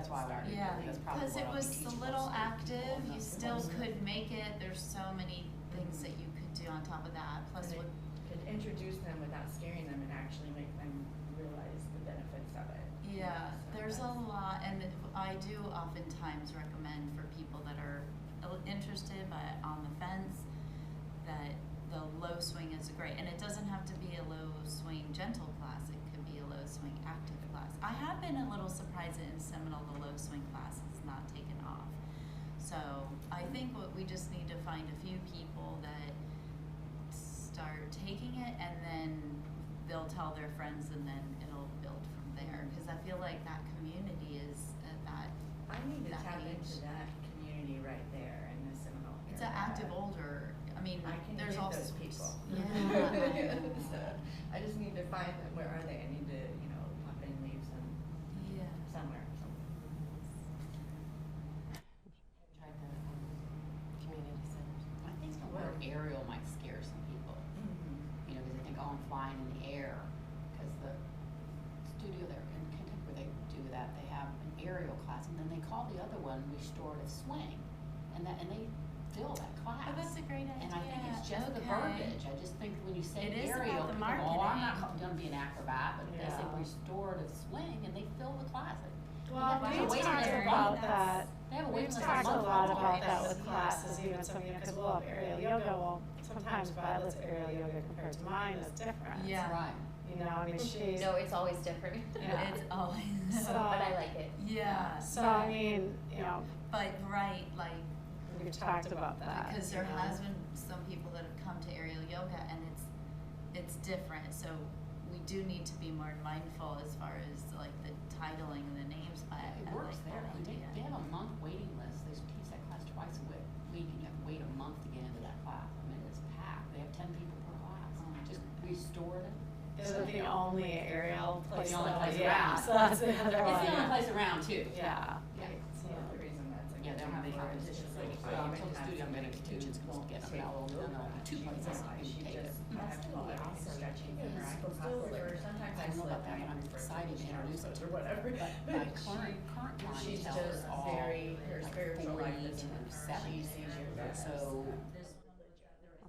that's why I started. Yeah, That's probably because what it I'll was be a teaching little most. active, you still could make it, there's so many things that you could do on top of that, plus and with. could introduce them without scaring them and actually make them realize the benefits of it. Yeah, So there's a lot, and I do oftentimes recommend for people that are interested but on the fence that the low swing is great, and it doesn't have to be a low swing gentle class, it could be a low swing active class. I have been a little surprised that in Seminole the low swing class has not taken off. So I think what we just need to find a few people that start taking it, and then they'll tell their friends, and then it'll build from there. Because I feel like that community is at that. I need to tap age. into that community right there in the Seminole area. It's an active older. I mean, I can there's get all those sorts. people. Yeah. So I just need to find them. Where are they? I need to, pop in, leave some Yeah. somewhere. Tried the community centers. I think the What? word aerial might scare some people. Mm-hmm. Because they think, oh, I'm flying in the air. Because the studio there in Kentucky where they do that, they have an aerial class, and then they call the other one restorative swing, and they fill that class. Oh, that's a great idea. And I think it's just the Okay. verbiage. I just think when you say It is aerial, about the people go, oh, I'm not marketing. going to be an acrobat, but they say Yeah. restorative swing, and they fill the class. Well, They have a we've waiting talked list of about months. that. They have a We've waiting list of talked a months lot long. about that with Yes. classes, even some, because we'll have aerial yoga. Well, sometimes Violet's aerial yoga compared to mine is different. Yeah. Right. I mean, she's. No, it's always different. Yeah. It's always. So- But I like it. Yeah. So, I mean, But right, like. we've talked about that. Because there has been some people that have come to aerial yoga, and it's different. So we do need to be more mindful as far as like the titling and the names. But It I works like there. that They idea. have a month waiting list. They teach that class twice a week, and you have to wait a month to get into that class. I mean, it's packed. They have 10 people per class. Just restorative. Is it the only aerial place? The only place Yeah, around. so that's the other one. It's the only place around too. Yeah. Yeah. So the reason that's a Yeah, good they don't have time any for it is competition. just Like, like I told the even studio I'm gonna have teach, it's won't gonna get them take out. yoga Then they'll have 2 places class. you She can take it. just have to follow everything stretching for her. I can Supposed to hustle be her. Sometimes I I don't know slip about that, and but I'm refer to excited the to introduce shower it or whatever. But by current time, She's tells us just all very, her like spiritual 40 life is to in her. 70. She sees yoga. So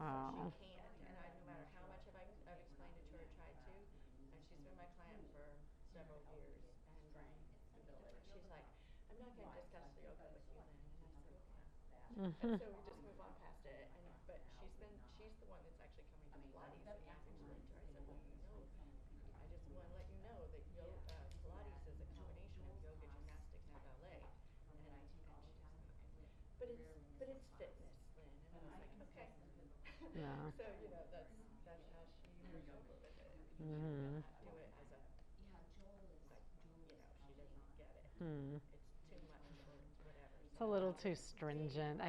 Wow. She can't, and no matter how much I've explained it to her, tried to, and she's been my client for several years, and she's like, I'm not gonna discuss the yoga with you then, and I said, okay. And so we just move on past it, but she's the one that's actually coming to Pilates, and I've explained to her, I said, well, I just wanna let you know that Pilates is a combination of yoga, gymnastics, and ballet, and she's like, but it's fitness, Lynn, and I was like, okay. Yeah. So, that's how she moves over with it. Mhm. Do it as a, she doesn't get it. Hmm. It's too much or whatever. It's a little too stringent.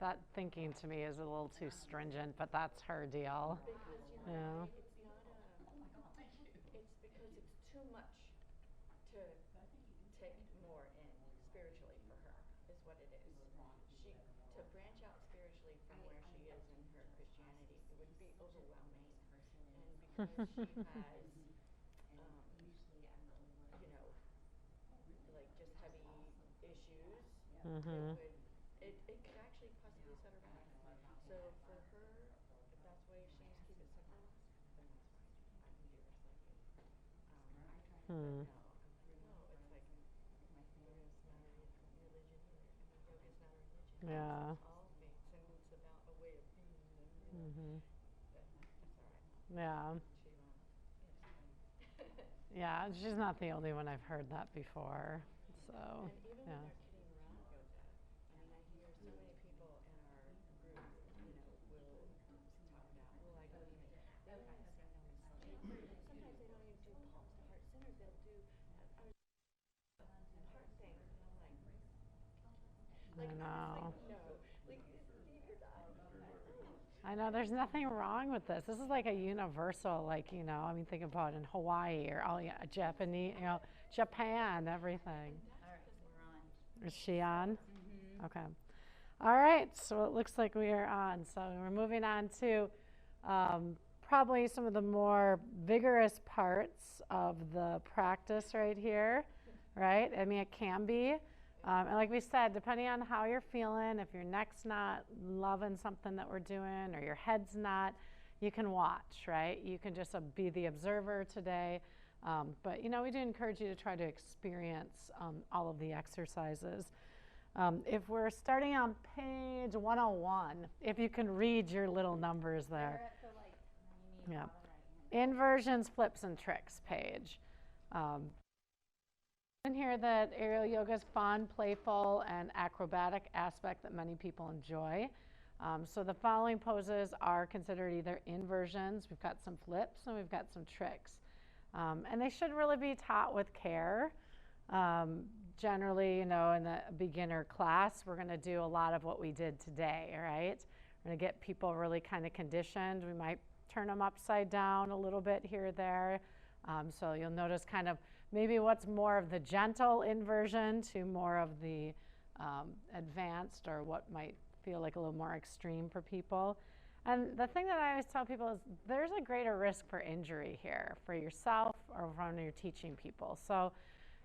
That thinking to me is a little too stringent, but that's her deal. Because, Yeah. it's not it's because it's too much to take more in spiritually for her, is what it is. To branch out spiritually from where she is in her Christianity, it would be overwhelming. And because she has, like just heavy issues, Mhm. it could actually possibly set her back. So for her, if that's why she needs to keep it simple, then that's fine. I can do that like you. Hmm. No, it's like yoga is not a religion either. I mean, yoga is not a religion. Yeah. It's all faiths, and it's about a way of being. Mhm. But that's all right. Yeah. Yeah, she's not the only one I've heard that before. So, And even yeah. when they're kidding around yoga, I mean, I hear so many people in our group, will talk about, well, I don't even, they don't even sing no message. Sometimes they don't even do palms to heart center. They'll do heart thing. And I'm like, I know. no, like, you're not. I know there's nothing wrong with this. This is like a universal, I mean, think about in Hawaii or Japanese, Japan, everything. All right, we're on. Is she on? Okay. All right, so it looks like we are on. So we're moving on to probably some of the more vigorous parts of the practice right here. right? I mean, it can be. And like we said, depending on how you're feeling, if your neck's not loving something that we're doing or your head's not, you can watch, right? You can just be the observer today. But, we do encourage you to try to experience all of the exercises. If we're starting on page 101, if you can read your little numbers there. They're at the tiny Yeah. bottom right-hand. Inversions, flips, and tricks page. In here that aerial yoga is fun, playful, and acrobatic aspect that many people enjoy. So the following poses are considered either inversions, we've got some flips, and we've got some tricks. And they should really be taught with care. Generally, in the beginner class, we're going to do a lot of what we did today, right? We're going to get people really kind of conditioned. We might turn them upside down a little bit here or there. So you'll notice kind of maybe what's more of the gentle inversion to more of the advanced, or what might feel like a little more extreme for people. And the thing that I always tell people is there's a greater risk for injury here for yourself or when you're teaching people. So,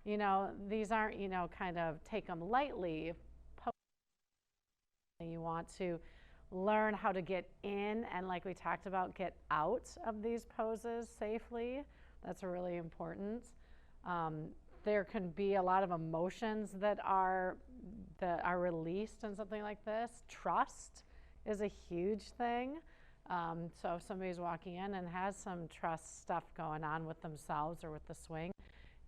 these aren't, kind of take them lightly. You want to learn how to get in and, like we talked about, get out of these poses safely. That's really important. There can be a lot of emotions that are released in something like this. Trust is a huge thing. So if somebody's walking in and has some trust stuff going on with themselves or with the swing,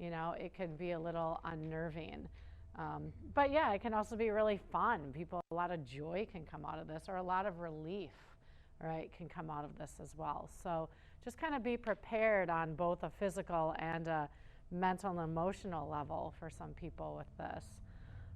it can be a little unnerving. But yeah, it can also be really fun. A lot of joy can come out of this, or a lot of relief, right, can come out of this as well. So just kind of be prepared on both a physical and a mental and emotional level for some people with this.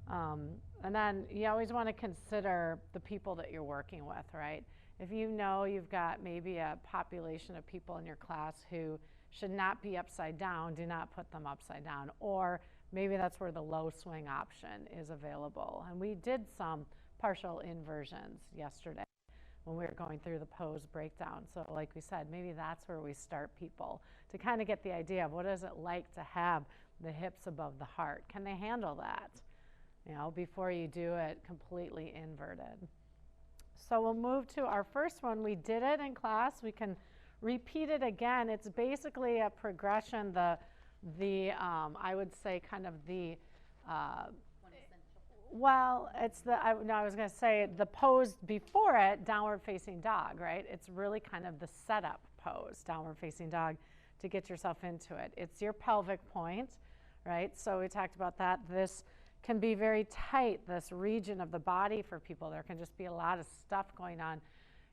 And then you always want to consider the people that you're working with, right? If you've got maybe a population of people in your class who should not be upside down, do not put them upside down. Or maybe that's where the low swing option is available. And we did some partial inversions yesterday when we were going through the pose breakdown. So like we said, maybe that's where we start people to kind of get the idea of what is it like to have the hips above the heart. Can they handle that, before you do it completely inverted? So we'll move to our first one. We did it in class. We can repeat it again. It's basically a progression, I would say kind of the well, it's I was going to say the pose before it, downward facing dog, right? It's really kind of the setup pose, downward facing dog, to get yourself into it. It's your pelvic point, right? So we talked about that. This can be very tight, this region of the body for people. There can just be a lot of stuff going on.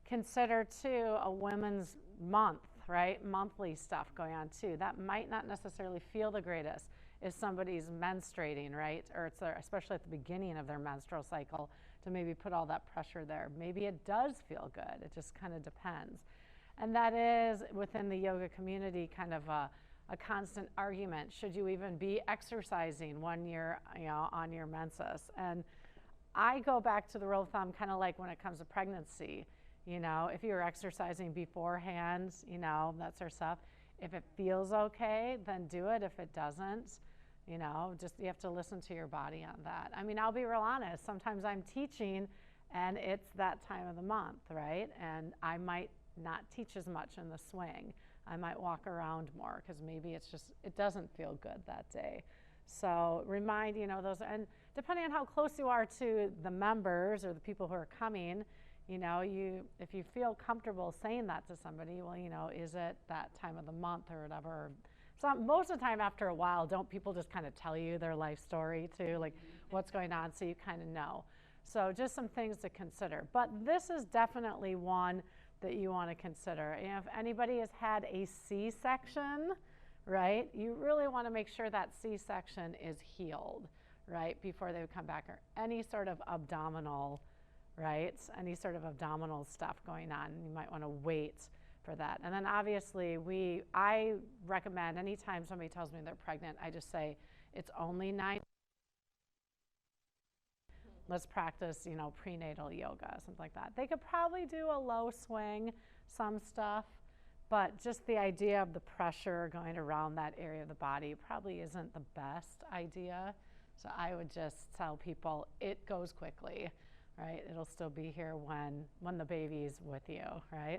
Consider, too, a women's month, right? Monthly stuff going on, too. That might not necessarily feel the greatest if somebody's menstruating, right? Or it's especially at the beginning of their menstrual cycle, to maybe put all that pressure there. Maybe it does feel good. It just kind of depends. And that is, within the yoga community, kind of a constant argument. Should you even be exercising when you're, on your menses? And I go back to the rule of thumb, kind of like when it comes to pregnancy. If you're exercising beforehand, that sort of stuff. If it feels okay, then do it. If it doesn't, you have to listen to your body on that. I mean, I'll be real honest. Sometimes I'm teaching and it's that time of the month, right? And I might not teach as much in the swing. I might walk around more because maybe it doesn't feel good that day. So remind, those, and depending on how close you are to the members or the people who are coming, if you feel comfortable saying that to somebody, well, is it that time of the month or whatever? So most of the time, after a while, don't people just kind of tell you their life story too, like what's going on, so you kind of know. So just some things to consider. But this is definitely one that you want to consider. If anybody has had a C-section, right, you really want to make sure that C-section is healed, right, before they would come back, or any sort of abdominal, right, any sort of abdominal stuff going on. You might want to wait for that. And then obviously I recommend anytime somebody tells me they're pregnant, I just say it's only 9. Let's practice, prenatal yoga, something like that. They could probably do a low swing, some stuff, But just the idea of the pressure going around that area of the body probably isn't the best idea. So I would just tell people it goes quickly, right? It'll still be here when the baby's with you, right?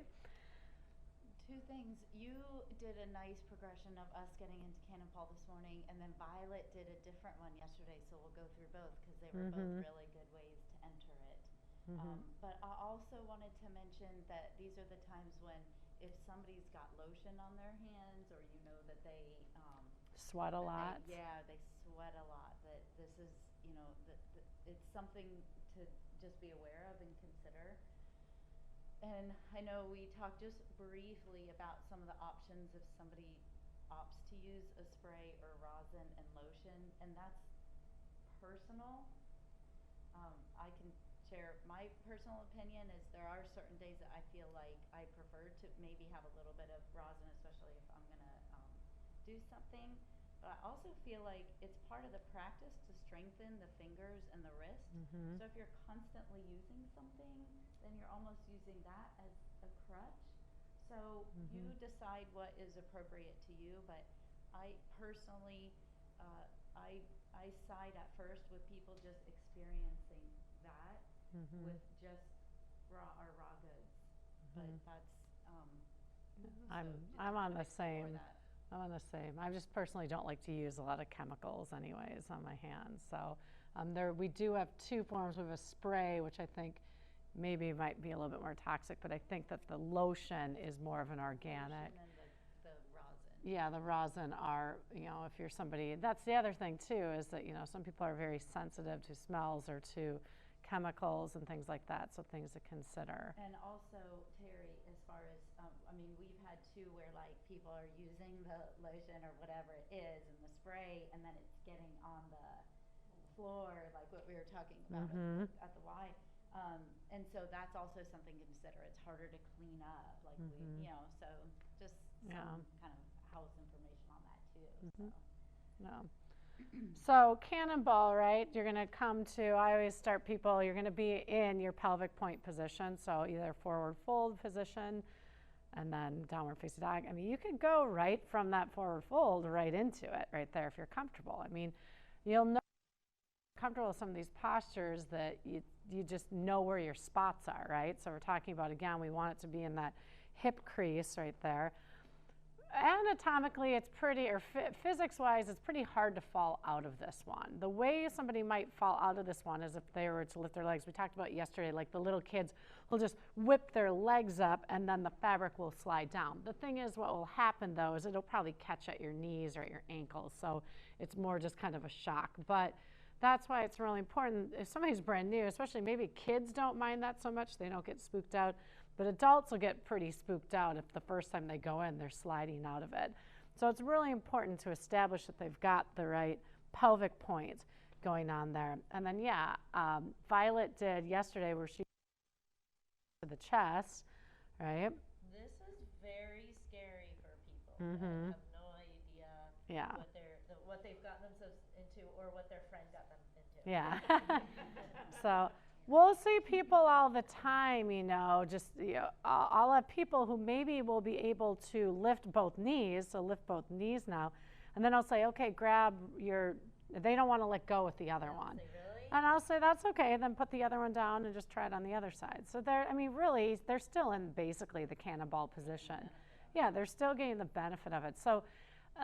Two things. You did a nice progression of us getting into Cannonball this morning, and then Violet did a different one yesterday, so we'll go through both because they were both really good ways to enter it. But I also wanted to mention that these are the times when if somebody's got lotion on their hands, or you know that they Sweat a lot. they sweat a lot. That this is, you know, it's something to just be aware of and consider. And I know we talked just briefly about some of the options if somebody opts to use a spray or rosin and lotion, and that's personal. I can share my personal opinion is there are certain days that I feel like I prefer to maybe have a little bit of rosin, especially if I'm gonna do something. But I also feel like it's part of the practice to strengthen the fingers and the wrist. So if you're constantly using something, then you're almost using that as a crutch. So you decide what is appropriate to you, but I personally, I side at first with people just experiencing that with just raw goods. But that's, I'm on the same. I'm on the same. I just personally don't like to use a lot of chemicals anyways on my hands. So we do have two forms. We have a spray, which I think maybe might be a little bit more toxic, but I think that the lotion is more of an organic. And the rosin. Yeah, the rosin are, you know, if you're somebody, that's the other thing too, is that, you know, some people are very sensitive to smells or to chemicals and things like that, so things to consider. And also, Terry, as far as, I mean, we've had two where like people are using the lotion or whatever it is and the spray, and then it's getting on the floor, like what we were talking about at the Y. And so that's also something to consider. It's harder to clean up, like we, you know, so just some kind of house information on that too. So. No. So cannonball, right? You're going to come to, I always start people, you're going to be in your pelvic point position. So either forward fold position and then downward facing dog. I mean, you can go right from that forward fold right into it right there if you're comfortable. I mean, you'll know comfortable with some of these postures that you just know where your spots are, right? So we're talking about, again, we want it to be in that hip crease right there. Anatomically, it's pretty, or physics-wise, it's pretty hard to fall out of this one. The way somebody might fall out of this one is if they were to lift their legs. We talked about yesterday, like the little kids will just whip their legs up and then the fabric will slide down. The thing is, what will happen though is it'll probably catch at your knees or at your ankles, so it's more just kind of a shock. But that's why it's really important, if somebody's brand new, especially maybe kids don't mind that so much, they don't get spooked out, but adults will get pretty spooked out if the first time they go in, they're sliding out of it. So it's really important to establish that they've got the right pelvic point going on there. And then, yeah, Violet did yesterday where she to the chest, right? This is very scary for people that have no idea what they've gotten themselves into or what their friend got them into. Yeah. So we'll see people all the time, you know, just, you know, I'll have people who maybe will be able to lift both knees, so lift both knees now, and then I'll say, okay, grab your, they don't want to let go with the other one. Say, really? And I'll say, that's okay, then put the other one down and just try it on the other side. So they're, I mean, really, they're still in basically the cannonball position. Yeah, they're still getting the benefit of it. So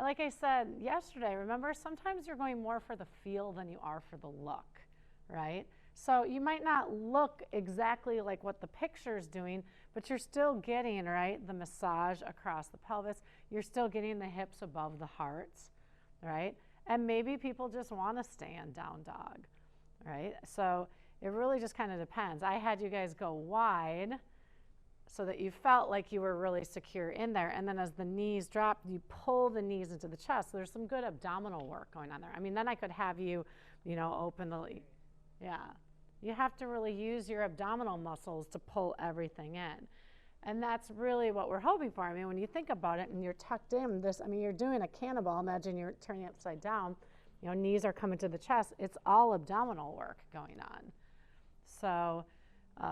like I said yesterday, remember, sometimes you're going more for the feel than you are for the look, right? So you might not look exactly like what the picture is doing, but you're still getting, right, the massage across the pelvis. You're still getting the hips above the hearts, right? And maybe people just want to stay in down dog, right? So it really just kind of depends. I had you guys go wide so that you felt like you were really secure in there. And then as the knees drop, you pull the knees into the chest. So there's some good abdominal work going on there. I mean, then I could have you, you know, open the, yeah. You have to really use your abdominal muscles to pull everything in. And that's really what we're hoping for. I mean, when you think about it and you're tucked in this, I mean, you're doing a cannonball. Imagine you're turning upside down. You know, knees are coming to the chest. It's all abdominal work going on. So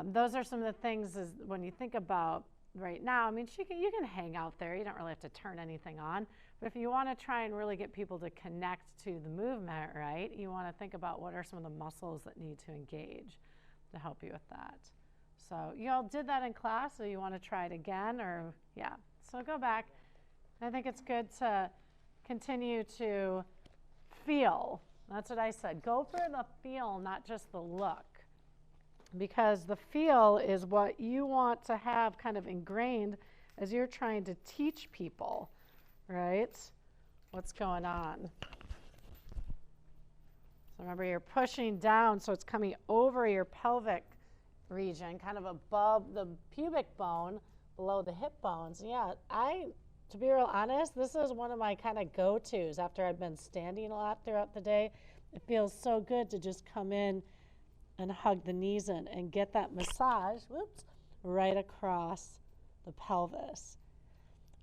those are some of the things is when you think about right now, I mean, you can hang out there. You don't really have to turn anything on. But if you want to try and really get people to connect to the movement, right, you want to think about what are some of the muscles that need to engage to help you with that. So you all did that in class, so you want to try it again, or yeah. So go back. I think it's good to continue to feel. That's what I said. Go for the feel, not just the look. Because the feel is what you want to have kind of ingrained as you're trying to teach people, right? What's going on. So remember, you're pushing down, so it's coming over your pelvic region, kind of above the pubic bone, below the hip bones. Yeah, to be real honest, this is one of my kind of go-tos after I've been standing a lot throughout the day. It feels so good to just come in and hug the knees in and get that massage, right across the pelvis.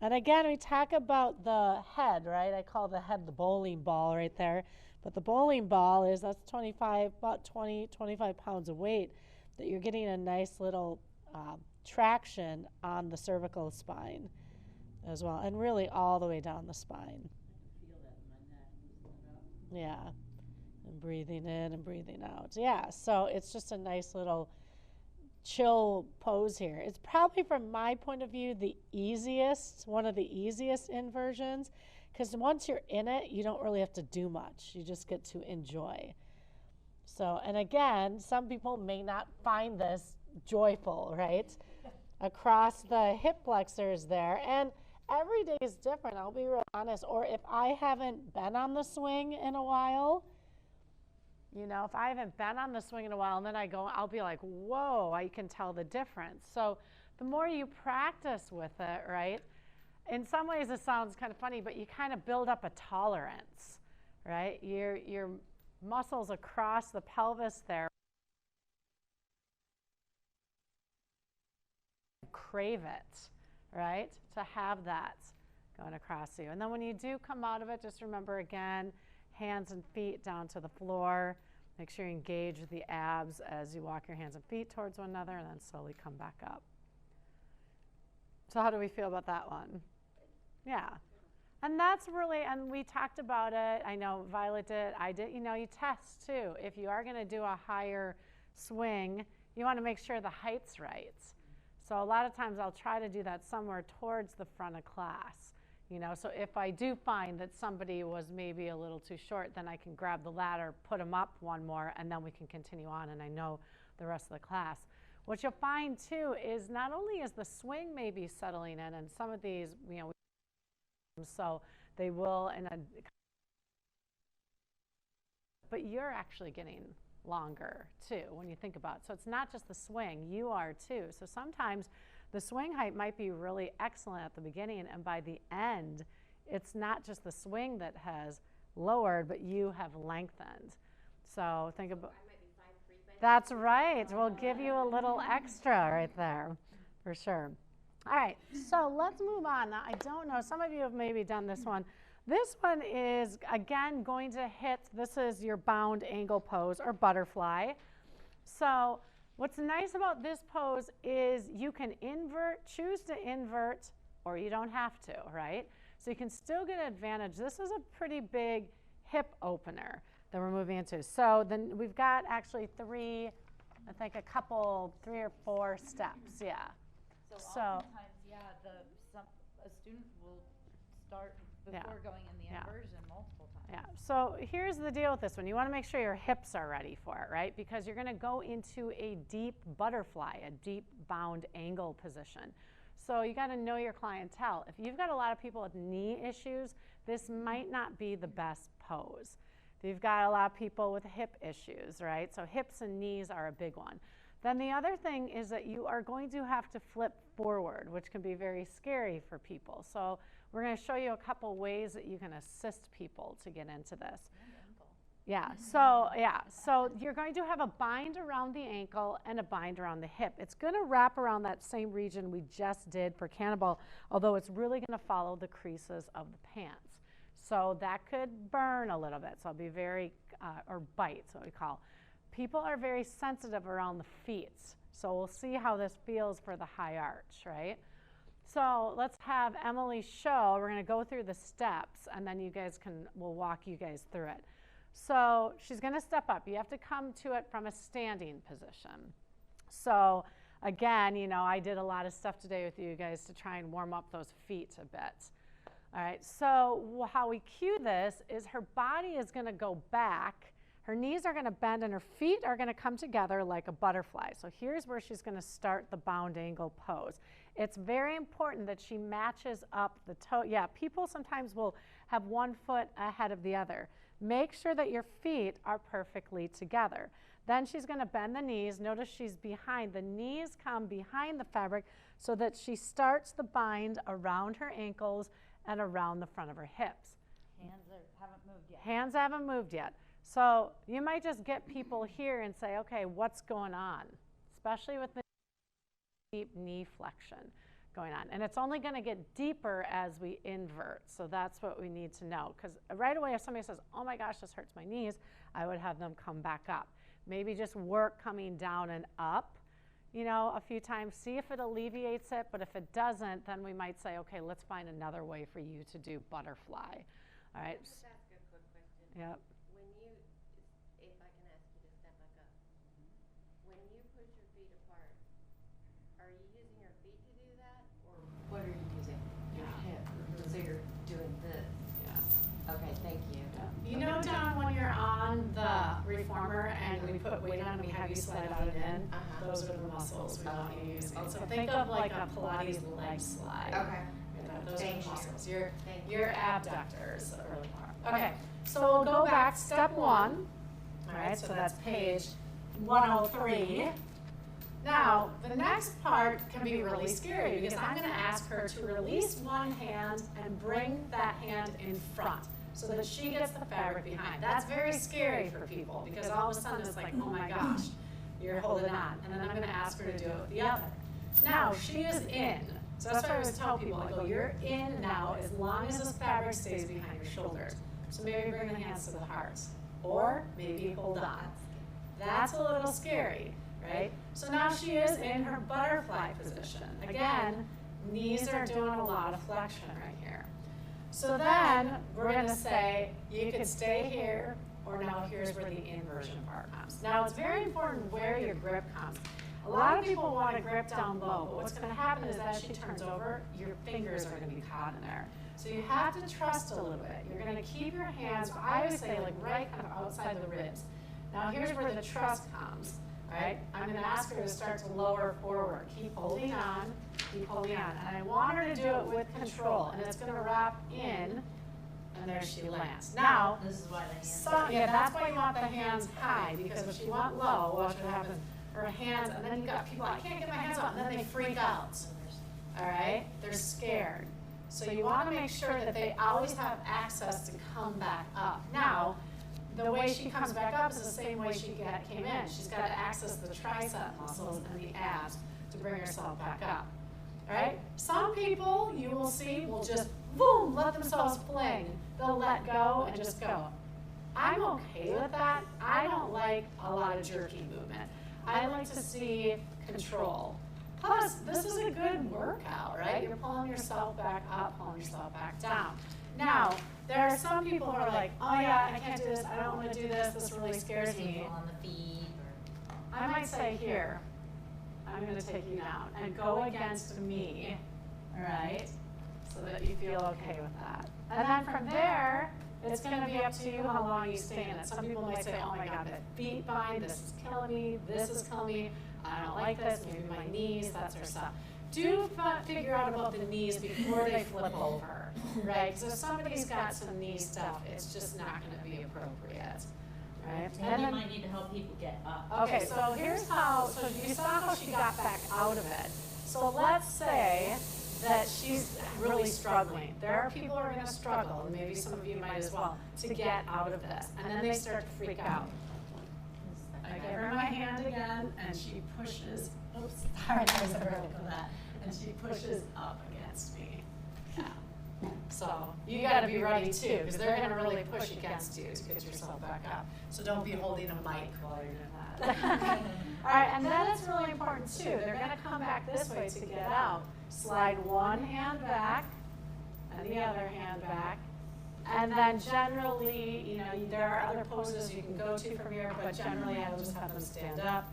And again, we talk about the head, right? I call the head the bowling ball right there. But the bowling ball that's about 20, 25 pounds of weight that you're getting a nice little traction on the cervical spine as well, and really all the way down the spine. I can feel that in my neck, loosen it up. Yeah, and breathing in and breathing out. Yeah, so it's just a nice little chill pose here. It's probably, from my point of view, one of the easiest inversions, because once you're in it, you don't really have to do much. You just get to enjoy. So, and again, some people may not find this joyful, right? Across the hip flexors there. And every day is different, I'll be real honest. Or if I haven't been on the swing in a while, if I haven't been on the swing in a while and then I go, I'll be like, whoa, I can tell the difference. So the more you practice with it, right? In some ways it sounds kind of funny, but you kind of build up a tolerance, right? Your muscles across the pelvis there crave it, right? To have that going across you. And then when you do come out of it, just remember again, hands and feet down to the floor. Make sure you engage the abs as you walk your hands and feet towards one another, and then slowly come back up. So how do we feel about that one? Yeah. And that's really, and we talked about it. I know Violet did, I did. You test too. If you are going to do a higher swing, you want to make sure the height's right. So a lot of times I'll try to do that somewhere towards the front of class. So if I do find that somebody was maybe a little too short, then I can grab the ladder, put them up one more, and then we can continue on, and I know the rest of the class. What you'll find too is not only is the swing maybe settling in, and some of these, so they will, but you're actually getting longer too when you think about it. So it's not just the swing, you are too. So sometimes the swing height might be really excellent at the beginning, and by the end, it's not just the swing that has lowered, but you have lengthened. So think about. I might be 5'3" by That's right. We'll give you a little extra right there, for sure. All right, so let's move on. Now, I don't know, some of you have maybe done this one. This one is, again, going to hit, this is your bound angle pose or butterfly. So what's nice about this pose is you can choose to invert, or you don't have to, right? So you can still get advantage. This is a pretty big hip opener that we're moving into. So then we've got actually three or four steps, yeah. So oftentimes, a student will start before going in the inversion multiple times. Yeah, so here's the deal with this one. You want to make sure your hips are ready for it, right? Because you're going to go into a deep butterfly, a deep bound angle position. So you got to know your clientele. If you've got a lot of people with knee issues, this might not be the best pose. If you've got a lot of people with hip issues, right? So hips and knees are a big one. Then the other thing is that you are going to have to flip forward, which can be very scary for people. So we're going to show you a couple ways that you can assist people to get into this. So you're going to have a bind around the ankle and a bind around the hip. It's going to wrap around that same region we just did for cannonball, although it's really going to follow the creases of the pants. So that could burn a little bit. So I'll be very, or bites, what we call. People are very sensitive around the feet. So we'll see how this feels for the high arch, right? So let's have Emily show. We're going to go through the steps, and then we'll walk you guys through it. So she's going to step up. You have to come to it from a standing position. So again, I did a lot of stuff today with you guys to try and warm up those feet a bit. All right, so how we cue this is her body is going to go back, her knees are going to bend, and her feet are going to come together like a butterfly. So here's where she's going to start the bound angle pose. It's very important that she matches up the toe. Yeah, people sometimes will have one foot ahead of the other. Make sure that your feet are perfectly together. Then she's going to bend the knees. Notice she's behind. The knees come behind the fabric so that she starts the bind around her ankles and around the front of her hips. Haven't moved yet. Hands haven't moved yet. So you might just get people here and say, okay, what's going on? Especially with the deep knee flexion going on. And it's only going to get deeper as we invert. So that's what we need to know. Because right away, if somebody says, oh my gosh, this hurts my knees, I would have them come back up. Maybe just work coming down and up, a few times. See if it alleviates it. But if it doesn't, then we might say, okay, let's find another way for you to do butterfly. All right. Just ask a quick question. Yep. When you, if I can ask you to step back up, when you push your feet apart, are you using your feet to do that, or what are you using? Your hip. So you're doing this. Yeah. Okay, thank you. You know, Dawn, when you're on the reformer and we put weight on and we have you slide out and in, those are the muscles we want you using. So think of like a Pilates leg slide. Okay. Those are Thank the you. muscles. Thank Your abductors are really hard. Okay, so we'll go back step 1. All right, so that's page 103. Now, the next part can be really scary because I'm going to ask her to release one hand and bring that hand in front so that she gets the fabric behind. That's very scary for people because all of a sudden it's like, oh my gosh, you're holding on. And then I'm going to ask her to do it with the other. Now, she is in. So that's why I always tell people, I go, you're in now as long as this fabric stays behind your shoulders. So maybe bring the hands to the heart. Or maybe hold on. That's a little scary, right? So now she is in her butterfly position. Again, knees are doing a lot of flexion right here. So then we're going to say you could stay here, or now here's where the inversion part comes. Now it's very important where your grip comes. A lot of people want to grip down low, but what's going to happen is as she turns over, your fingers are going to be caught in there. So you have to trust a little bit. You're going to keep your hands, I always say, like right kind of outside the ribs. Now here's where the trust comes. Right? I'm going to ask her to start to lower forward. Keep holding on, keep holding on. And I want her to do it with control. And it's going to wrap in, and there she lands. Now, This is why the hands that's why you want the hands high, because if you want low, watch what happens. Her hands, and then you got people, I can't get my hands up, and then they freak out. All right? They're scared. So you want to make sure that they always have access to come back up. Now, the way she comes back up is the same way she came in. She's got to access the tricep muscles and the abs to bring herself back up. All right? Some people, you will see, will just, boom, let themselves fling. They'll let go and just go. I'm okay with that. I don't like a lot of jerky movement. I like to see control. Plus, this is a good workout, right? You're pulling yourself back up, pulling yourself back down. Now, there are some people who are like, oh yeah, I can't do this, I don't want to do this, this really scares me. on the feet or I might say, here, I'm going to take you down and go against me, all right, so that you feel okay with that. And then from there, it's going to be up to you how long you stay in it. Some people might say, oh my God, that feet bind, this is killing me, this is killing me, I don't like this, maybe my knees, that sort of stuff. Do figure out about the knees before they flip over, right? Because if somebody's got some knee stuff, it's just not going to be appropriate, right? and you might need to help people get up. Okay, so here's how, so you saw how she got back out of it. So let's say that she's really struggling. There are people who are going to struggle, and maybe some of you might as well, to get out of this. And then they start to freak out. I give her my hand again, and she pushes, oops, sorry, there's a vertical for that, and she pushes up against me. Yeah. So you got to be ready too, because they're going to really push against you to get yourself back up. So don't be holding a mic while you're doing that. All right, and then it's really important too. They're going to come back this way to get out. Slide one hand back and the other hand back. And then generally, you know, there are other poses you can go to from here, but generally I will just have them stand up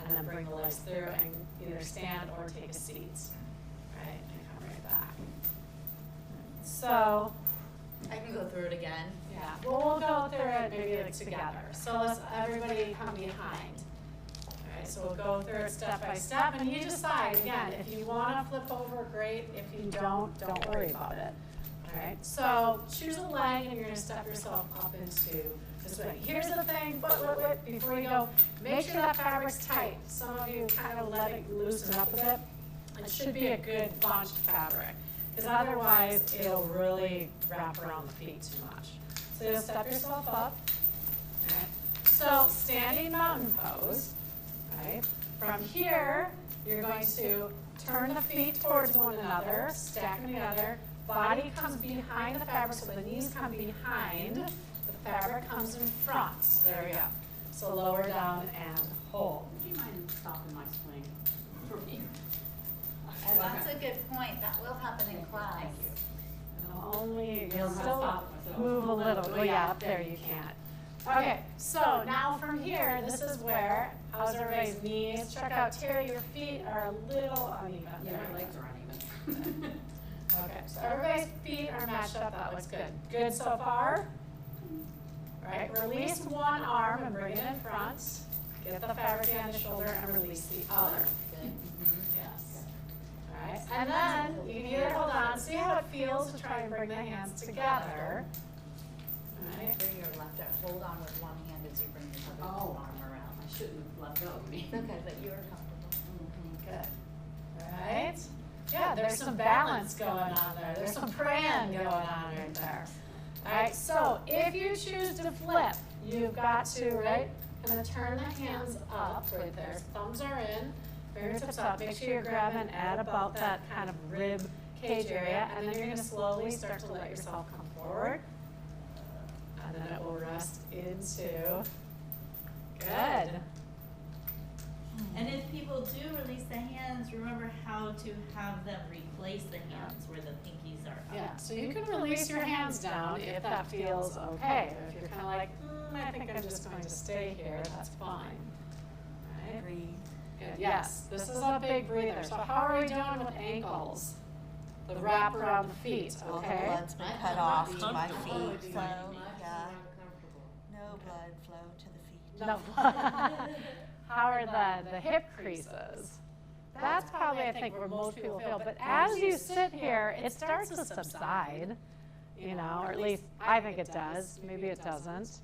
and then bring the legs through and either stand or take a seat. Right, and come right back. So, I can go through it again. yeah, well, we'll go through it maybe like together. So let's everybody come behind. All right, so we'll go through it step by step, and you decide, again, if you want to flip over, great. If you don't worry about it. All right, so choose a leg, and you're going to step yourself up into this way. Here's the thing, wait, before you go, make sure that fabric's tight. Some of you kind of let it loosen up a bit. It should be a good bunched fabric, because otherwise it'll really wrap around the feet too much. So you'll step yourself up. All right. So standing mountain pose. Right. From here, you're going to turn the feet towards one another, stack them together. Body comes behind the fabric, so the knees come behind. The fabric comes in front. There we go. So lower down and hold. Would you mind stopping my swing for me? And that's a good point. That will happen in class. Thank you. Only, You'll you'll still stop myself. move a little. Oh yeah, up there you can't. Okay, so now from here, this is where, how's everybody's knees? Check out, Terry, your feet are a little uneven. Yeah, There my you legs go. are uneven. Okay, so everybody's feet are matched up. That looks good. Good so far? All right, release one arm and bring it in front. Get the fabric behind the shoulder and release the other. Good. Yes. All right, and then you can either hold on, see how it feels to try and bring the hands together. All right. Bring your left arm, hold on with one hand as you bring your other Oh. arm around. I shouldn't have let go of me. It's okay, but you are comfortable. Good. All right. Yeah, there's some balance going on there. There's some praying going on right there. All right, so if you choose to flip, you've got to, right, kind of turn the hands up right there. Thumbs are in, fingertips up. Make sure you're grabbing at about that kind of rib cage area, and then you're going to slowly start to let yourself come forward. And then it will rest into, good. And if people do release the hands, remember how to have them replace the hands where the pinkies are up. Yeah, so you can release your hands down if that feels okay. Or if you're kind of like, I think I'm just going to stay here, that's fine. Right? Breathe. Good. Yes, this is a big breather. So how are we doing with ankles? The wrap around the feet, All the okay? blood's been cut off to my feet, so, yeah, no blood flow to the feet. No. How are the hip creases? That's probably, I think, where most people feel. But as you sit here, it starts to subside, you know, or at least I think it does. Maybe it doesn't.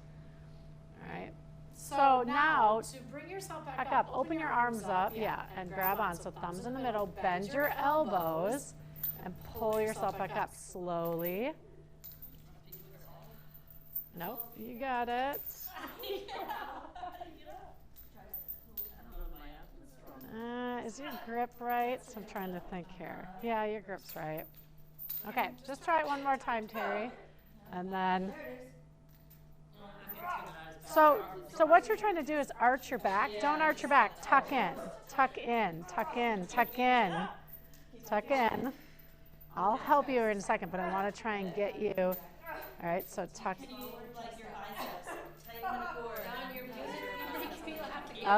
All right. So now, to bring yourself back up, open your arms up, yeah, and grab on. So thumbs in the middle, bend your elbows, and pull yourself back up slowly. Nope, you got it. Is your grip right? So I'm trying to think here. Yeah, your grip's right. Okay, just try it one more time, Terry. And then, so what you're trying to do is arch your back. Don't arch your back. Tuck in, tuck in, tuck in, tuck in, tuck in. I'll help you in a second, but I want to try and get you. All right, so tuck. Like your biceps, tighten the core.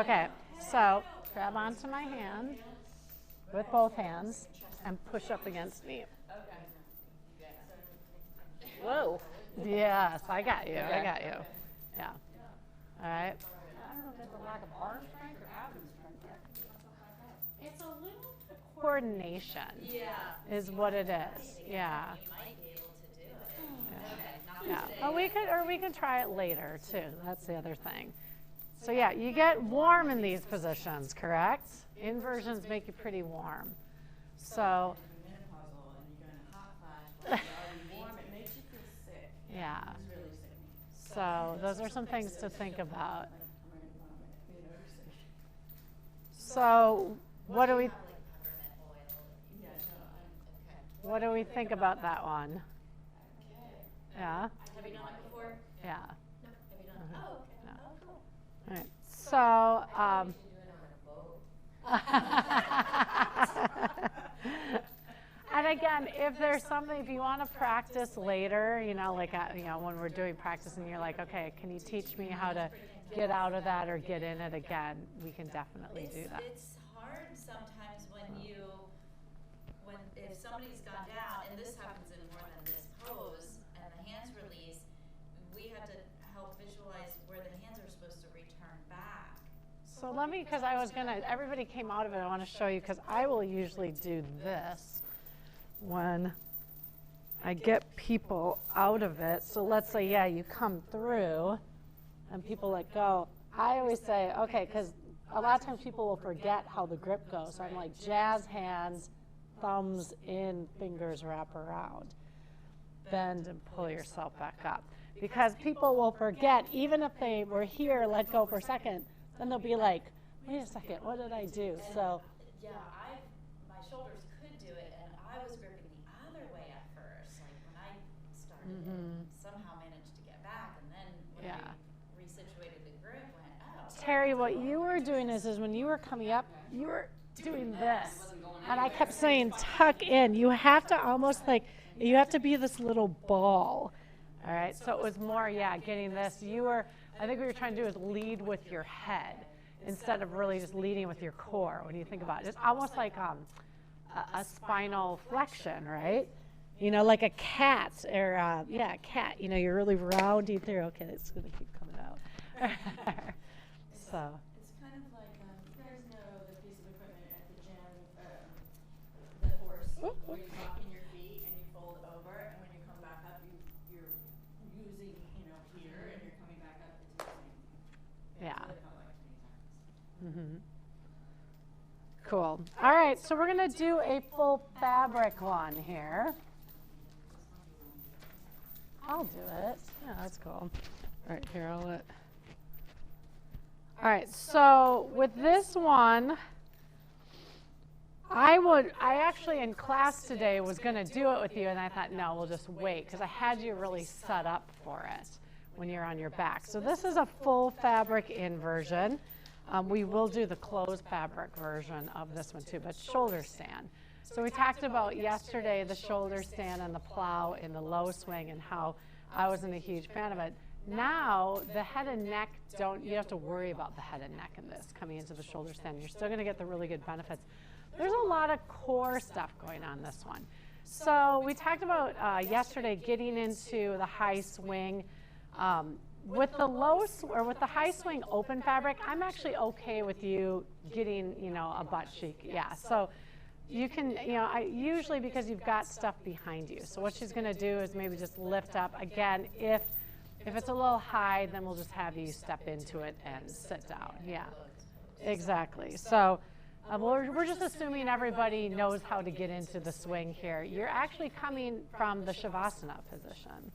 Okay, so grab onto my hand with both hands and push up against me. Whoa. Yes, I got you. I got you. Yeah. All right. I don't know if it's a lack of arm strength or abdomen strength there. It's a little coordination. Is what it is. Yeah. You might be able to do it. Yeah. Well, we could try it later too. That's the other thing. So yeah, you get warm in these positions, correct? Inversions make you pretty warm. So yeah. So those are some things to think about. So what do we think about that one? Yeah. Have you done it before? Yeah. No. Have you done it? Oh, okay. No. Oh, cool. All right. So And again, if there's something, if you want to practice later, you know, like, you know, when we're doing practice and you're like, okay, can you teach me how to get out of that or get in it again? We can definitely do that. It's hard sometimes if somebody's gone down, and this happens in more than this pose, and the hands release, we have to help visualize where the hands are supposed to return back. So let me, because I was going to, everybody came out of it, I want to show you, because I will usually do this when I get people out of it. So let's say, yeah, you come through and people let go. I always say, okay, because a lot of times people will forget how the grip goes. So I'm like, jazz hands, thumbs in, fingers wrap around. Bend and pull yourself back up. Because people will forget, even if they were here, let go for a second, then they'll be like, wait a second, what did I do? So yeah, my shoulders could do it, and I was gripping the other way at first. Like when I started, somehow managed to get back, and then when I resituated the grip, went, oh. Terry, what you were doing is when you were coming up, you were doing this. And I kept saying, tuck in. You have to almost like, you have to be this little ball. All right, so it was more, yeah, getting this. I think what you're trying to do is lead with your head instead of really just leading with your core when you think about it. It's almost like a spinal flexion, right? You know, like a cat, or a cat. You know, you're really rounding through. Okay, it's going to keep coming out. So. It's kind of like, you guys know the piece of equipment at the gym, the horse, where you lock in your feet and you fold over, and when you come back up, you're using, you know, here, and you're coming back up, it's the same thing. Yeah. That's what it felt like to me times. Cool. All right, so we're going to do a full fabric one here. I'll do it. Yeah, that's cool. All right, here, I'll let. All right, so with this one, I actually in class today was going to do it with you, and I thought, no, we'll just wait, because I had you really set up for it when you're on your back. So this is a full fabric inversion. We will do the closed fabric version of this one too, but shoulder stand. So we talked about yesterday the shoulder stand and the plow in the low swing and how I wasn't a huge fan of it. Now, the head and neck, you have to worry about the head and neck in this coming into the shoulder stand. You're still going to get the really good benefits. There's a lot of core stuff going on this one. So we talked about yesterday getting into the high swing. With the high swing open fabric, I'm actually okay with you getting, you know, a butt cheek. Yeah, so you can, you know, usually because you've got stuff behind you. So what she's going to do is maybe just lift up. Again, if it's a little high, then we'll just have you step into it and sit down. Yeah, exactly. So we're just assuming everybody knows how to get into the swing here. You're actually coming from the Shavasana position.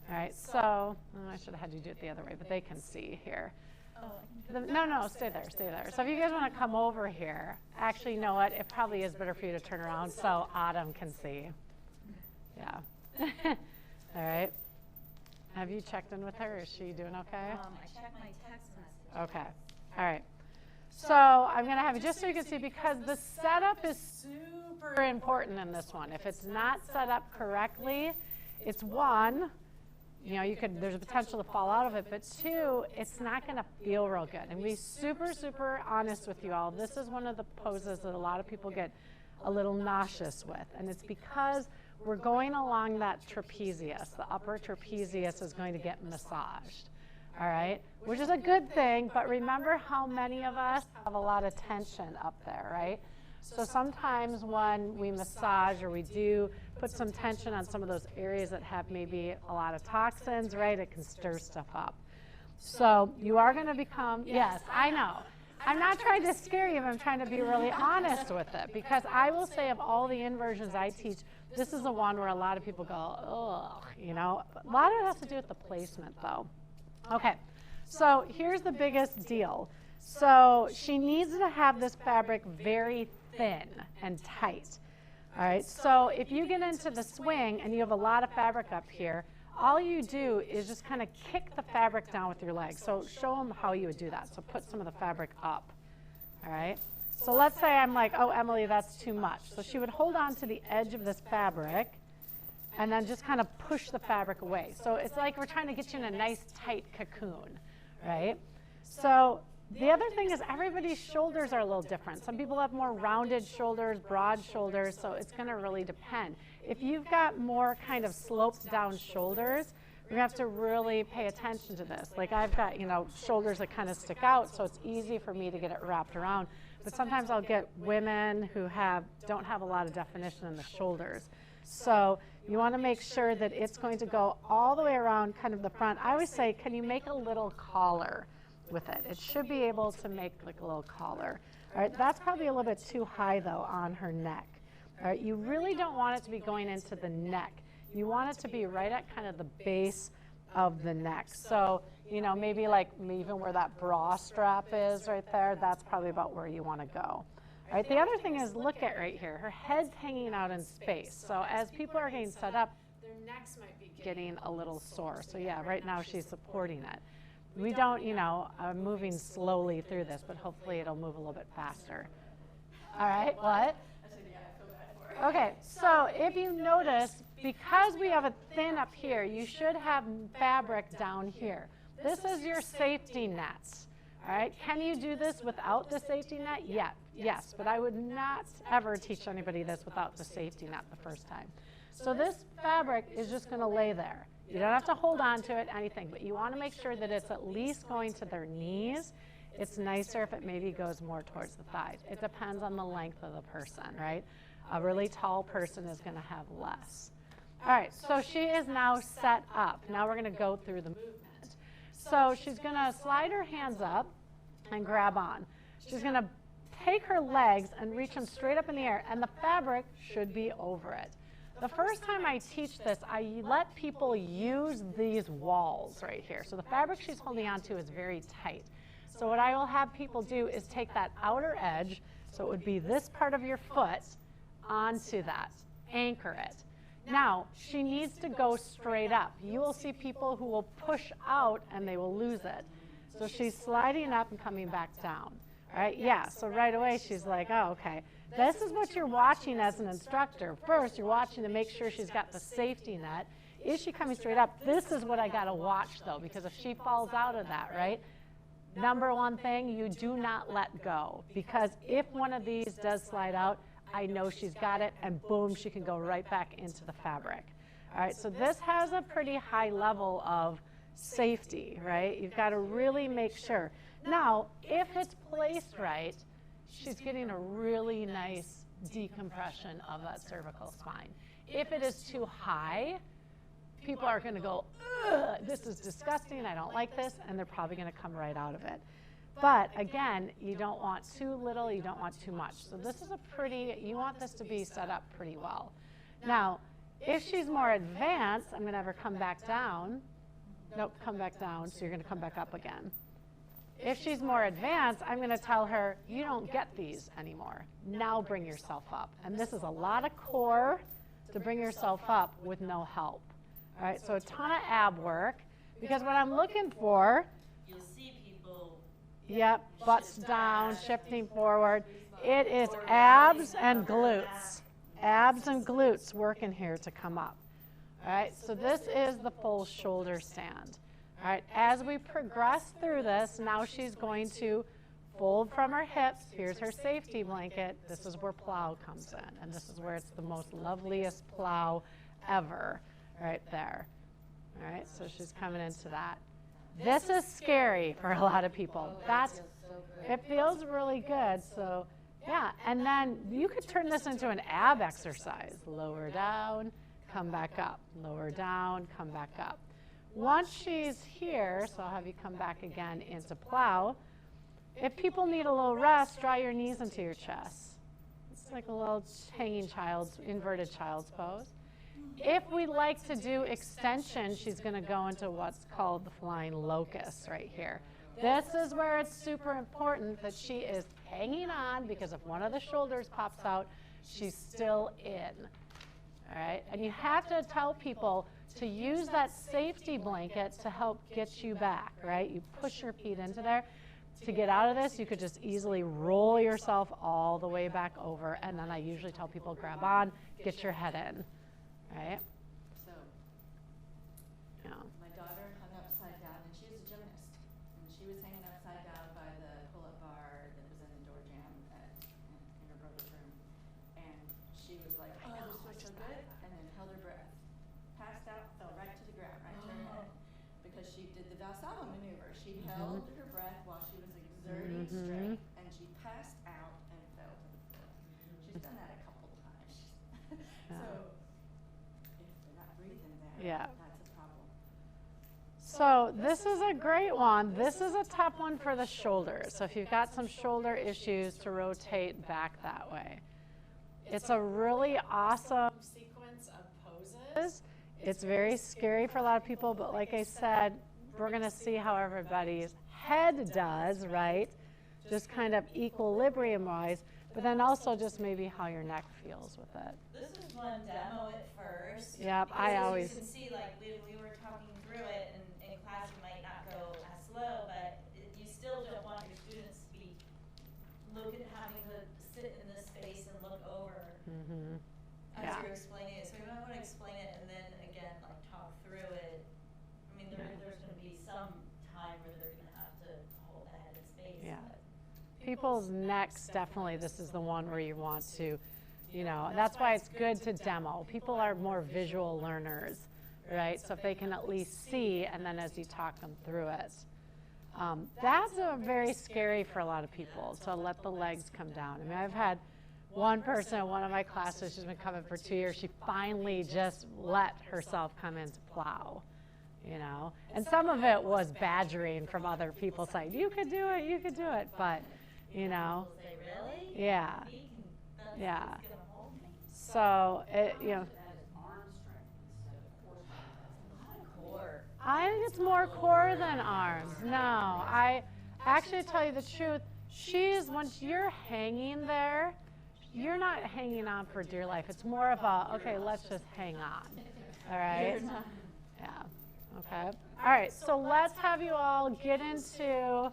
All right, so I should have had you do it the other way, but they can see here. No, stay there, stay there. So if you guys want to come over here, actually, you know what? It probably is better for you to turn around so Autumn can see. Yeah. All right. Have you checked in with her? Is she doing okay? I checked my text message. Okay. All right. So I'm going to have you just so you can see, because the setup is super important in this one. If it's not set up correctly, it's one, you know, there's a potential to fall out of it, but two, it's not going to feel real good. And be super, super honest with you all. This is one of the poses that a lot of people get a little nauseous with, and it's because we're going along that trapezius. The upper trapezius is going to get massaged, all right? Which is a good thing, but remember how many of us have a lot of tension up there, right? So sometimes when we massage or we do put some tension on some of those areas that have maybe a lot of toxins, right, it can stir stuff up. So you are going to become, yes, I know. I'm not trying to scare you, but I'm trying to be really honest with it, because I will say of all the inversions I teach, this is the one where a lot of people go, ugh, you know. A lot of it has to do with the placement, though. Okay, so here's the biggest deal. So she needs to have this fabric very thin and tight. All right, so if you get into the swing and you have a lot of fabric up here, all you do is just kind of kick the fabric down with your legs. So show them how you would do that. So put some of the fabric up, all right? So let's say I'm like, oh, Emily, that's too much. So she would hold on to the edge of this fabric and then just kind of push the fabric away. So it's like we're trying to get you in a nice tight cocoon, right? So the other thing is everybody's shoulders are a little different. Some people have more rounded shoulders, broad shoulders, so it's going to really depend. If you've got more kind of sloped down shoulders, we have to really pay attention to this. Like I've got, shoulders that kind of stick out, so it's easy for me to get it wrapped around. But sometimes I'll get women who don't have a lot of definition in the shoulders. So you want to make sure that it's going to go all the way around kind of the front. I always say, can you make a little collar with it? It should be able to make like a little collar. All right, that's probably a little bit too high though on her neck. All right, you really don't want it to be going into the neck. You want it to be right at kind of the base of the neck. So, maybe like even where that bra strap is right there, that's probably about where you want to go. All right, the other thing is look at right here. Her head's hanging out in space. So as people are getting set up, their necks might be getting a little sore. So yeah, right now she's supporting it. We don't, I'm moving slowly through this, but hopefully it'll move a little bit faster. All right, what? Okay, so if you notice, because we have a thin up here, you should have fabric down here. This is your safety nets. All right, can you do this without the safety net? Yeah, yes, but I would not ever teach anybody this without the safety net the first time. So this fabric is just going to lay there. You don't have to hold on to it, anything, but you want to make sure that it's at least going to their knees. It's nicer if it maybe goes more towards the thighs. It depends on the length of the person, right? A really tall person is going to have less. All right, so she is now set up. Now we're going to go through the movement. So she's going to slide her hands up and grab on. She's going to take her legs and reach them straight up in the air, and the fabric should be over it. The first time I teach this, I let people use these walls right here. So the fabric she's holding on to is very tight. So what I will have people do is take that outer edge, so it would be this part of your foot, onto that, anchor it. Now, she needs to go straight up. You will see people who will push out and they will lose it. So she's sliding up and coming back down. All right, yeah, so right away she's like, oh, okay. This is what you're watching as an instructor. First, you're watching to make sure she's got the safety net. Is she coming straight up? This is what I got to watch, though, because if she falls out of that, right? Number one thing, you do not let go, because if one of these does slide out, I know she's got it, and boom, she can go right back into the fabric. All right, so this has a pretty high level of safety, right? You've got to really make sure. Now, if it's placed right, she's getting a really nice decompression of that cervical spine. If it is too high, people are going to go, ugh, this is disgusting, I don't like this, and they're probably going to come right out of it. But again, you don't want too little, you don't want too much. So this is you want this to be set up pretty well. Now, if she's more advanced, I'm going to have her come back down. Nope, come back down, so you're going to come back up again. If she's more advanced, I'm going to tell her, you don't get these anymore. Now bring yourself up. And this is a lot of core to bring yourself up with no help. All right, so a ton of ab work, because what I'm looking for, You'll see people. yep, butts down, shifting forward. It is abs and glutes. Abs and glutes working here to come up. All right, so this is the full shoulder stand. All right, as we progress through this, now she's going to fold from her hips. Here's her safety blanket. This is where plow comes in, and this is where it's the most loveliest plow ever, right there. All right, so she's coming into that. This is scary for a lot of people. It feels really good, so yeah. And then you could turn this into an ab exercise. Lower down, come back up. Lower down, come back up. Once she's here, so I'll have you come back again into plow. If people need a little rest, draw your knees into your chest. It's like a little hanging inverted child's pose. If we like to do extension, she's going to go into what's called the flying locust right here. This is where it's super important that she is hanging on, because if one of the shoulders pops out, she's still in. All right, and you have to tell people to use that safety blanket to help get you back, right? You push your feet into there. to get out of this, you could just easily roll yourself all the way back over, and then I usually tell people grab on, get your head in, right? So, Yeah. my daughter hung upside down, and she was a gymnast, and she was hanging upside down by the pull-up bar that was in the door jamb in her brother's room, and she was like, oh, this feels so good, and then held her breath, passed out, fell right to the ground, right to her head, because she did the Valsalva maneuver. She held her breath while she was exerting strength, and she passed out and fell to the floor. She's done that a couple times. So, if they're not breathing there, Yeah. that's a problem. So this is a great one. This is a tough one for the shoulders. So if you've got some shoulder issues, to rotate back that way. It's a really awesome sequence of poses. It's very scary for a lot of people, but like I said, we're going to see how everybody's head does, right? Just kind of equilibrium-wise, but then also just maybe how your neck feels with it. This is one demo at first. Yep, because I as always. you can see, like we were talking through it, and in class you might not go as slow, but you still don't want your students to be having to sit in this space and look over as Yeah. you're explaining it. So you might want to explain it and then again like talk through it. I mean, there's going to be some time where they're going to have to hold the head in space. Yeah. But People's necks, definitely, this is the one where you want to, you know, that's why it's good to demo. People are more visual learners, right? So if they can at least see, and then as you talk them through it. That's very scary for a lot of people, to let the legs come down. I mean, I've had one person in one of my classes, she's been coming for 2 years, she finally just let herself come into plow, you know? And some of it was badgering from other people saying, you could do it, you could do it, but, you know, people say, really? yeah, That's yeah. going to hold me? So, you know, Core. I think it's more core than arms. No, I actually, to tell you the truth, once you're hanging there, you're not hanging on for dear life. It's more of a, okay, let's just hang on. All right? Yeah. Okay. All right, so let's have you all get into,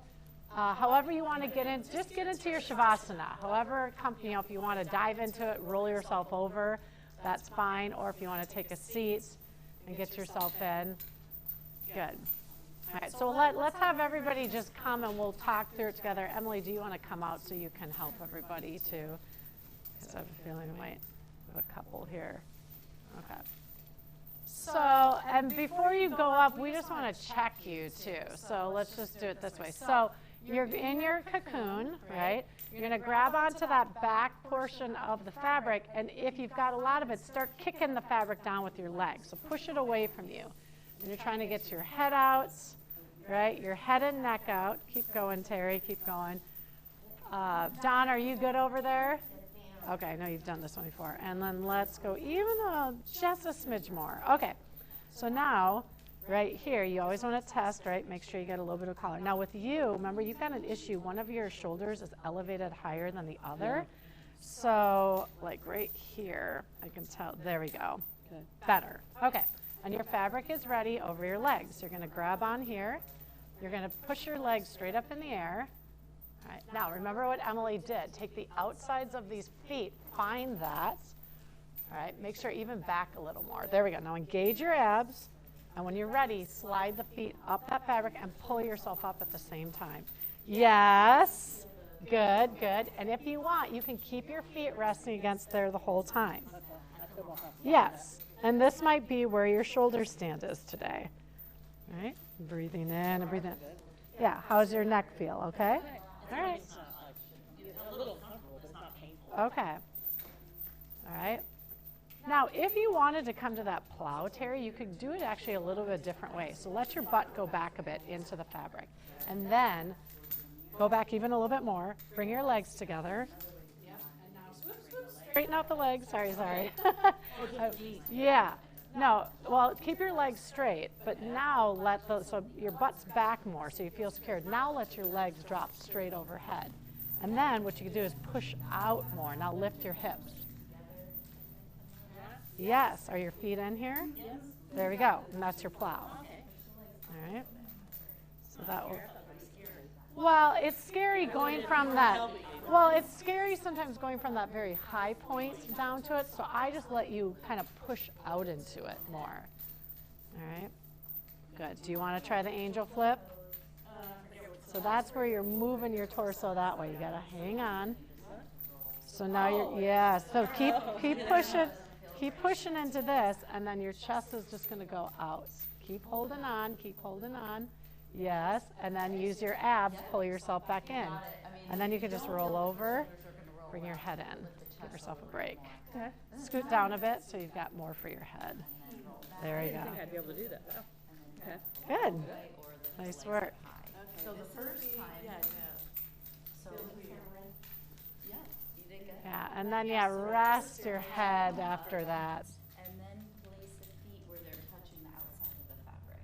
however you want to get in, just get into your Shavasana. However, you know, if you want to dive into it, roll yourself over, that's fine. Or if you want to take a seat and get yourself in, good. All right, so let's have everybody just come and we'll talk through it together. Emily, do you want to come out so you can help everybody too? Because I have a feeling we might have a couple here. Okay. So, and before you go up, we just want to check you too. So let's just do it this way. So you're in your cocoon, right? You're going to grab onto that back portion of the fabric, and if you've got a lot of it, start kicking the fabric down with your legs. So push it away from you. And you're trying to get your head out, right? Your head and neck out. Keep going, Terry, keep going. Don, are you good over there? Okay, I know you've done this one before. And then let's go even just a smidge more. Okay, so now, right here, you always want to test, right? Make sure you get a little bit of collar. Now with you, remember you've got an issue. One of your shoulders is elevated higher than the other. So like right here, I can tell, there we go. Good. Better. Okay, and your fabric is ready over your legs. You're going to grab on here. You're going to push your legs straight up in the air. All right. Now, remember what Emily did. Take the outsides of these feet, find that. All right, make sure even back a little more. There we go. Now engage your abs, and when you're ready, slide the feet up that fabric and pull yourself up at the same time. Yes, good, good. And if you want, you can keep your feet resting against there the whole time. Yes, and this might be where your shoulder stand is today. All right, breathing in and breathing in. Yeah, how's your neck feel, okay? All right. A little comfortable, but it's not painful. Okay. All right. Now, if you wanted to come to that plow, Terry, you could do it actually a little bit different way. So let your butt go back a bit into the fabric. And then go back even a little bit more. Bring your legs together. And now straighten out the legs. Sorry. Yeah. No, well, keep your legs straight, but now so your butt's back more, so you feel secured. Now let your legs drop straight overhead. And then what you can do is push out more. Now lift your hips. Yes, are your feet in here? Yes. There we go, and that's your plow. Okay. All right. So that will, Well, it's scary going from that. Well, it's scary sometimes going from that very high point down to it. So I just let you kind of push out into it more. All right. Good. Do you want to try the angel flip? So that's where you're moving your torso that way. You gotta hang on. So now you're, yeah. So keep pushing into this, and then your chest is just gonna go out. Keep holding on. Keep holding on. Yes, and then use your abs, pull yourself back in. And then you can just roll over, bring your head in, give yourself a break. Okay. Scoot down a bit so you've got more for your head. There you I go. think I'd be able to do that. Okay. Good. Nice work. So the first time, so, yeah, you did good. Yeah, and then rest your head after that. And then place the feet where they're touching the outside of the fabric.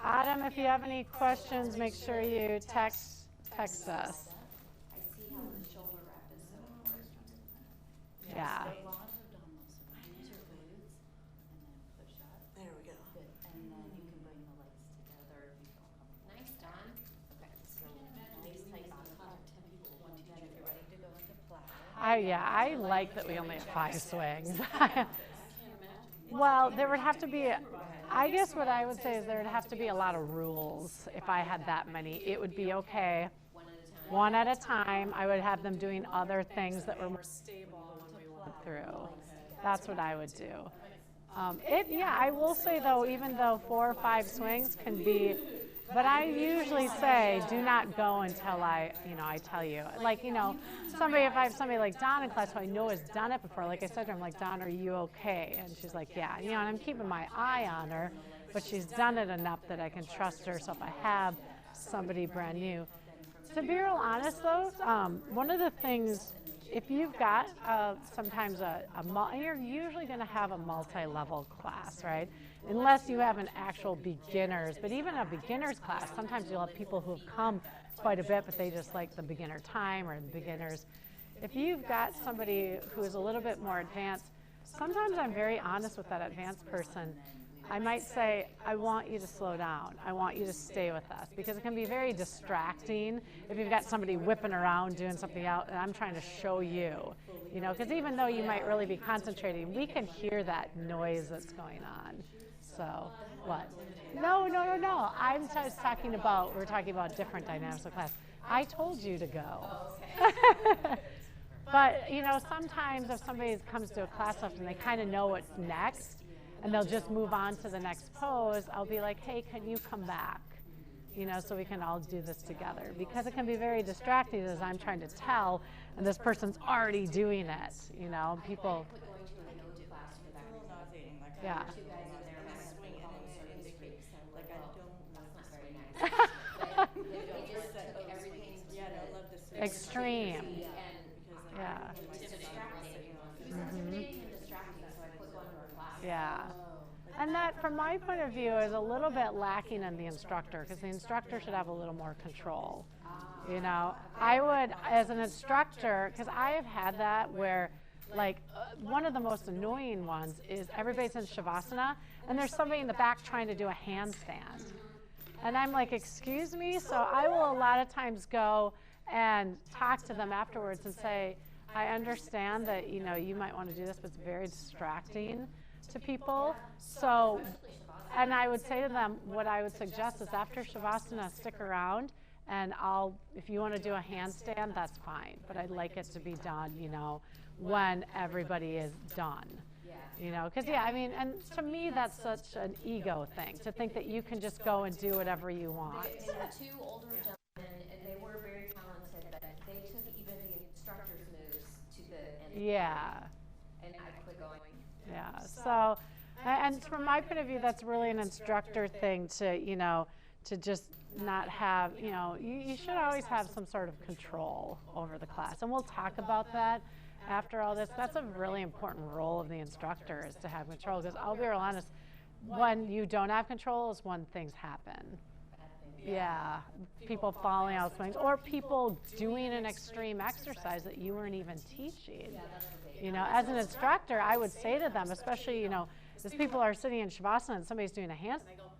Adam, if you have any questions, make sure you text us. I see how the shoulder wrap is so important. Yeah. So a lot have done this. So use your glutes and then push up. There we go. Good. And then you can bring the legs together if you feel comfortable. Nice, Don. Okay, so nice tight body posture. Then if you're ready to go into platter. I like that we only have 5 swings. Well, there would have to be, I guess what I would say is there would have to be a lot of rules. If I had that many, it would be okay. One at a time. I would have them doing other things that were more stable when we went through. That's what I would do. I will say though, even though 4 or 5 swings can be, but I usually say, do not go until I tell you. Like, if I have somebody like Dawn in class who I know has done it before, like I said to her, I'm like, Dawn, are you okay? And she's like, yeah. And I'm keeping my eye on her, but she's done it enough that I can trust her. So if I have somebody brand new. To be real honest though, one of the things, if you've got sometimes you're usually going to have a multi-level class, right? Unless you have an actual beginners, but even a beginners class, sometimes you'll have people who have come quite a bit, but they just like the beginner time or the beginners. If you've got somebody who is a little bit more advanced, sometimes I'm very honest with that advanced person. I might say, I want you to slow down. I want you to stay with us, because it can be very distracting if you've got somebody whipping around doing something out and I'm trying to show you, because even though you might really be concentrating, we can hear that noise that's going on. So, what? No. I'm just talking about, we're talking about different dynamics of class. I told you to go. But, sometimes if somebody comes to a class and they kind of know what's next, and they'll just move on to the next pose, I'll be like, hey, can you come back? So we can all do this together. Because it can be very distracting as I'm trying to tell, and this person's already doing it, people. Yeah. Extreme. Yeah. Yeah. And that, from my point of view, is a little bit lacking in the instructor, because the instructor should have a little more control. I would, as an instructor, because I have had that where, one of the most annoying ones is everybody's in Shavasana, and there's somebody in the back trying to do a handstand. And I'm like, excuse me? So I will a lot of times go and talk to them afterwards and say, I understand that, you might want to do this, but it's very distracting to people. So, and I would say to them, what I would suggest is after Shavasana, stick around, and if you want to do a handstand, that's fine. But I'd like it to be done, when everybody is done. Because, and to me, that's such an ego thing, to think that you can just go and do whatever you want. There were 2 older gentlemen, and they were very talented, but they took even the instructor's moves to the end. Yeah. And I quit going. Yeah. So, and from my point of view, that's really an instructor thing to just not have, you should always have some sort of control over the class. And we'll talk about that after all this. That's a really important role of the instructor, is to have control, because I'll be real honest, when you don't have control is when things happen. Yeah, people falling out of swings, or people doing an extreme exercise that you weren't even teaching. As an instructor, I would say to them, especially, as people are sitting in Shavasana and somebody's doing a handstand, I go,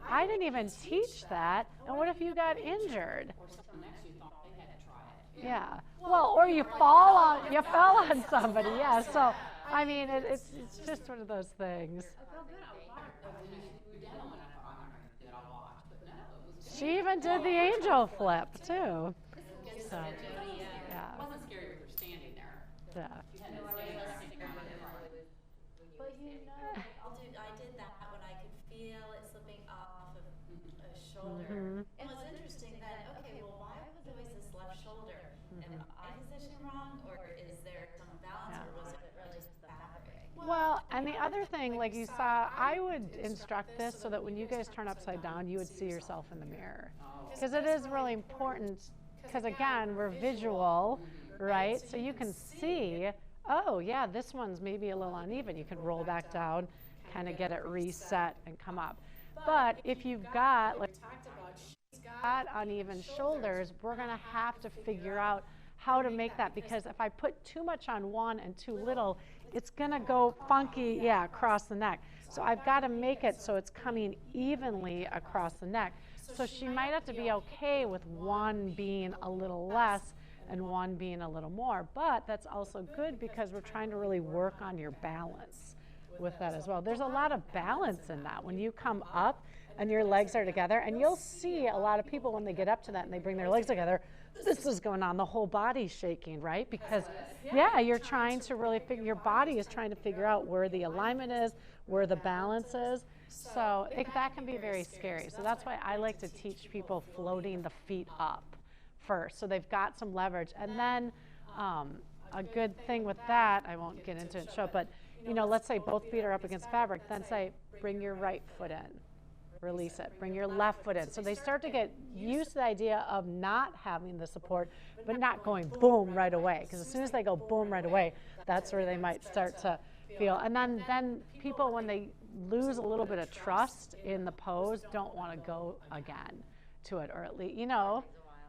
I didn't even teach that, and what if you got injured? Or someone next to you thought they had to try it. Yeah. Well, or you fell on somebody. Yeah. So, I mean, it's just one of those things. She even did the angel flip too. So, yeah. It wasn't scary when you're standing there. Yeah. You had to stand there and figure out what it was. But I did that when I could feel it slipping off of a shoulder. Mhm. And it was interesting that, okay, well, why was always this left shoulder? Am I positioned wrong, or is there some balance, or was it really just the fabric? Well, and the other thing, like you saw, I would instruct this so that when you guys turn upside down, you would see yourself in the mirror. Because it is really important, because again, we're visual, right? So you can see, oh yeah, this one's maybe a little uneven. You can roll back down, kind of get it reset and come up. But if you've got, like, got uneven shoulders, we're gonna have to figure out how to make that, because if I put too much on one and too little, it's gonna go funky, yeah, across the neck. So I've got to make it so it's coming evenly across the neck. So she might have to be okay with one being a little less and one being a little more, but that's also good because we're trying to really work on your balance with that as well. There's a lot of balance in that when you come up and your legs are together, and you'll see a lot of people when they get up to that and they bring their legs together, this is going on, the whole body's shaking, right? Because yeah, you're trying to really figure, your body is trying to figure out where the alignment is, where the balance is. So that can be very scary. So that's why I like to teach people floating the feet up first, so they've got some leverage. And then a good thing with that, I won't get into it, but you know, let's say both feet are up against fabric, then say, bring your right foot in. Release it. Bring your left foot in. So they start to get used to the idea of not having the support, but not going boom right away. Because as soon as they go boom right away, that's where they might start to feel. And then people, when they lose a little bit of trust in the pose, don't want to go again to it, or at least, you know,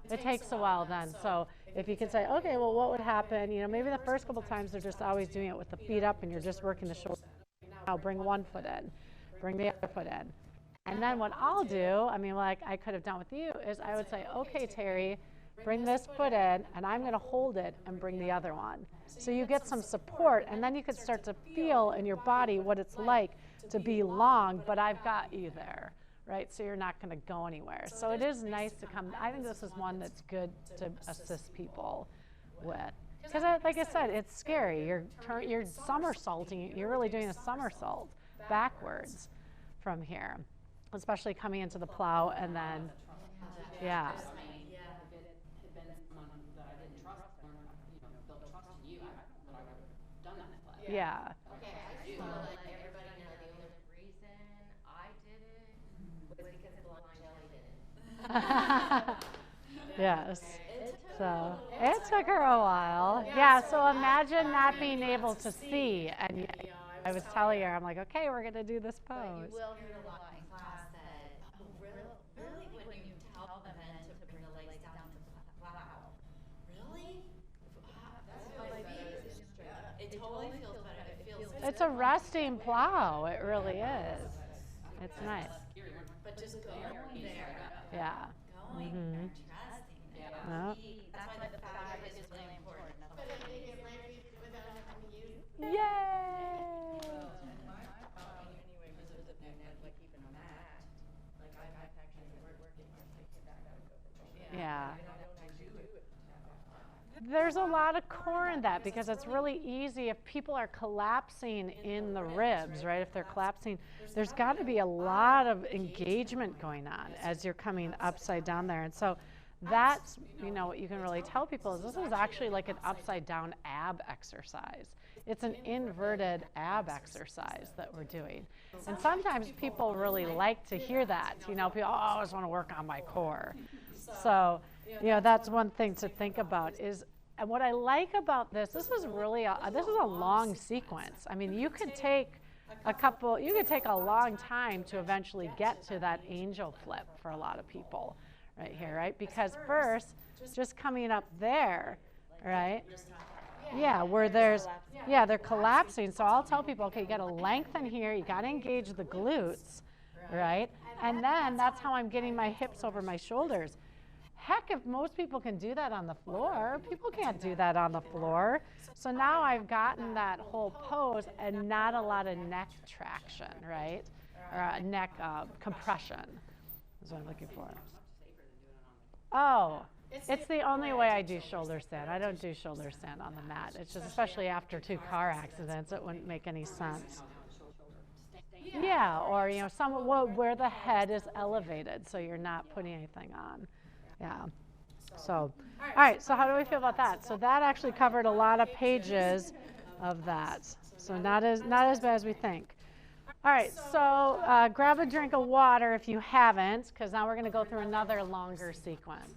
it takes a while then. So if you can say, okay, well, what would happen? You know, maybe the first couple times they're just always doing it with the feet up and you're just working the shoulder. Now bring one foot in, bring the other foot in. And then what I'll do, I mean, like I could have done with you, is I would say, okay, Terry, bring this foot in, and I'm going to hold it and bring the other one. So you get some support, and then you could start to feel in your body what it's like to be long, but I've got you there, right? So you're not going to go anywhere. So it is nice to come. I think this is one that's good to assist people with. Because like I said, it's scary. You're somersaulting. You're really doing a somersault backwards from here, especially coming into the plow and then, yeah. If it had been someone that I didn't trust, or you know, built trust in you, I would have done that class. Yeah. Okay, I just want to let everybody know the only reason I did it was because Blind Jelly did it. Yes. So it took her a while. Yeah, so imagine not being able to see. And yet, I was telling her, I'm like, okay, we're going to do this But pose. you will hear a lot in class that, really when you tell the men to bring the legs down to plow. Really? That's my feet. It totally feels better. It feels It's a resting plow. It really is. It's nice. But just going there. Yeah. Going Mhm. and trusting it. Yeah. That's why the fabric is really important. But if they get lanky without having to use it. Yay! Anyway, because of the thing that, like, even on that, like, I actually working, I came back out of Yeah. and I don't actually do it. There's a lot of core in that because it's really easy if people are collapsing in the ribs, right? If they're collapsing, there's got to be a lot of engagement going on as you're coming upside down there. And so that's, you know, what you can really tell people is this is actually like an upside down ab exercise. It's an inverted ab exercise that we're doing. And sometimes people really like to hear that. You know, people, oh, I always want to work on my core. So, you know, that's one thing to think about is, and what I like about this is really, this is a long sequence. I mean, you could take a long time to eventually get to that angel flip for a lot of people right here, right? Because first, just coming up there, right? Yeah, where there's, yeah, they're collapsing. So I'll tell people, okay, you got to lengthen here, you got to engage the glutes, right? And then that's how I'm getting my hips over my shoulders. Heck, if most people can do that on the floor, people can't do that on the floor. So now I've gotten that whole pose and not a lot of neck traction, right? Or neck compression is what I'm looking for. Oh, it's the only way I do shoulder stand. I don't do shoulder stand on the mat. It's just, especially after 2 car accidents, it wouldn't make any sense. Yeah, or where the head is elevated, so you're not putting anything on. Yeah. So, all right. So how do we feel about that? So that actually covered a lot of pages of that. So not as bad as we think. All right. So grab a drink of water if you haven't, because now we're going to go through another longer sequence.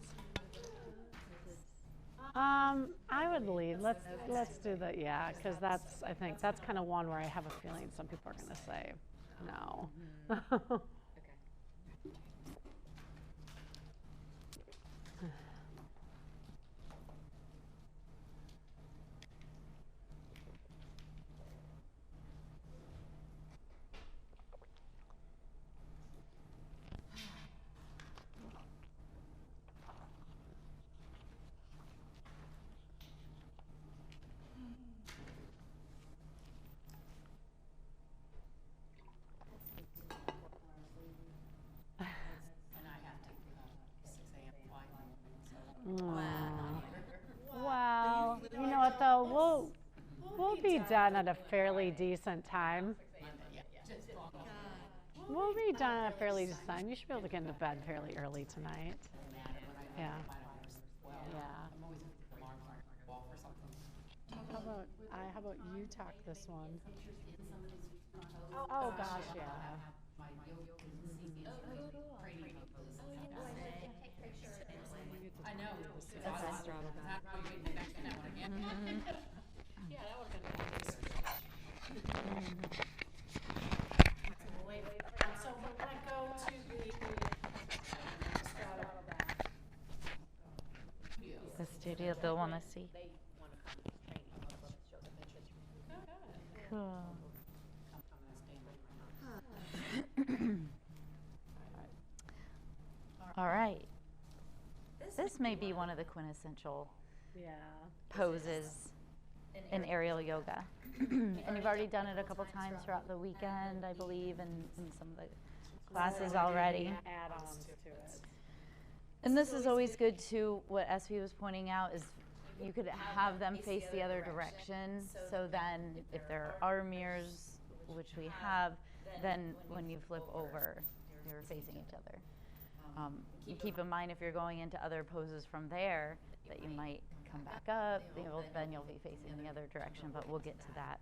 I would lead. Let's do that. Yeah, because I think that's kind of one where I have a feeling some people are going to say no. Well, you know what though, we'll be done at a fairly decent time. We'll be done at a fairly decent time. You should be able to get into bed fairly early tonight. Yeah. Yeah. How about you talk this one? Oh gosh, yeah. I know. Yeah, that would have been nice. So we're going to go to the straddle back. The studio they'll want to see. Cool. All right. This may be one of the quintessential poses in aerial yoga. And you've already done it a couple times throughout the weekend, I believe, and in some of the classes already. Add-ons to it. And this is always good too. What SV was pointing out is you could have them face the other direction. So then if there are mirrors, which we have, then when you flip over, you're facing each other. You keep in mind if you're going into other poses from there that you might come back up, then you'll be facing the other direction, but we'll get to that.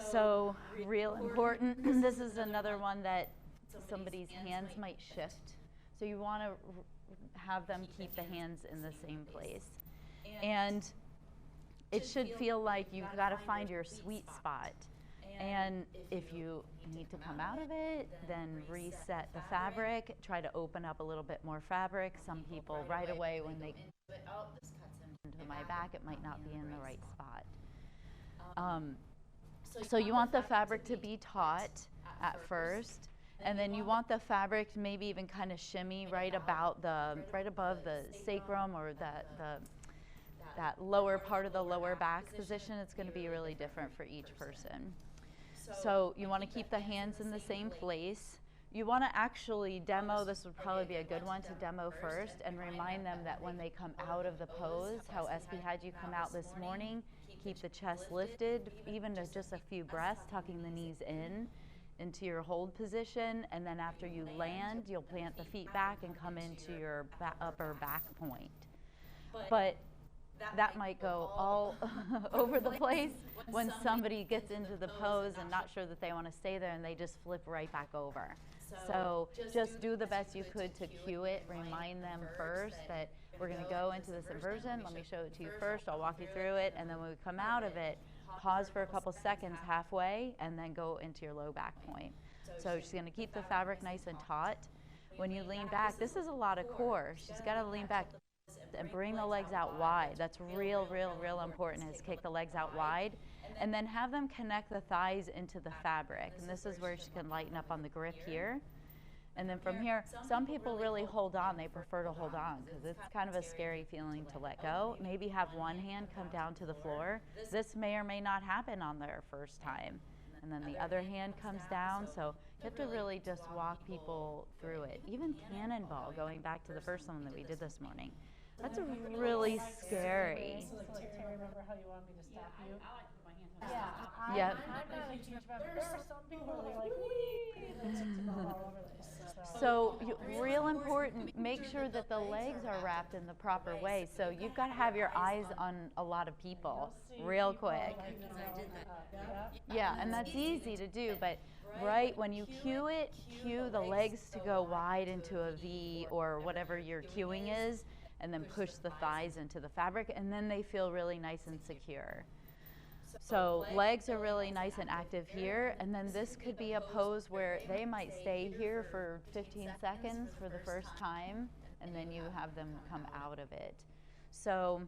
So real important, this is another one that somebody's hands might shift. So you want to have them keep the hands in the same place. And it should feel like you've got to find your sweet spot. And if you need to come out of it, then reset the fabric, try to open up a little bit more fabric. Some people right away when they oh, this cuts into my back, it might not be in the right spot. So you want the fabric to be taut at first, and then you want the fabric to maybe even kind of shimmy right above the sacrum or that lower part of the lower back position. It's going to be really different for each person. So you want to keep the hands in the same place. You want to actually demo, this would probably be a good one to demo first, and remind them that when they come out of the pose, how SB had you come out this morning, keep the chest lifted, even to just a few breaths, tucking the knees into your hold position, and then after you land, you'll plant the feet back and come into your upper back point. But that might go all over the place when somebody gets into the pose and not sure that they want to stay there and they just flip right back over. So just do the best you could to cue it. Remind them first that we're going to go into this inversion. Let me show it to you first. I'll walk you through it. And then when we come out of it, pause for a couple seconds halfway and then go into your low back point. So she's going to keep the fabric nice and taut. When you lean back, this is a lot of core. She's got to lean back and bring the legs out wide. That's real important, is kick the legs out wide. And then have them connect the thighs into the fabric. And this is where she can lighten up on the grip here. And then from here, some people really hold on. They prefer to hold on because it's kind of a scary feeling to let go. Maybe have one hand come down to the floor. This may or may not happen on their first time. And then the other hand comes down. So you have to really just walk people through it. Even cannonball, going back to the first one that we did this morning. That's really scary. Terry, remember how you wanted me to stop you? I like to put my hands on Yeah, Yep. I'm not a huge fan. There are some people who are like, wee, they like to go all over the place. So real important, make sure that the legs are wrapped in the proper way. So you've got to have your eyes on a lot of people real quick. Yeah, and that's easy to do, but right when you cue it, cue the legs to go wide into a V or whatever your cueing is, and then push the thighs into the fabric, and then they feel really nice and secure. So legs are really nice and active here, and then this could be a pose where they might stay here for 15 seconds for the first time, and then you have them come out of it. So,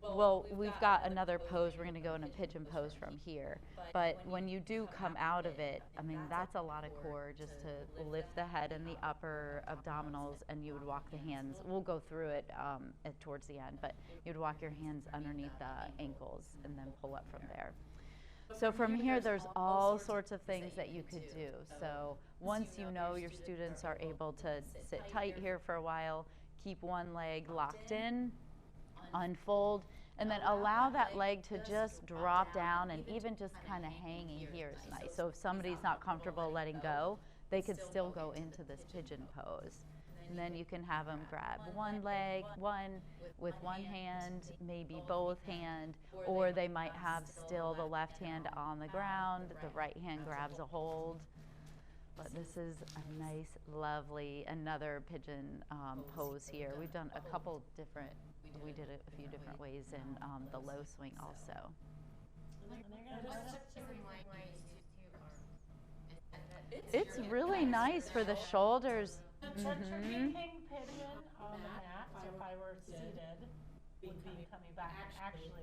well, we've got another pose. We're going to go in a pigeon pose from here. But when you do come out of it, I mean, that's a lot of core just to lift the head and the upper abdominals, and you would walk the hands. We'll go through it towards the end, but you'd walk your hands underneath the ankles and then pull up from there. So from here, there's all sorts of things that you could do. So once you know your students are able to sit tight here for a while, keep one leg locked in, unfold, and then allow that leg to just drop down, and even just kind of hanging here is nice. So if somebody's not comfortable letting go, they could still go into this pigeon pose. And then you can have them grab one leg, with one hand, maybe both hand, or they might have still the left hand on the ground, the right hand grabs a hold. But this is a nice, lovely, another pigeon pose here. We've done a couple different, we did it a few different ways in the low swing also. It's really nice for the shoulders. King pigeon on the mat, so if I were seated, would be coming back. Actually,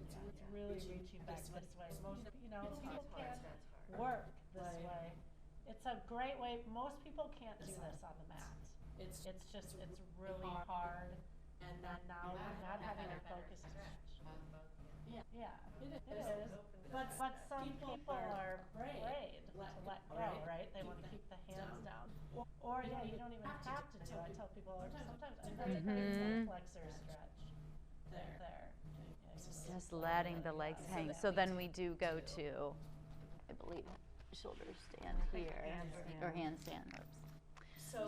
it's really reaching back this way. Most, people can't work this way. It's a great way. Most people can't do this on the mat. It's really hard, and now not having a focus as much. Yeah, it is. But some people are afraid to let go, right? They want to keep the hands down. Or you don't even have to do it. I tell people, sometimes I'm flexor stretch. There. Just letting the legs hang. So then we do go to, I believe, shoulder stand here, or handstand.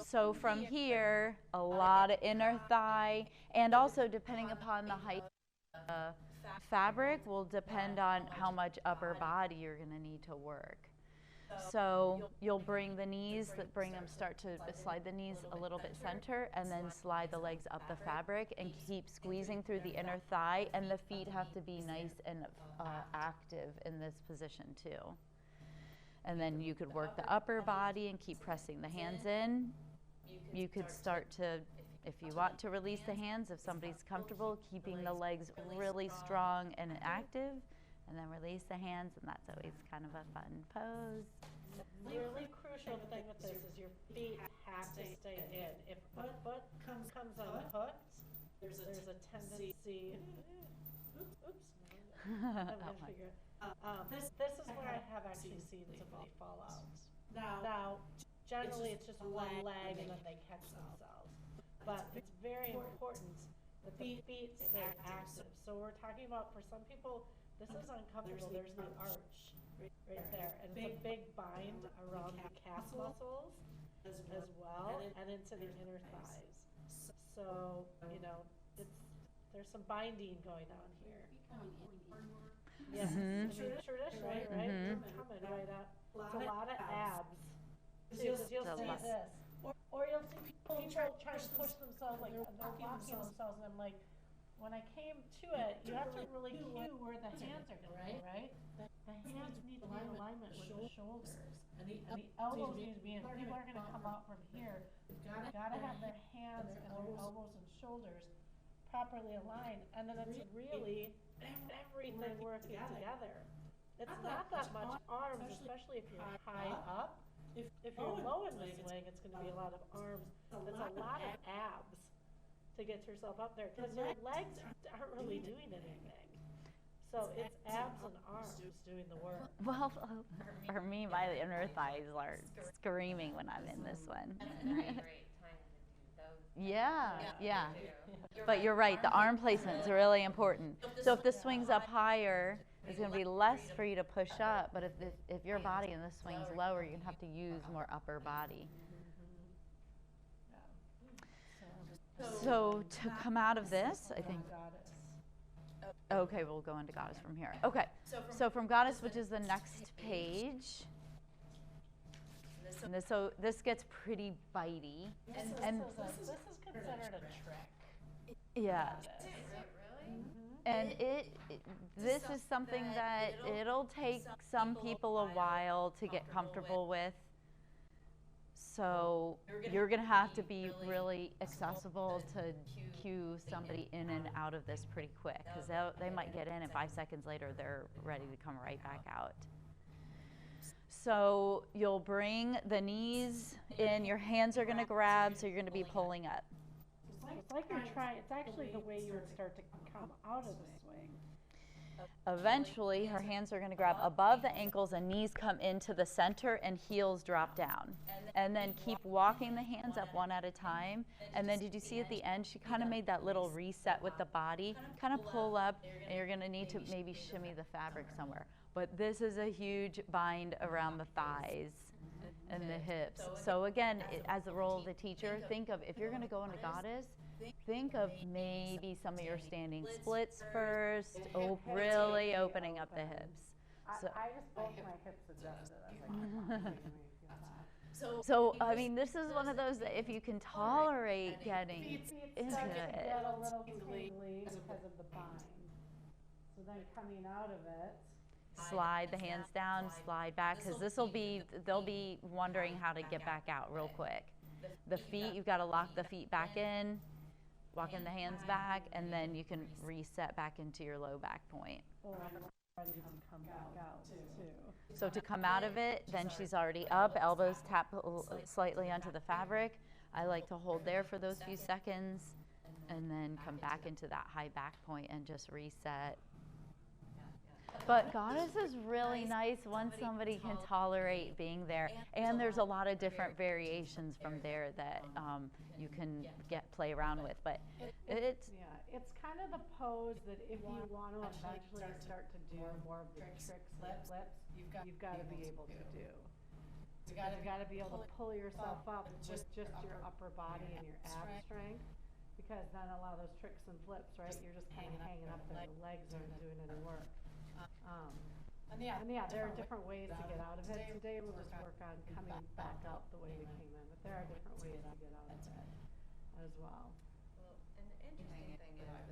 So from here, a lot of inner thigh, and also depending upon the height of the fabric will depend on how much upper body you're going to need to work. So you'll bring the knees, start to slide the knees a little bit center, and then slide the legs up the fabric and keep squeezing through the inner thigh, and the feet have to be nice and active in this position too. And then you could work the upper body and keep pressing the hands in. You could start to, if you want to release the hands, if somebody's comfortable, keeping the legs really strong and active, and then release the hands, and that's always kind of a fun pose. The really crucial thing with this is your feet have to stay in. If a foot comes unhooked, there's a tendency, oops, I'm going to figure it. This is where I have actually seen somebody fall out. Now, generally it's just one leg and then they catch themselves. But it's very important that the feet stay active. So we're talking about, for some people, this is uncomfortable. There's the arch right there. And it's a big bind around the calf muscles as well, and into the inner thighs. So, there's some binding going on here. Yes, tradition, right? Coming right up. It's a lot of abs. You'll see this. Or you'll see people try to push themselves, like they're walking themselves, and I'm like, when I came to it, you have to really cue where the hands are going to be, right? The hands need to be in alignment with the shoulders. And the elbows need to be in. People are going to come out from here. You've got to have their hands and their elbows and shoulders properly aligned. And then it's really everything working together. It's not that much arms, especially if you're high up. If you're low in the swing, it's gonna be a lot of arms, it's a lot of abs to get yourself up there, cause your legs aren't really doing anything. So it's abs and arms doing the work. Well, for me, my inner thighs are screaming when I'm in this one. That's a great time to do those. Yeah. But you're right, the arm placement's really important. So if the swing's up higher, it's gonna be less for you to push up, but if your body in the swing's lower, you're gonna have to use more upper body. So to come out of this, I think, okay, we'll go into goddess from here. Okay, so from goddess, which is the next page, and this gets pretty bitey. And This is considered a trick. yeah. And this is something that it'll take some people a while to get comfortable with. So you're gonna have to be really accessible to cue somebody in and out of this pretty quick, because they might get in and 5 seconds later they're ready to come right back out. So you'll bring the knees in, your hands are gonna grab, so you're gonna be pulling up. It's like you're trying, it's actually the way you would start to come out of the swing. Eventually, her hands are gonna grab above the ankles and knees come into the center and heels drop down. And then keep walking the hands up one at a time. And then did you see at the end, she kind of made that little reset with the body, kind of pull up, and you're gonna need to maybe shimmy the fabric somewhere. But this is a huge bind around the thighs and the hips. So again, as the role of the teacher, think of, if you're gonna go into goddess, think of maybe some of your standing splits first, really opening up the hips. So, I just both my hips adjusted. I was like, so I mean, this is one of those that if you can tolerate getting into starting to it, get a little tingly because of the bind. So then coming out of it, slide the hands down, slide back, because they'll be wondering how to get back out real quick. The feet, you've got to lock the feet back in, walking the hands back, and then you can reset back into your low back point. ready to come back out too. So to come out of it, then she's already up, elbows tap slightly onto the fabric. I like to hold there for those few seconds and then come back into that high back point and just reset. But goddess is really nice once somebody can tolerate being there. And there's a lot of different variations from there that you can play around with. But it's it's kind of the pose that if you want to eventually start to do more of the tricks and flips, you've got to be able to do. You've got to be able to pull yourself up with just your upper body and your ab strength, because then a lot of those tricks and flips, right, you're just kind of hanging up there, the legs aren't doing any work. And yeah, there are different ways to get out of it. Today we'll just work on coming back out the way we came in, but there are different ways to get out of it as well. Well, and the interesting thing is that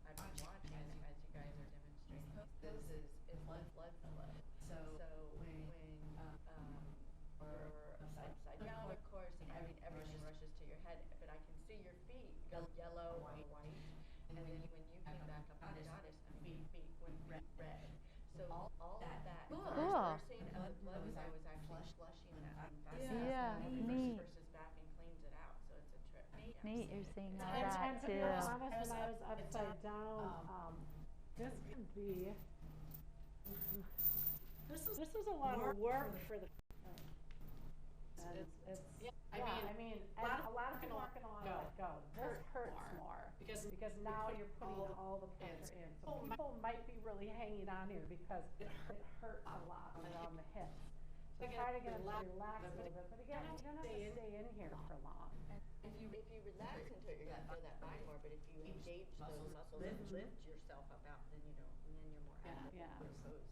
I've been watching as you guys are demonstrating is blood flow. So when you're upside down, of course, and everything rushes to your head, but I can see your feet go yellow or white, and then when you came back up on the goddess, feet went red. So all of that dispersing of the blood was actually flushing that versus back and cleans it out. So it's a trick. neat, you're seeing all And that to be too. honest, when I was upside down, this can be, this is a lot of work for the. A lot of people aren't gonna want to let go. This hurts more because now you're putting all the pressure in. So people might be really hanging on here because it hurts a lot around the hips. So try to get them to relax a little bit. But again, you don't have to stay in here for long. If you relax into it, you're gonna feel that bind more. But if you engage those muscles and lift yourself up out, then you don't, and then you're more active. Yeah. Your pose,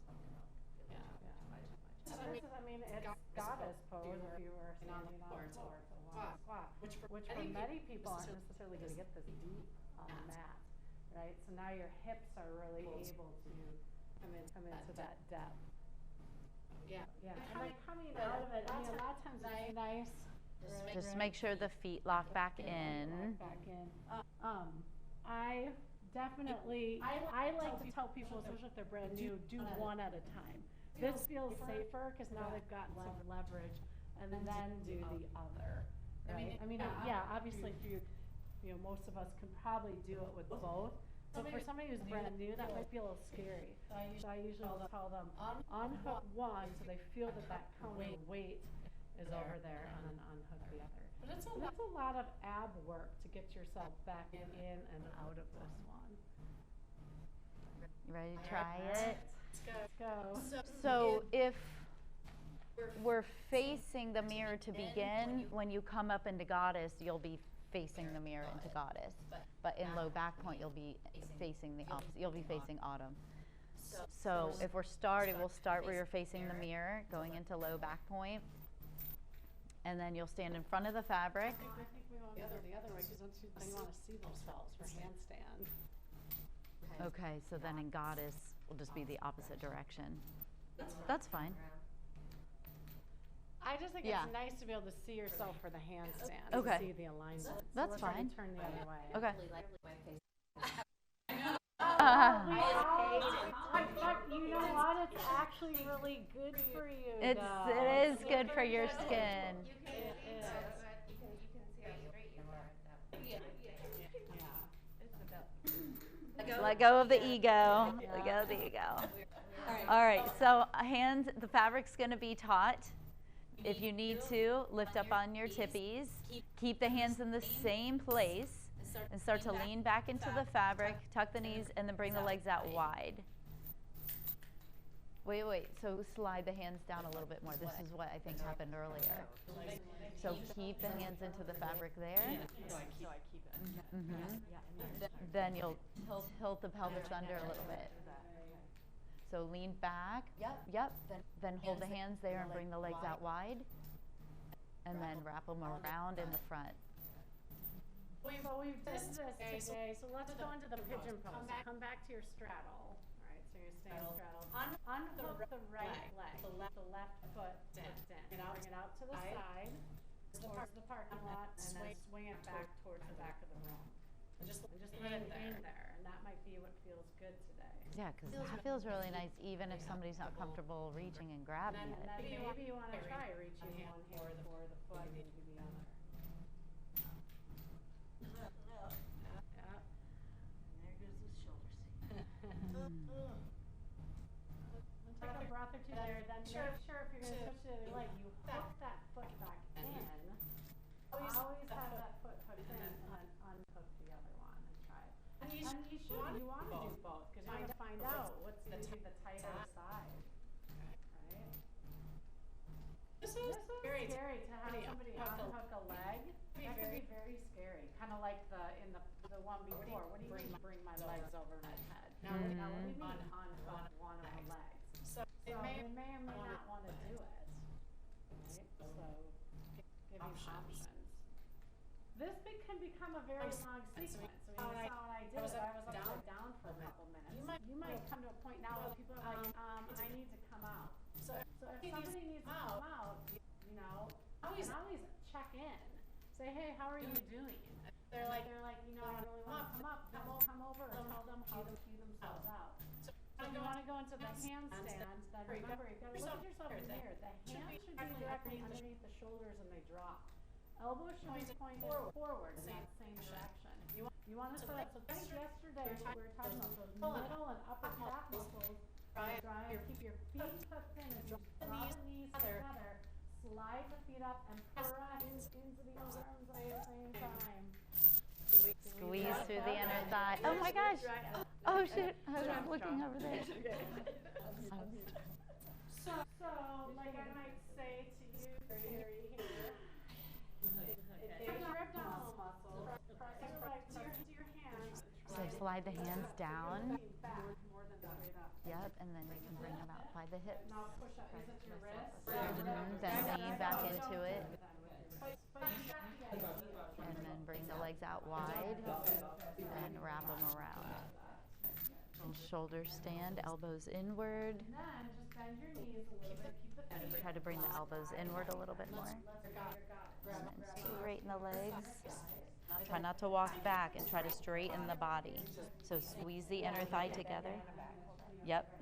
you know, feel too much. It's goddess pose if you were standing on the floor. It's a long squat, which for many people aren't necessarily going to get this deep on the mat, right? So now your hips are really able to come into that depth. Yeah. And then coming out of it, I mean, a lot of times it's nice. Just make sure the feet lock back in. I definitely, I like to tell people, especially if they're brand new, do one at a time. This feels safer because now they've gotten some leverage and then do the other, right? I mean, yeah, obviously if you know, most of us can probably do it with both, but for somebody who's brand new, that might be a little scary. So I usually will tell them, unhook one so they feel that counter weight is over there, and then unhook the other. But it's a lot of ab work to get yourself back in and out of this one. You ready to try it? Let's go. So if we're facing the mirror to begin, when you come up into goddess, you'll be facing the mirror into goddess. But in low back point, you'll be facing the opposite. You'll be facing autumn. So if we're starting, we'll start where you're facing the mirror, going into low back point. And then you'll stand in front of the fabric. I think we want to go the other way because they want to see themselves for handstand. Okay, so then in goddess, will just be the opposite direction. That's fine. I just think Yeah. it's nice to be able to see yourself for the handstand. Okay. To see the alignment. That's So let's fine. Turn the other way. Okay. But you know what? It's actually really good for you. It is good for your skin. You can see that, but you can see how straight you are at that point. Yeah. It's about. Let go of the ego. Let go of the ego. All right, so hands, the fabric's going to be taut. If you need to, lift up on your tippies. Keep the hands in the same place and start to lean back into the fabric, tuck the knees, and then bring the legs out wide. Wait, so slide the hands down a little bit more. This is what I think happened earlier. So keep the hands into the fabric there. So I keep it. Mm-hmm. Then you'll tilt the pelvis under a little bit. So lean back. Yep. Then hold the hands there and bring the legs out wide. And then wrap them around in the front. So we've done this today, so let's go into the pigeon pose. Come back to your straddle. All right, so you're staying straddle. Unhook the right leg, the left foot in. Bring it out to the side, towards the parking lot, and then swing it back towards the back of the room. And just hang in there, and that might be what feels good today. Yeah, because that feels really nice, even if somebody's not comfortable reaching and grabbing it. Maybe you want to try reaching one hand for the foot and maybe the other. Yeah. There goes the shoulder Take a breath or two there, then make sure if you're going to switch to the other leg, you hook that foot back in. Always have that foot hooked in and then unhook the other one and try it. And you want to do both because you're going to find out what's maybe the tighter side, right? This is scary to have somebody unhook a leg. That can be very scary. Kind of like the one before. What do you mean bring my legs over my head? Now what do you mean unhook one of the legs? So they may or may not want to do it, right? So give you options. This can become a very long sequence. I mean, that's how I did it. I was upside down for a couple minutes. You might come to a point now where people are like, I need to come out. So if somebody needs to come out, you know, I can always check in. Say, hey, how are you doing? They're like, you know, I really want to come up. Come over and tell them how to feed themselves out. So if you want to go into the handstand, then remember, you've got to look at yourself in the mirror. The hands should be directly underneath the shoulders and they drop. Elbows should be pointed forward in that same direction. You want to set up, so just yesterday we were talking about those middle and upper calf muscles. Keep your feet tucked in as you draw the knees together. Slide the feet up and press into the arms at the same time. Squeeze through the inner thigh. Oh my gosh. Oh shit. I was looking over there. So, like I might say to you, here, if you your abdominal muscles, press your legs into your hands. So slide the hands down. Back more than straight up. Yep, and then we can bring them out by the hips. Now push up. Is it your wrist? Then lean back into it. But you got the idea. And then bring the legs out wide and wrap them around. And shoulder stand, elbows inward. And then just bend your knees a little bit. Keep the feet. Try to bring the elbows inward a little bit more. And then straighten the legs. Try not to walk back and try to straighten the body. So squeeze the inner thigh together. Yep.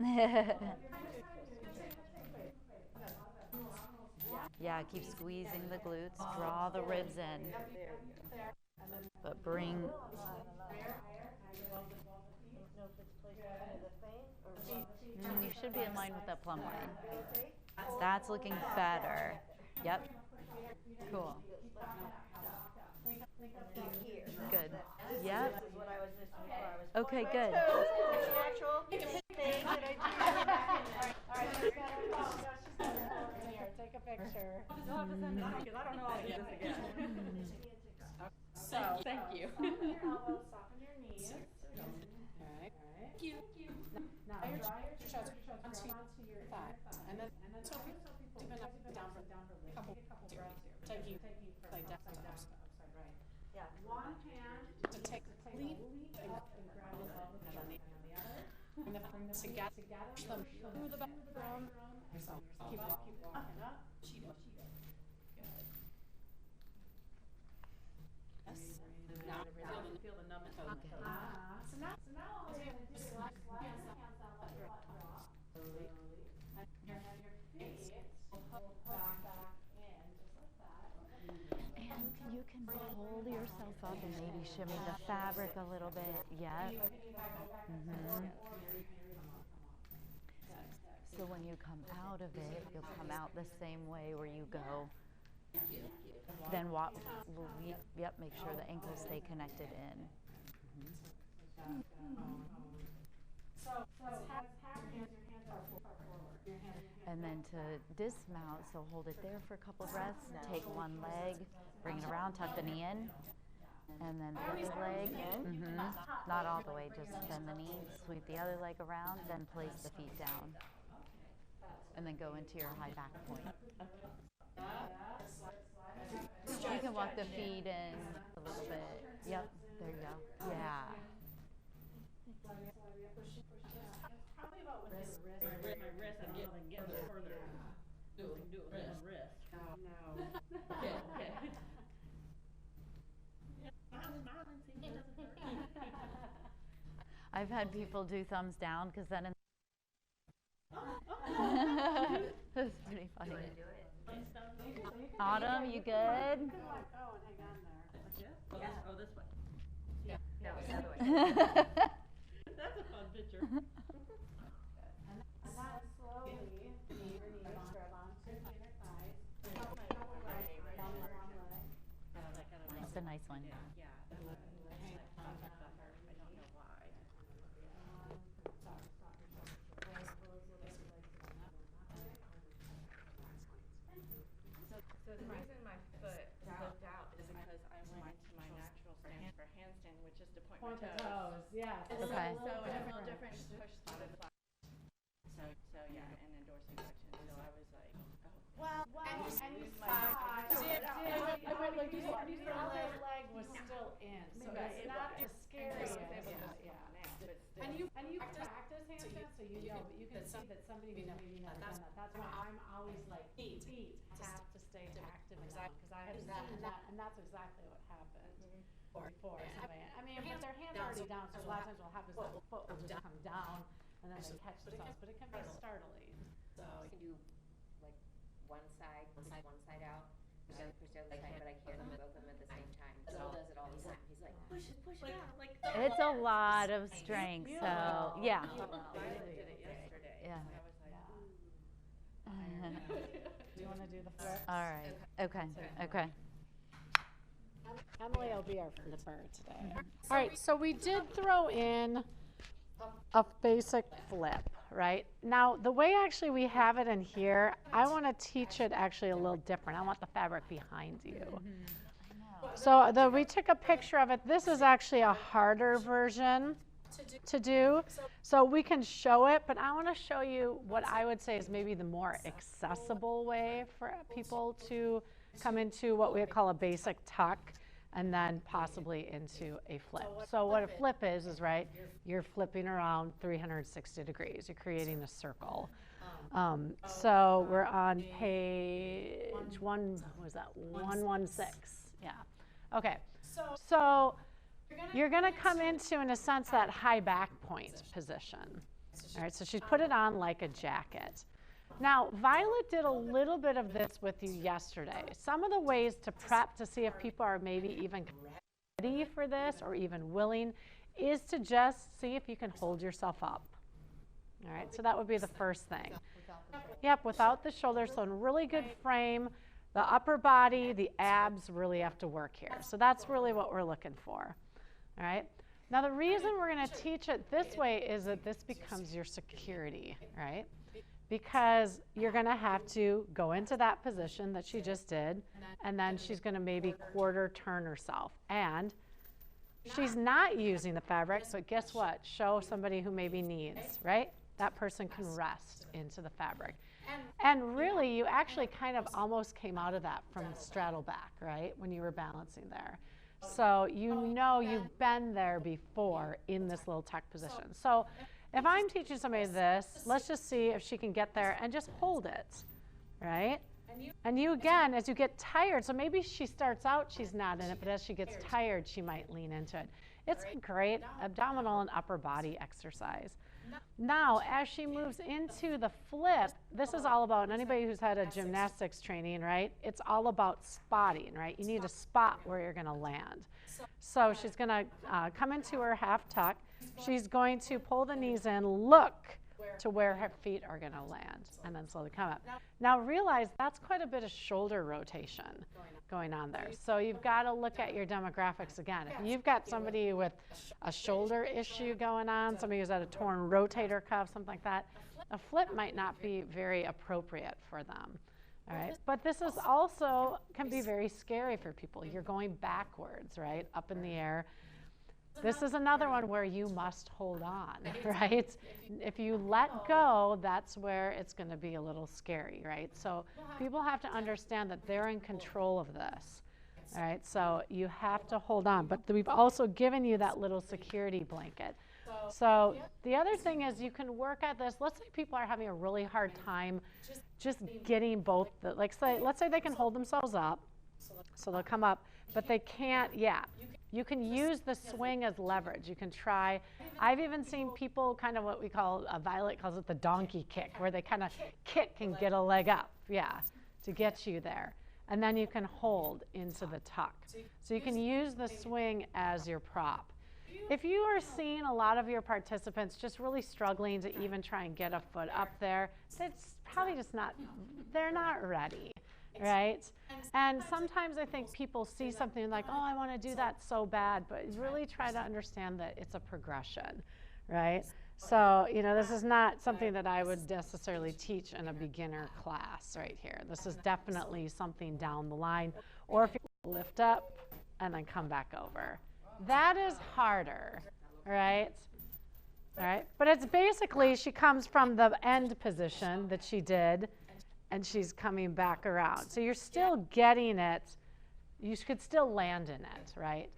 Yeah, keep squeezing the glutes, draw the ribs in. But bring, Know if it's placed under the thing or what? you should be in line with that plumb line. That's looking better. Yep. Cool. Good. Yep. This is what I was missing before. I was Okay, pointing good. my toes. It's the actual thing that I do. All right, she's got her phone. She's got her phone here. Take a picture. You'll have to send it to me because I don't know how to do this again. So, Thank you. Soften your elbows, soften your knees. All right. Thank you. Now, draw your shoulders onto your thigh. And then so people down for a couple breaths here. Taking from upside down to upside right. Yeah. One hand to take the lead and grab it above the belly, and the other. And then bring them together through the background. So keep walking up. Good. Yes. Now feel the numbness. Okay. So now all we're going to do is slide your hands down, let your butt drop. Slowly. And your feet will pull back in, just like that. And you can pull yourself up and maybe shimmy the fabric a little bit. Yep. So when you come out of it, you'll come out the same way where you go. Then walk, yep, make sure the ankles stay connected in. So what's happening is your hands are forward. And then to dismount, so hold it there for a couple breaths, take one leg, bring it around, tuck the knee in, and then the other leg, not all the way, just bend the knee, sweep the other leg around, then place the feet down. And then go into your high back point. You can walk the feet in a little bit. Yep, there you go. Yeah. Probably about with this wrist. My wrist, I'm getting further. Do it with my wrist. No. Okay, okay. Smiling, see, it doesn't hurt. I've had people do thumbs down because then that's pretty funny. Autumn, you good? You can let go and hang on there. Yeah. Oh, this way. No, the other way. That's a fun picture. And then slowly, your knees grab onto your thighs. Down the long leg. That's a nice one. Yeah. I don't know why. So the reason my foot slipped out is because I went into my natural stance for handstand, which is to point my toes. Yes. Okay. So it's a little different to push through the flat. So yeah, and then dorsiflexion. So I was like, oh. Well, and you the other leg was still in, so it's not as scary as, And you practice handstand, so you know, but you can see that somebody who's maybe never done that. That's why I'm always like, feet have to stay active enough, because I have seen that, and that's exactly what happened before. Somebody, I mean, but their hands are already down, so a lot of times what will happen is the foot will just come down, and then they catch themselves, but it can be startling. So I can do like one side, push one side out, push the other side, but I can't do both of them at the same time. Joel does it all the time. He's like, push it out. Like, It's a lot of strength, so yeah. I did it yesterday. Yeah. I was like, Do you want to do the flip? All right. Okay. Okay. Emily will be our flipper today. All right, so we did throw in a basic flip, right? Now, the way actually we have it in here, I want to teach it actually a little different. I want the fabric behind you. So we took a picture of it. This is actually a harder version to do. So we can show it, but I want to show you what I would say is maybe the more accessible way for people to come into what we call a basic tuck and then possibly into a flip. So what a flip is right, you're flipping around 360 degrees. You're creating a circle. So we're on page 116. Yeah. Okay. So you're going to come into, in a sense, that high back point position. All right, so she's put it on like a jacket. Now, Violet did a little bit of this with you yesterday. Some of the ways to prep to see if people are maybe even ready for this or even willing is to just see if you can hold yourself up. All right, so that would be the first thing. Yep, without the shoulders, so in really good frame, the upper body, the abs really have to work here. So that's really what we're looking for. All right. Now the reason we're going to teach it this way is that this becomes your security, right? Because you're going to have to go into that position that she just did, and then she's going to maybe quarter turn herself. And she's not using the fabric, but guess what? Show somebody who maybe needs, right? That person can rest into the fabric. And really, you actually kind of almost came out of that from straddle back, right? When you were balancing there. So you know you've been there before in this little tuck position. So if I'm teaching somebody this, let's just see if she can get there and just hold it, right? And you, again, as you get tired, so maybe she starts out, she's not in it, but as she gets tired, she might lean into it. It's a great abdominal and upper body exercise. Now, as she moves into the flip, this is all about, and anybody who's had a gymnastics training, right? It's all about spotting, right? You need to spot where you're going to land. So she's going to come into her half tuck. She's going to pull the knees in, look to where her feet are going to land, and then slowly come up. Now realize that's quite a bit of shoulder rotation going on there. So you've got to look at your demographics again. If you've got somebody with a shoulder issue going on, somebody who's had a torn rotator cuff, something like that, a flip might not be very appropriate for them. All right, but this is also can be very scary for people. You're going backwards, right, up in the air. This is another one where you must hold on, right? If you let go, that's where it's going to be a little scary, right? So people have to understand that they're in control of this, all right? So you have to hold on, but we've also given you that little security blanket. So the other thing is you can work at this. Let's say people are having a really hard time just getting both, let's say they can hold themselves up, so they'll come up, but they can't, you can use the swing as leverage. You can try. I've even seen people kind of what we call, Violet calls it the donkey kick, where they kind of kick and get a leg up, to get you there. And then you can hold into the tuck. So you can use the swing as your prop. If you are seeing a lot of your participants just really struggling to even try and get a foot up there, it's probably just not, they're not ready, right? And sometimes I think people see something like, oh, I want to do that so bad, but really try to understand that it's a progression, right? So, this is not something that I would necessarily teach in a beginner class right here. This is definitely something down the line, or if you lift up and then come back over. That is harder, right? All right, but it's basically she comes from the end position that she did, and she's coming back around. So you're still getting it. You could still land in it, right?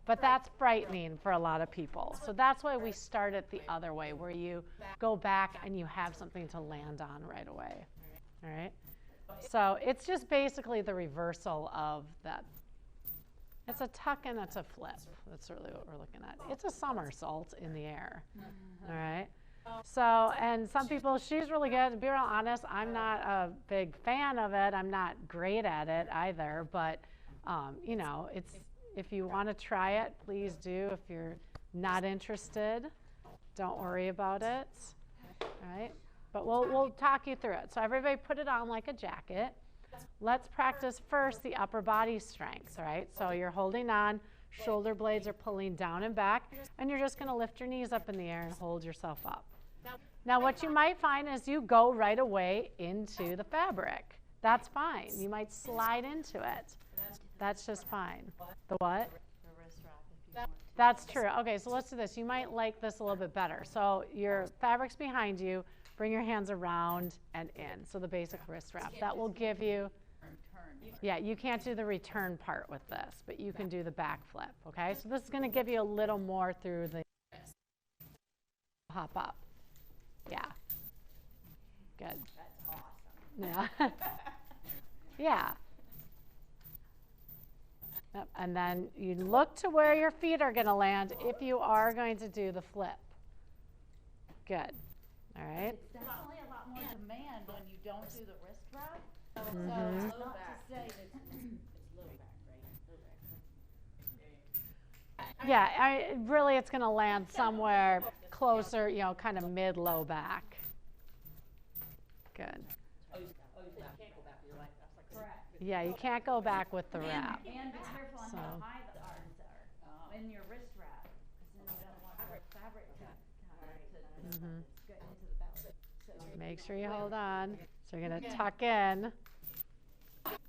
But that's frightening for a lot of people. So that's why we start it the other way, where you go back and you have something to land on right away, all right? So it's just basically the reversal of that. It's a tuck and it's a flip. That's really what we're looking at. It's a somersault in the air, all right? So, and some people, she's really good. To be real honest, I'm not a big fan of it. I'm not great at it either. But, it's if you want to try it, please do. If you're not interested, don't worry about it. All right? But we'll talk you through it. So everybody put it on like a jacket. Let's practice first the upper body strength, all right? So you're holding on, shoulder blades are pulling down and back, and you're just going to lift your knees up in the air and hold yourself up. Now what you might find is you go right away into the fabric. That's fine. You might slide into it. That's just fine. The what? The wrist wrap if you want to. That's true. Okay, so let's do this. You might like this a little bit better. So your fabric's behind you. Bring your hands around and in. So the basic wrist wrap. That will give you, you can't do the return part with this, but you can do the back flip, okay? So this is going to give you a little more through the hop up. Yeah. Good. That's awesome. Yeah. Yeah. Yep. And then you look to where your feet are going to land if you are going to do the flip. Good. All right. It's definitely a lot lot more demand when you don't do the wrist wrap. So Mhm. it's not to say that it's low back, right? Low back. Yeah, really it's going to land somewhere closer, you know, kind of mid-low back. Good. Correct. Yeah, you can't go back with the wrap. And be careful on So. how high the arms are in your wrist wrap, because then you don't want the fabric to Mhm. get into the belly. So Make sure you hold on. So you're going to tuck in.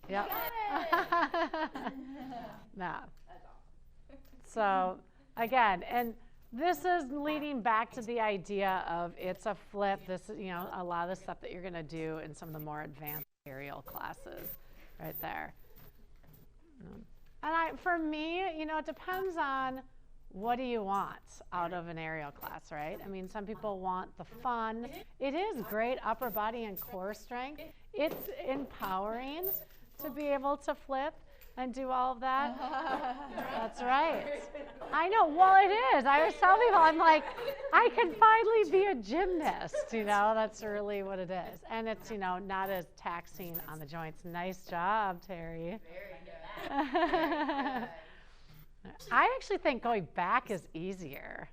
Yep. No. So again, and this is leading back to the idea of it's a flip. This is, you know, a lot of the stuff that you're going to do in some of the more advanced aerial classes right there. And for me, you know, it depends on what do you want out of an aerial class, right? I mean, some people want the fun. It is great upper body and core strength. It's empowering to be able to flip and do all of that. That's right. I know. Well, it is. I always tell people, I'm like, I can finally be a gymnast. You know, that's really what it is. And it's, you know, not as taxing on the joints. Nice job, Terry. Very good. I actually think going back is easier.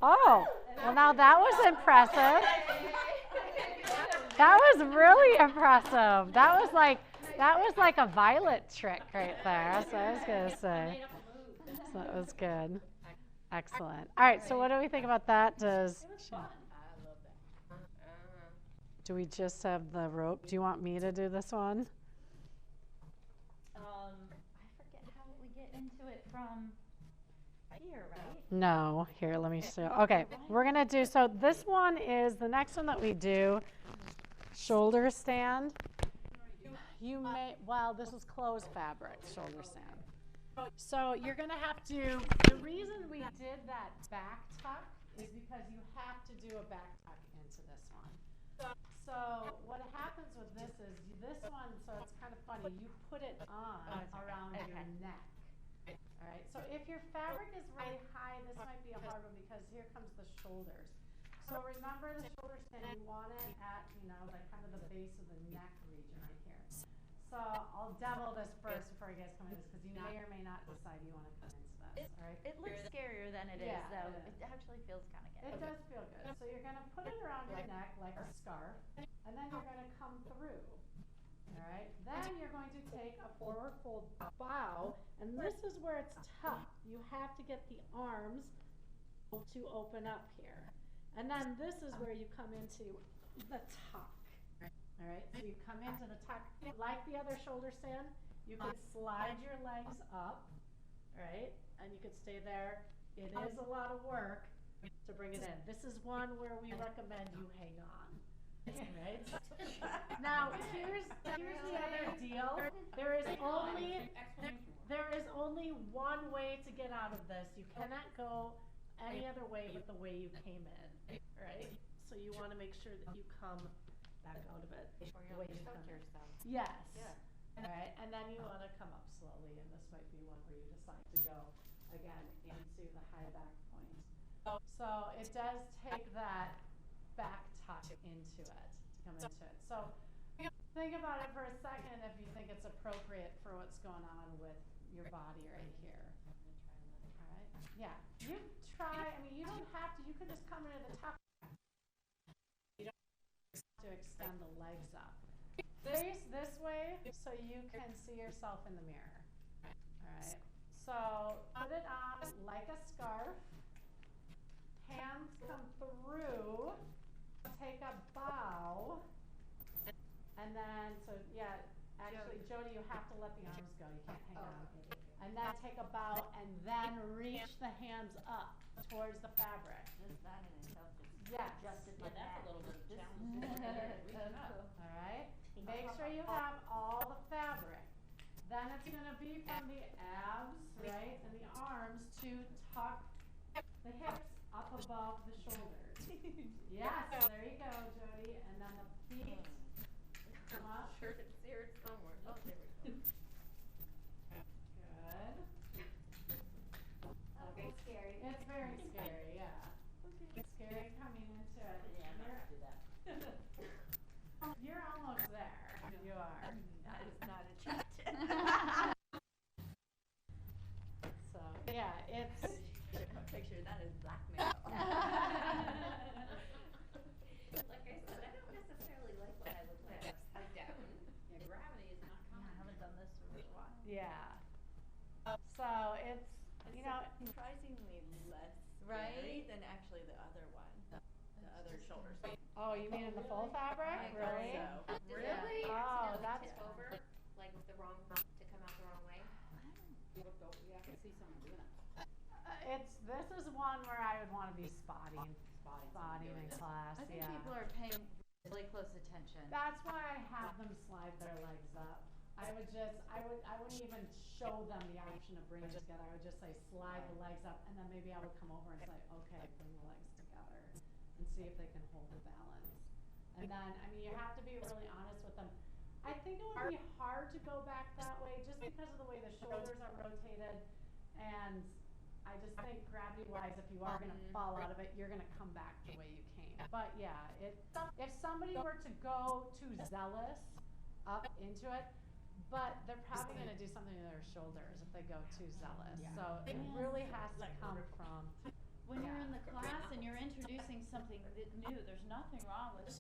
Oh, well, now that was impressive. That was really impressive. That was like a Violet trick right there. That's what I was gonna say. So that was good. Excellent. All right. So what do we think about that? Do we just have the rope? Do you want me to do this one? I forget how we get into it from here, right? No. Here, let me show. Okay, we're gonna do. So this one is the next one that we do. Shoulder stand. You may. Well, this is closed fabric. Shoulder stand. So you're gonna have to. The reason we did that back tuck is because you have to do a back tuck into this one. So what happens with this is this one. So it's kind of funny. You put it on around your neck. All right. So if your fabric is really high, this might be a hard one because here comes the shoulders. So remember the shoulder stand. You want it at, you know, the kind of the base of the neck region right here. So I'll demo this first before you guys come into this because you may or may not decide you want to come into this. All right. It looks scarier than it is, Yeah, though. it is. It actually feels kind of good. It does feel good. So you're going to put it around your neck like a scarf, and then you're going to come through. All right. Then you're going to take a forward fold bow, and this is where it's tough. You have to get the arms to open up here. And then this is where you come into the tuck. All right. So you come into the tuck like the other shoulder stand. You could slide your legs up, right? And you could stay there. It is a lot of work to bring it in. This is one where we recommend you hang on. Right? Now here's the other deal. There is only one way to get out of this. You cannot go any other way but the way you came in. Right? So you want to make sure that you come back out of it. Or you'll choke yourself. Yes. Yeah. All right. And then you want to come up slowly, and this might be one where you decide to go again into the high back point. So it does take that back tuck into it to come into it. So think about it for a second if you think it's appropriate for what's going on with your body right here. All right. Yeah. You try. I mean, you don't have to. You could just come into the tuck. You don't have to extend the legs up. Face this way so you can see yourself in the mirror. All right. So put it on like a scarf. Hands come through. Take a bow. And then, so yeah, actually, Jody, you have to let the arms go. You can't hang on. And then take a bow and then reach the hands up towards the fabric. That in itself is Yes. adjusted Yeah, like that's that. a little bit of a challenge. All right. Make sure you have all the fabric. Then it's going to be from the abs, right, and the arms to tuck the hips up above the shoulders. Yes, there you go, Jody. And then the feet come up. Sure, it's here somewhere. Oh, there we go. Good. Okay, scary. It's very scary, yeah. It's scary coming into it. Yeah, I'm not You're, gonna do Oh, you mean in the full fabric? I think Really? so. Really? Oh, Accidentally that's tip over, like the wrong, to come out the wrong way? Yeah, I can see someone doing it. This is one where I would want to be spotting in class. I think yeah. people are paying really close attention. That's why I have them slide their legs up. I wouldn't even show them the option of bringing it together. I would just say slide the legs up, and then maybe I would come over and say, okay, bring the legs together, and see if they can hold the balance. And then, I mean, you have to be really honest with them. I think it would be hard to go back that way just because of the way the shoulders are rotated, and I just think gravity-wise, if you are going to fall out of it, you're going to come back the way you came. But yeah, if somebody were to go too zealous up into it, but they're probably going to do something to their shoulders if they go too zealous. Yeah. So it really has to come from. When you're in the class and you're introducing something new, there's nothing wrong with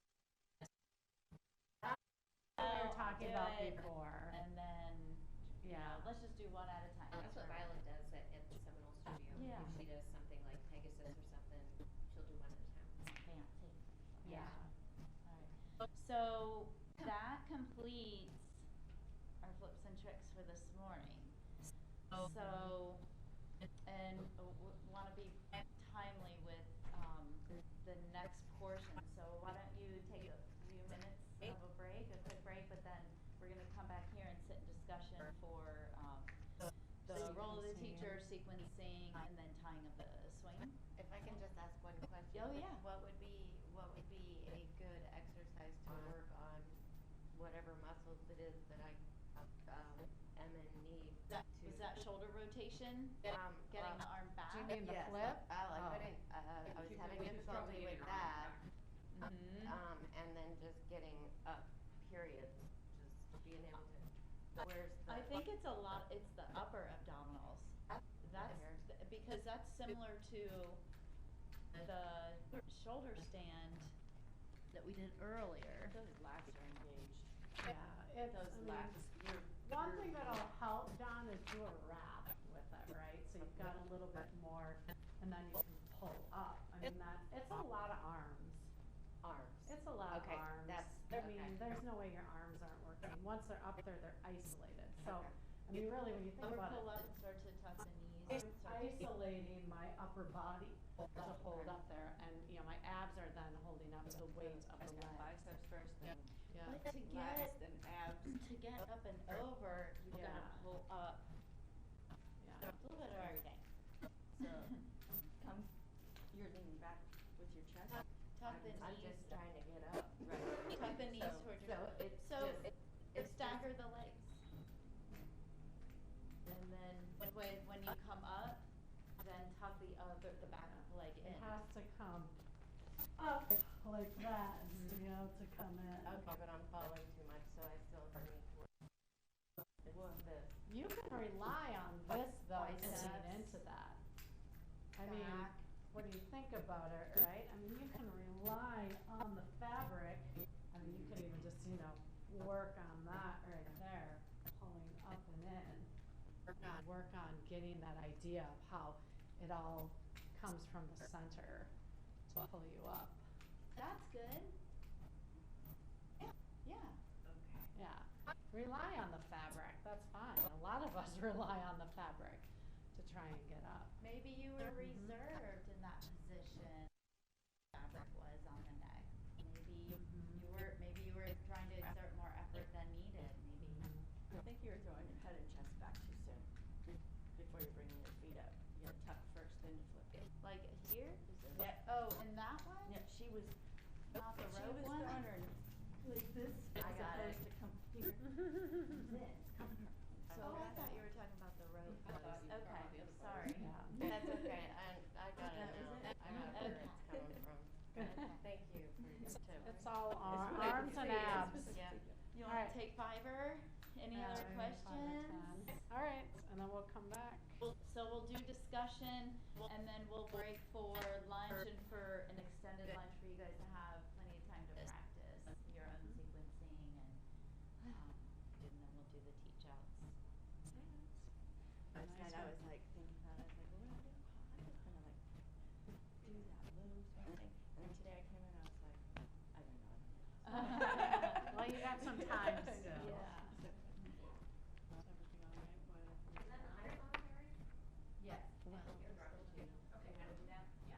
We were talking do about it, before. and then, you Yeah. know, let's just do one at a time. That's what Violet does at the Seminole Studio. Yeah. If she does something like Pegasus or something, she'll do one at a time. Fancy. Yeah. Alright, so that completes our flips and tricks for this morning. So, and want to be timely with the next portion. So why don't you take a few minutes of a break, a quick break, but then we're going to come back here and sit in discussion for the role of the teacher, sequencing, and then tying of the swing. If I can just ask one question. Oh, yeah. What would be a good exercise to work on whatever muscles it is that I am in need to? Was that shoulder rotation? Um, Getting the arm back? Do you mean the yes, flip? I Oh. couldn't, I was having difficulty with that. Mhm. And then just getting up, period, just being able to, where's the? I think it's it's the upper abdominals. Because that's similar to the shoulder stand that we did earlier. Those lats are engaged. Yeah, it's, Those I mean, lats, one thing that'll help, John, is do a wrap with it, right? So you've got a little bit more, and then you can pull up. I mean, it's a lot of arms. Arms. It's a lot Okay, of arms. that's- I mean, okay. there's no way your arms aren't working. Once they're up there, they're isolated. So, Okay. I mean, really, when you think Upper about pull it, up, start to tuck the knees. I'm start to- isolating my upper body to hold up there, and you know, my abs are then holding up the weight of the legs. biceps first, then Yeah. But to lats, get then abs. to get up and over, you've got to Yeah. pull up. Yeah. A little bit of everything. So You're leaning back with your chest. tuck the I'm knees. just trying to get up. Right. Tuck the knees So- towards so your it's so just- it's stagger the legs. And then when you come up, then tuck the back leg in. It has to come up like that to be able to come in. Okay, but I'm falling too much, so I still need to work. It's this. You can rely on this though, Biceps. getting into that. I mean, Back. when you think about it, right? I mean, you can rely on the fabric. I mean, you could even just, you know, work on that right there, pulling up and in. Work on getting that idea of how it all comes from the center to pull you up. That's good. Yeah. Yeah, rely on the fabric, that's fine. A lot of us rely on the fabric to try and get up. Maybe you were reserved in that position. Fabric was on the neck. Maybe you were trying to exert more effort than needed. Maybe. I think you were throwing your head and chest back too soon, before you're bringing your feet up. You gotta tuck first, then you flip it. Like here? Yeah. Oh, in that one? Yeah, she was, Not the she rope was one? throwing her like this, I as got it. opposed to come here. Then, come here. Oh, I thought you were talking about the rope pose. Okay, sorry. Yeah. That's okay, I got it Is now. it? I got where it's coming from. Thank you for your tip. It's all It's arms and really abs. Yeah. You All wanna right. take fiver? Any other questions? All right, and then we'll come back. So we'll do discussion, and then we'll break for lunch and for an extended lunch for you guys to have plenty of time to practice your own sequencing, and then we'll do the teach outs. Last night I was like thinking about it, I was like, what do I do? I'm just gonna like do that low swing thing. And then today I came in and I was like, times. Yeah. Yeah. Everything all right, whatever. Is that an iPhone, Mary? Yes. Okay, how to do that? Yeah.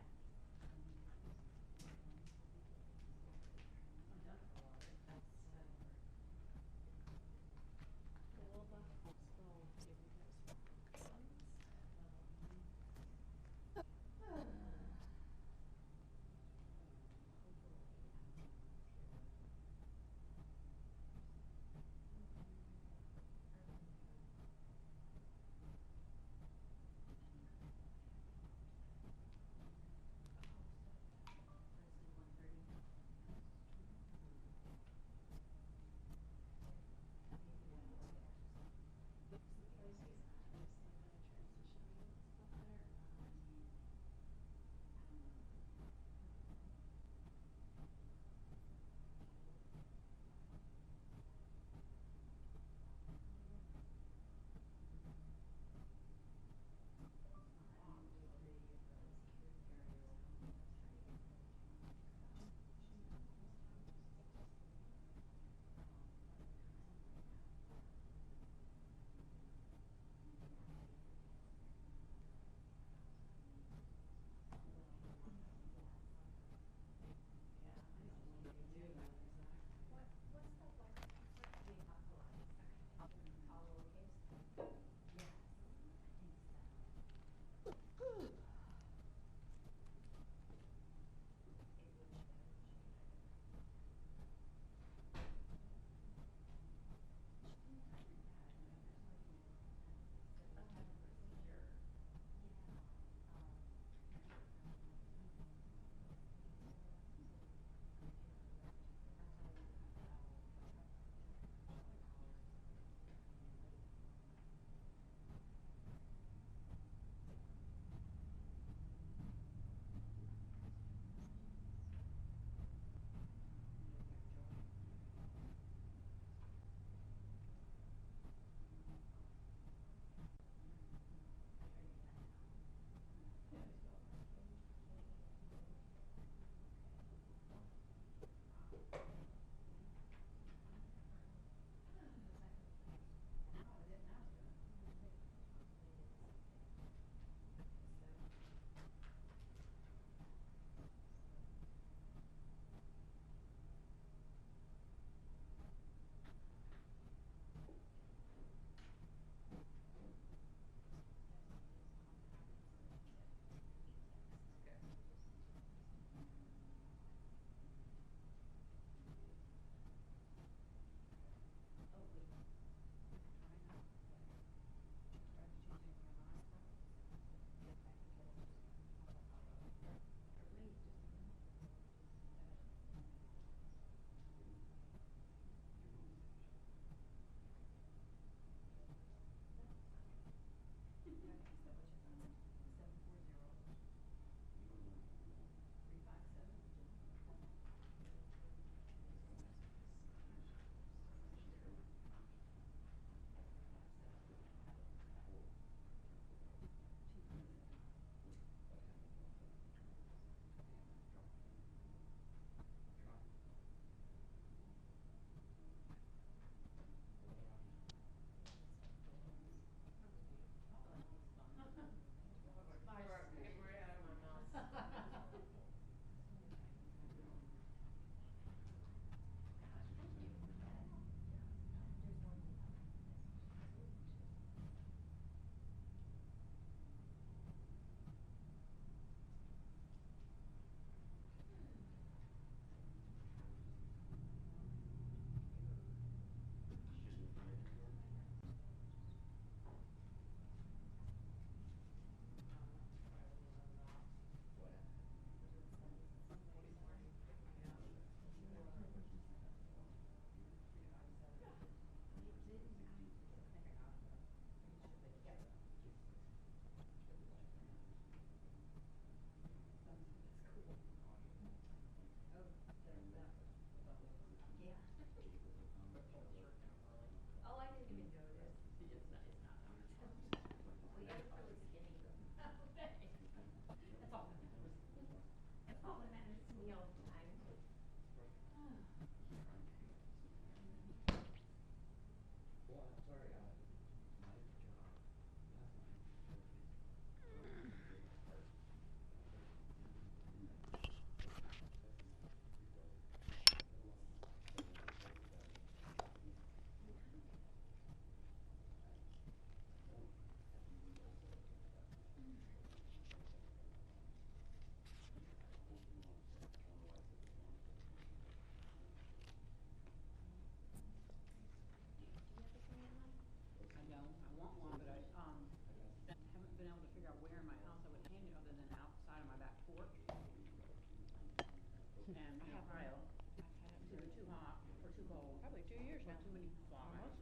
And I in have one. Ohio, I've it's either too hot or too cold, probably 2 years or now. too many flies.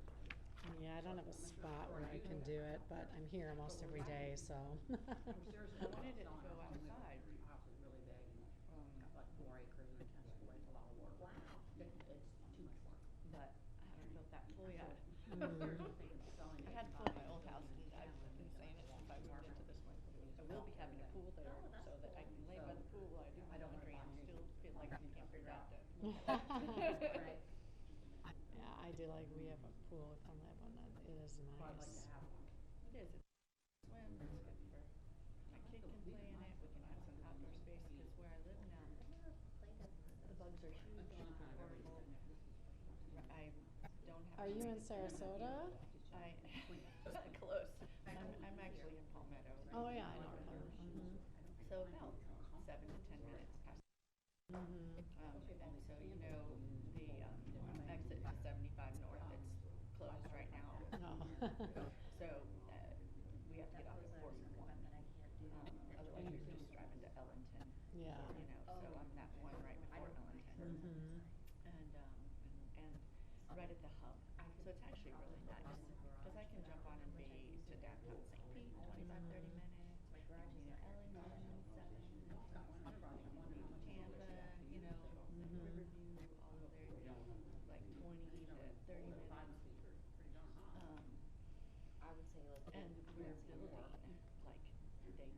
Yeah, I don't have a spot where I can do it, but I'm here almost every day, so. Seriously, I wanted it to selling go our home. outside. Our house is really big and got like 4 acres and it's a lot of work. Wow. It's too much work. But I haven't built that pool yet. Seriously thinking of selling it. I had a pool at my old house, and I've been saying it since I moved into this one. I will be having a pool there, so that I can lay by the pool while I do my laundry and still feel like I'm campered out to. Right. Yeah, I do like, we have a pool with one that one, and it is Well, I'd like nice. to have one. It is, it's swim, it's good for, my kid can play in it, we can have some outdoor space, because where I live now, the bugs are huge, horrible. I don't have. Are you in time. Sarasota? I, close, I'm actually in Palmetto. Oh, yeah, I know. Mm-hmm. So about 7 to 10 minutes past. Mm-hmm. And so, you know, the exit to 75 North, it's closed right now. Oh. So, we have to get off at 41. Otherwise you're just driving to Ellington. Yeah. You know, so I'm that one right before Ellington. Mm-hmm. And right at the hub. So it's actually really nice, because I can jump on and be to downtown St. Pete, 25, 30 minutes. You know, Ellington, 7, Tampa, you know, Riverview, all of there, like 20 to 30 minutes. I would say like. And we're building, like, they just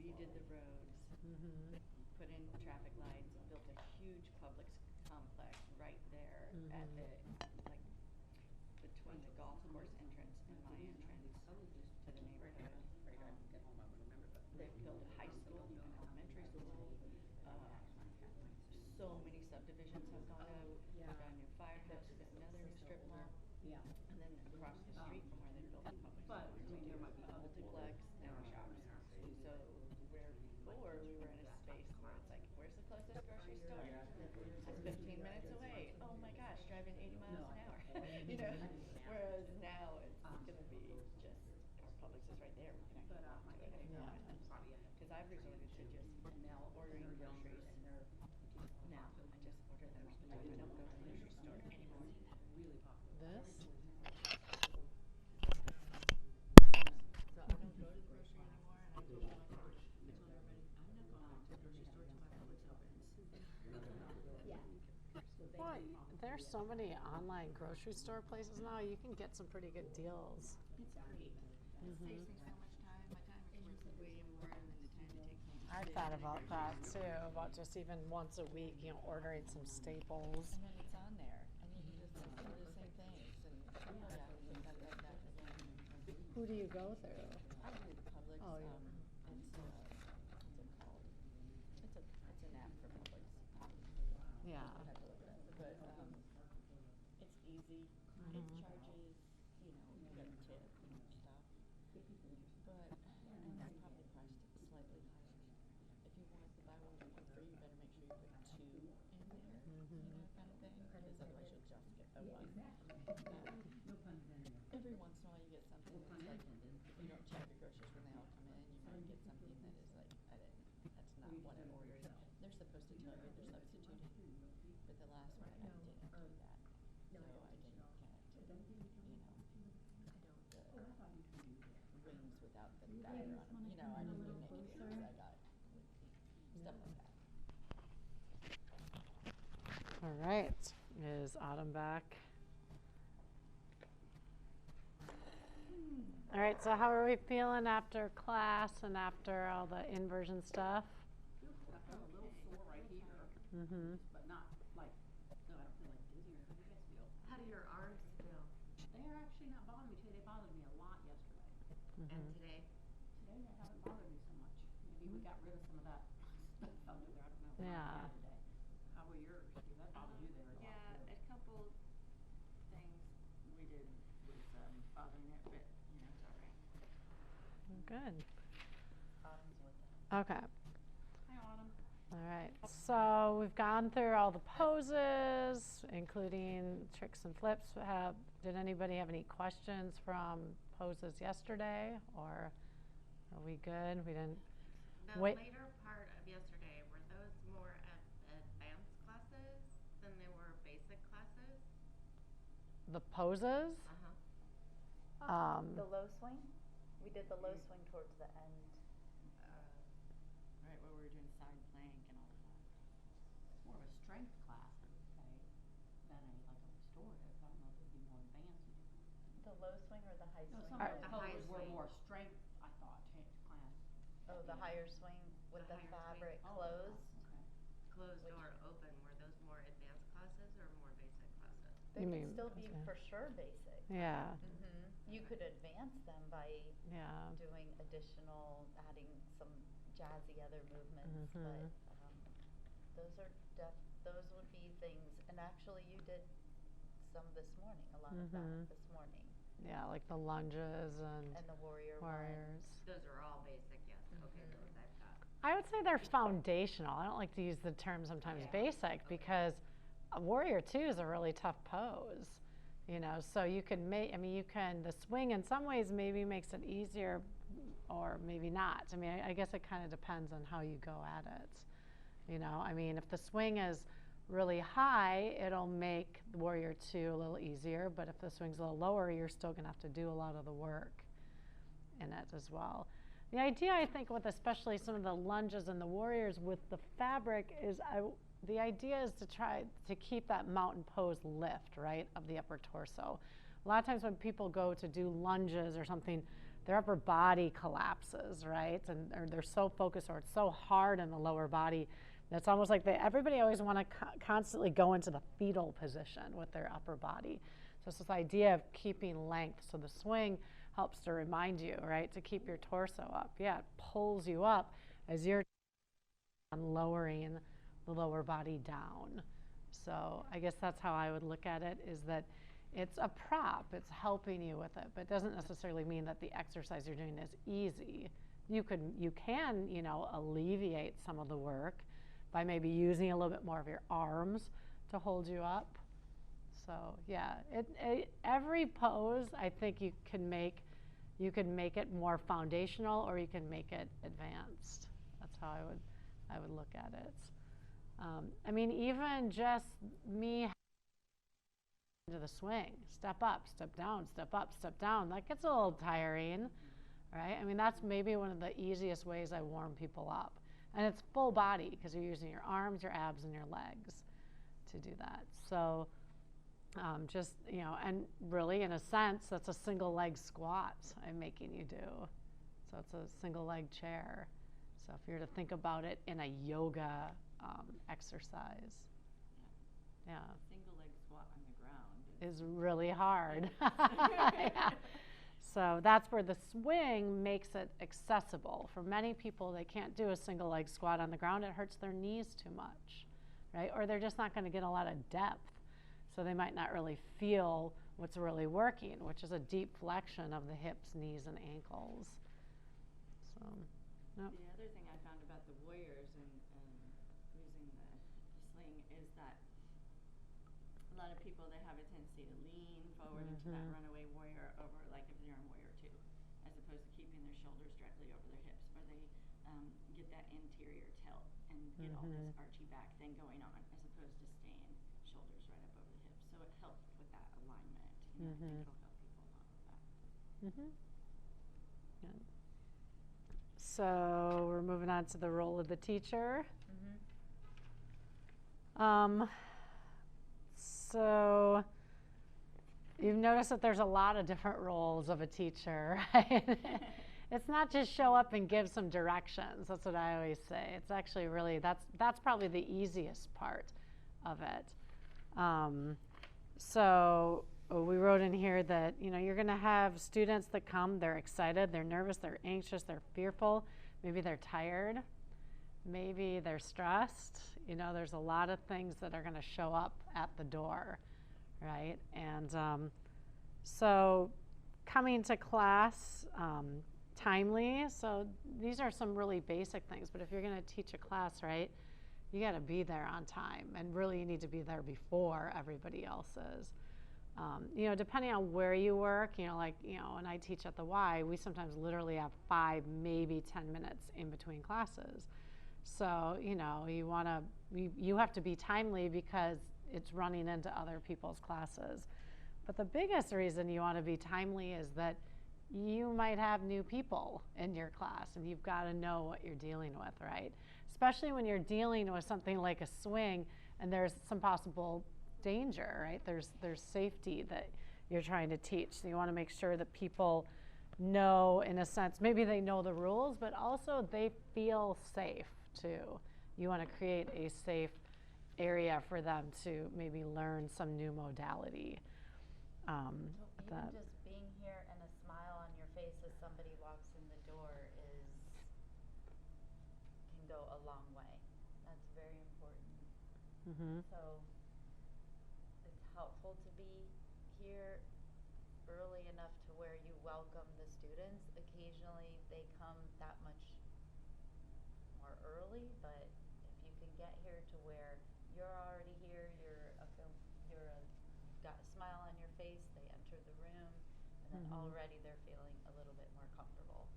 redid the roads, Mm-hmm. put in traffic lights, built a huge Publix complex right there at the, like, between the golf course entrance and my entrance to the neighborhood. They've built a high school, an elementary school, so many subdivisions have gone up, we've got a new firehouse, we've got another new strip mall. Yeah. And then across the street from where they built the Publix, But there might be a multiplex and shops. So where before we were in a space where it's like, where's the closest grocery store? It's 15 minutes away. Oh my gosh, driving 80 miles an hour. You know, whereas now it's gonna be just, our Publix is right there. We can actually walk to it any moment. Because I've resorted to just ordering groceries. Now I just order them all the time. I don't go to the grocery store anymore. really popular. This? So I don't go to the grocery anymore, and I just like to. I told everybody, I'm not going to the grocery store till my Publix opens. Yeah. Well, there's so many online grocery store places now, you can get some pretty good deals. It's great. It saves me so much time. My time is worth it way more than the time it takes me to. I sit thought and about make that groceries. too, about just even once a week, you know, ordering some staples. And then it's on there, and you can just do the same things, and yeah, that again. Who do you go through? I do the Publix, Oh, yeah. it's, what's it called? It's an app for Publix. Yeah. I'd have to look it up, but, it's easy, it charges, you know, you get a tip and stuff. But, and they probably priced it slightly higher. If you want to buy one, get one free, you better make sure you put 2 in there, you know, kind of thing, because otherwise you'll just get the one. Every once in a while you get something that's like, if you don't check your groceries when they all come in, you might get something that is like, that's not what I ordered. They're supposed to tell you they're substituting, but the last one I didn't do that. So I didn't get, you know, the rings without the dagger on them, you know, I didn't do any of things, I got stuff like that. All right, is Autumn back? All right, so how are we feeling after class and after all the inversion stuff? I feel a little sore right here, Mm-hmm. but not like, no, I don't feel like dizzy or anything. How do you guys feel? How do your arms feel? They're actually not bothering me today. They bothered me a lot yesterday. And today? Today they haven't bothered me so much. Maybe we got rid of some of that stuff under there. I don't know. Yeah. Today. How were yours? That bothered you there a lot. Yeah, a couple things we did was, bothering it, but, you know, it's all right. Good. Autumn's with it. Okay. Hi, Autumn. All right. So we've gone through all the poses, including tricks and flips. Did anybody have any questions from poses yesterday, or are we good? We didn't. The Wait. later part of yesterday, were those more of the poses. The low swing? We did the low swing towards the end. Right, where we were doing side plank and all of that. It's more of a strength class, I would say, than like a restorative. I don't know if it would be more advanced. The low swing or the high No, swing? some of the poses were more strength, I thought, class. Oh, the higher swing with the fabric Oh, closed? okay. Closed or open, were those more advanced classes or more basic classes? They You could mean- still be for sure basic. Yeah. You could advance them by Yeah. doing additional, adding some jazzy other movements, Mhm. but those would be things. And actually, you did some this morning, a lot of that this morning, Yeah, like the lunges and and the warriors. Those are all basic, yes, okay, those I've got. I would say they're foundational. I don't like to use the term sometimes basic because a warrior two is a really tough pose. You know, so you can make, I mean, you can, the swing in some ways maybe makes it easier or maybe not. I mean, I guess it kind of depends on how you go at it. You know, I mean, if the swing is really high, it'll make the warrior two a little easier, but if the swing's a little lower, you're still gonna have to do a lot of the work in it as well. The idea, I think, with especially some of the lunges and the warriors with the fabric is the idea is to try to keep that mountain pose lift, right, of the upper torso. A lot of times when people go to do lunges or something, their upper body collapses, right, and or they're so focused or it's so hard in the lower body that it's almost like everybody always want to constantly go into the fetal position with their upper body. So it's this idea of keeping length. So the swing helps to remind you, right, to keep your torso up. Yeah, it pulls you up as you're lowering the lower body down. So I guess that's how I would look at it, is that it's a prop. It's helping you with it, but it doesn't necessarily mean that the exercise you're doing is easy. You can, you know, alleviate some of the work by maybe using a little bit more of your arms to hold you up. So yeah, every pose I think you can make it more foundational or you can make it advanced. That's how I would look at it. I mean, even just me into the swing, step up, step down, step up, step down, that gets a little tiring, right? I mean, that's maybe one of the easiest ways I warm people up. And it's full body because you're using your arms, your abs, and your legs to do that. So just, you know, and really in a sense, that's a single leg squat I'm making you do. So it's a single leg chair. So if you're to think about it in a yoga exercise, yeah. Single leg squat on the ground is really hard. Yeah. So that's where the swing makes it accessible. For many people, they can't do a single leg squat on the ground. It hurts their knees too much, right? Or they're just not going to get a lot of depth. So they might not really feel what's really working, which is a deep flexion of the hips, knees, and ankles. So, nope. The other thing I found about the warriors and using the sling is that a lot of people, they have a tendency to lean forward into that runaway warrior over, like if they're in warrior two, as opposed to keeping their shoulders directly over their hips, where they get that interior tilt and get all this archy back thing going on, as opposed to staying shoulders right up over the hips. So it helps with that alignment. You know, I think it'll help people a lot with that. Good. So we're moving on to the role of the teacher. So you've noticed that there's a lot of different roles of a teacher, right? It's not just show up and give some directions. That's what I always say. It's actually really, that's probably the easiest part of it. So we wrote in here that, you know, you're going to have students that come, they're excited, they're nervous, they're anxious, they're fearful, maybe they're tired, maybe they're stressed. You know, there's a lot of things that are going to show up at the door, right? And so coming to class timely, so these are some really basic things, but if you're going to teach a class, right, you got to be there on time, and really you need to be there before everybody else is. You know, depending on where you work, you know, like, you know, when I teach at the Y, we sometimes literally have 5, maybe 10 minutes in between classes. So, you know, you have to be timely because it's running into other people's classes. But the biggest reason you want to be timely is that you might have new people in your class, and you've got to know what you're dealing with, right? Especially when you're dealing with something like a swing and there's some possible danger, right? There's safety that you're trying to teach. So you want to make sure that people know, in a sense, maybe they know the rules, but also they feel safe too. You want to create a safe area for them to maybe learn some new modality. Even just being here and a smile on your face as somebody walks in the door can go a long way. That's very important. Mm-hmm. So it's helpful to be here early enough to where you welcome the students. Occasionally they come that much more early, but if you can get here to where you're already here, you've got a smile on your face, they enter the room, and then already they're feeling a little bit more comfortable.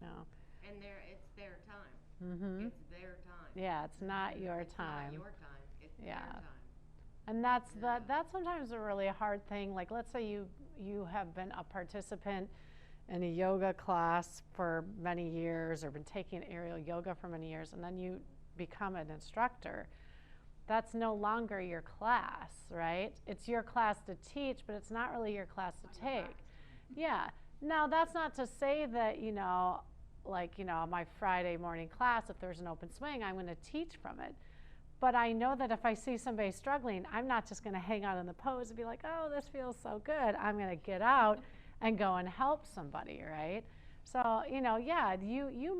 No. And it's their time. Mm-hmm. It's their time. Yeah, it's not your time. It's not your time. It's Yeah. their time. And that's sometimes a really hard thing. Like, let's say you have been a participant in a yoga class for many years, or been taking aerial yoga for many years, and then you become an instructor. That's no longer your class, right? It's your class to teach, but it's not really your class to take. Yeah. Now, that's not to say that, my Friday morning class, if there's an open swing, I'm going to teach from it. But I know that if I see somebody struggling, I'm not just going to hang out in the pose and be like, oh, this feels so good. I'm going to get out and go and help somebody, right? So, you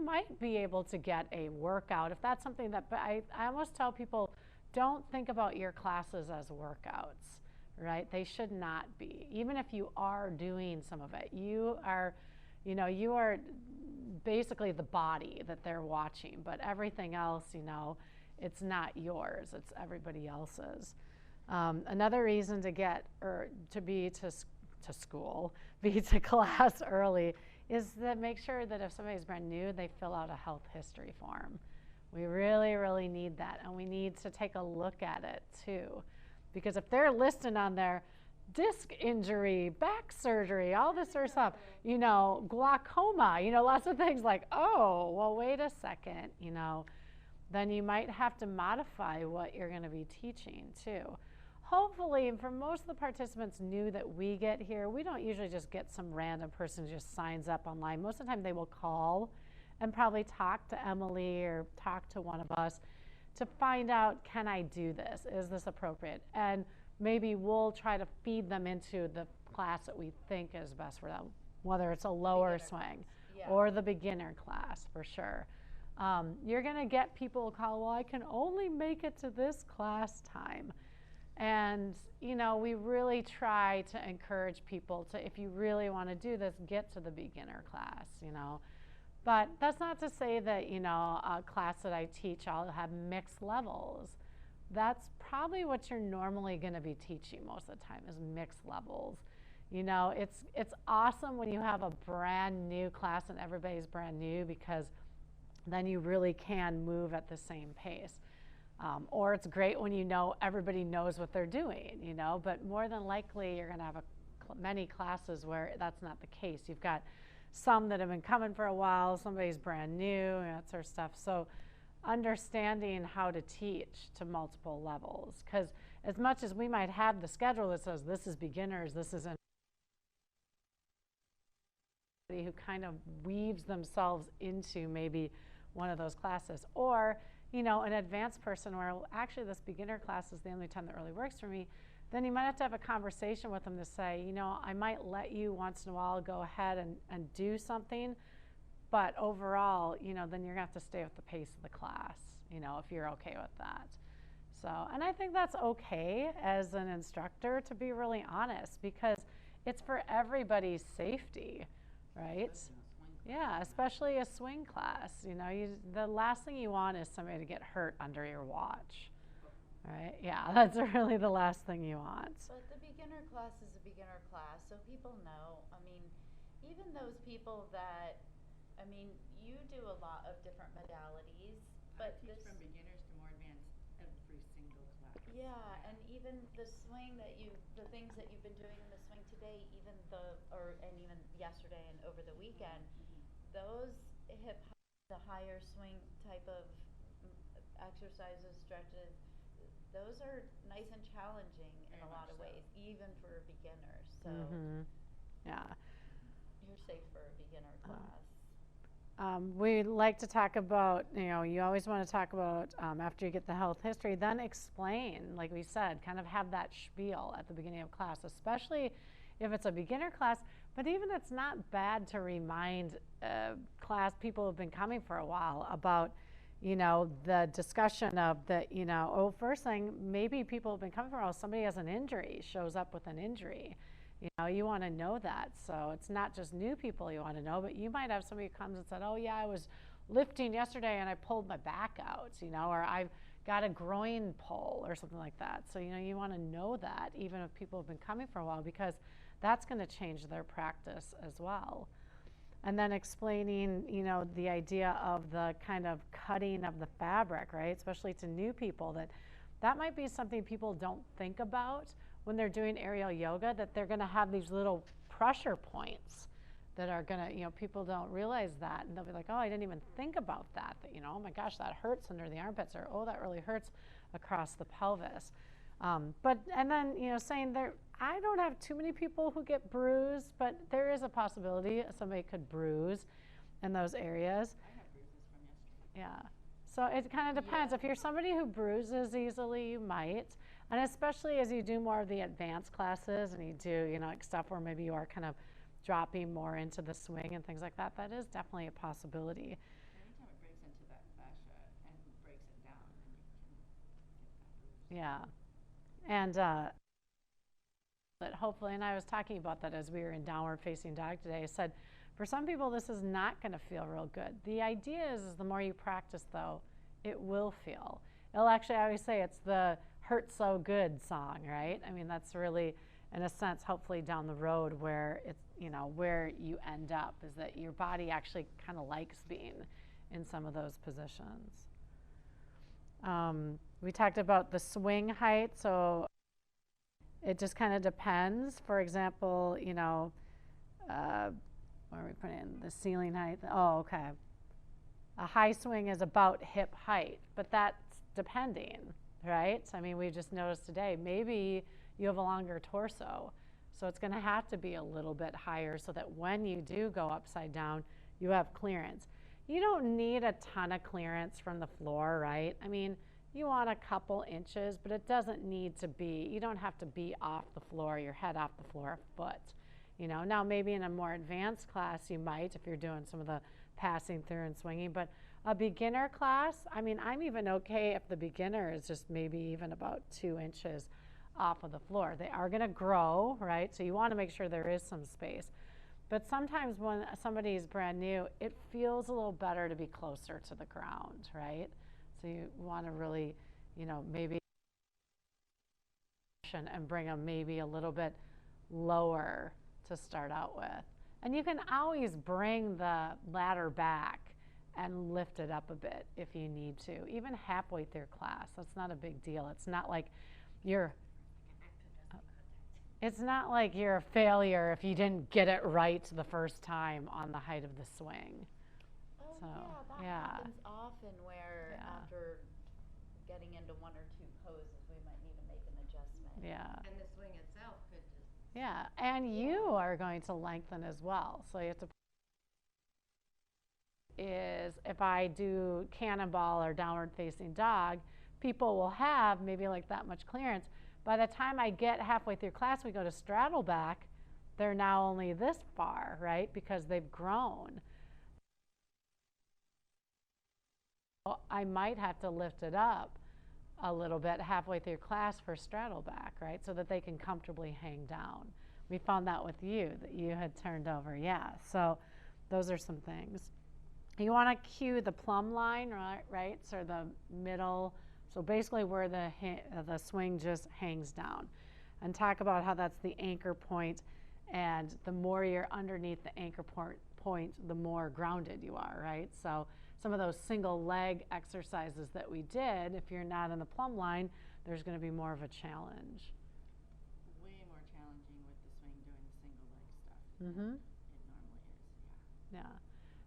might be able to get a workout if that's something that, but I almost tell people, don't think about your classes as workouts, right? They should not be. Even if you are doing some of it, you are basically the body that they're watching, but everything else, it's not yours, it's everybody else's. Another reason to be to class early is to make sure that if somebody's brand new, they fill out a health history form. We really, really need that, and we need to take a look at it too. Because if they're listed on their disc injury, back surgery, all this sort of stuff, glaucoma, lots of things like, oh, well, wait a second, then you might have to modify what you're going to be teaching too. Hopefully, for most of the participants new that we get here, we don't usually just get some random person who just signs up online. Most of the time they will call and probably talk to Emily or talk to one of us to find out, can I do this? Is this appropriate? And maybe we'll try to feed them into the class that we think is best for them, whether it's a lower swing or the beginner class, for sure. You're going to get people call, well, I can only make it to this class time. And, we really try to encourage people to, if you really want to do this, get to the beginner class, But that's not to say that, a class that I teach, I'll have mixed levels. That's probably what you're normally going to be teaching most of the time, is mixed levels. It's awesome when you have a brand new class and everybody's brand new, because then you really can move at the same pace. Or it's great when everybody knows what they're doing, but more than likely you're going to have many classes where that's not the case. You've got some that have been coming for a while, somebody's brand new, that sort of stuff. So understanding how to teach to multiple levels, because as much as we might have the schedule that says this is beginners, this is who kind of weaves themselves into maybe one of those classes, or an advanced person where actually this beginner class is the only time that really works for me, then you might have to have a conversation with them to say, I might let you once in a while go ahead and do something, but overall, then you're going to have to stay with the pace of the class, if you're okay with that. So, and I think that's okay as an instructor, to be really honest, because it's for everybody's safety, right? Yeah, especially a swing class. The last thing you want is somebody to get hurt under your watch. Right? Yeah, that's really the last thing you want. But the beginner class is a beginner class, so people know. Even those people that, you do a lot of different modalities, but I teach from beginners to more advanced every single class. Yeah, and even the swing that the things that you've been doing in the swing today, even and even yesterday and over the weekend, those the higher swing type of exercises, stretches, those are nice and challenging in a lot of ways, even for beginners. So Yeah. you're safe for a beginner class. We like to talk about, you always want to talk about after you get the health history, then explain, like we said, kind of have that spiel at the beginning of class, especially if it's a beginner class. But even it's not bad to remind class people who've been coming for a while about, the discussion of the, first thing, maybe people have been coming for a while, somebody has an injury, shows up with an injury. You want to know that. So it's not just new people you want to know, but you might have somebody who comes and said, oh yeah, I was lifting yesterday and I pulled my back out, or I've got a groin pull or something like that. So, you want to know that even if people have been coming for a while, because that's going to change their practice as well. And then explaining, the idea of the kind of cutting of the fabric, right? Especially to new people, that might be something people don't think about when they're doing aerial yoga, that they're going to have these little pressure points that are going to, people don't realize that. And they'll be like, oh, I didn't even think about that, oh my gosh, that hurts under the armpits, or oh, that really hurts across the pelvis. And then, saying I don't have too many people who get bruised, but there is a possibility somebody could bruise in those areas. I have bruises from yesterday. Yeah. So it kind of depends. If you're somebody who bruises easily, you might. And especially as you do more of the advanced classes and you do, like stuff where maybe you are kind of dropping more into the swing and things like that, that is definitely a possibility. Anytime it breaks into that fascia and breaks it down, then you can get that bruise. Yeah. And but hopefully, and I was talking about that as we were in downward facing dog today, I said, for some people, this is not going to feel real good. The idea is the more you practice, though, it will feel. It'll actually, I always say, it's the hurt so good song, right? I mean, that's really, in a sense, hopefully down the road where it's, where you end up is that your body actually kind of likes being in some of those positions. We talked about the swing height, so it just kind of depends. For example, where are we putting in the ceiling height? Oh, okay. A high swing is about hip height, but that's depending, right? I mean, we just noticed today, maybe you have a longer torso, so it's going to have to be a little bit higher so that when you do go upside down, you have clearance. You don't need a ton of clearance from the floor, right? I mean, you want a couple inches, but it doesn't need to be, you don't have to be off the floor, your head off the floor, a foot. Now maybe in a more advanced class you might, if you're doing some of the passing through and swinging, but a beginner class, I mean, I'm even okay if the beginner is just maybe even about 2 inches off of the floor. They are going to grow, right? So you want to make sure there is some space. But sometimes when somebody is brand new, it feels a little better to be closer to the ground, right? So you want to really, maybe and bring them maybe a little bit lower to start out with. And you can always bring the ladder back and lift it up a bit if you need to, even halfway through class. That's not a big deal. It's not like you're a failure if you didn't get it right the first time on the height of the swing. Oh, So, that happens often where after getting into 1 or 2 poses, we might need to make an adjustment. Yeah. And the swing itself could just. Yeah, and you are going to lengthen as well. So you have to if I do cannonball or downward facing dog, people will have maybe like that much clearance. By the time I get halfway through class, we go to straddle back, they're now only this far, right? Because they've grown. I might have to lift it up a little bit halfway through class for straddle back, right? So that they can comfortably hang down. We found that with you, that you had turned over, yeah. So those are some things. You want to cue the plumb line, right? So the middle, so basically where the swing just hangs down. And talk about how that's the anchor point, and the more you're underneath the anchor point, the more grounded you are, right? So some of those single leg exercises that we did, if you're not in the plumb line, there's going to be more of a challenge. Way more challenging with the swing doing the single leg stuff. Mm-hmm. It normally is, Yeah.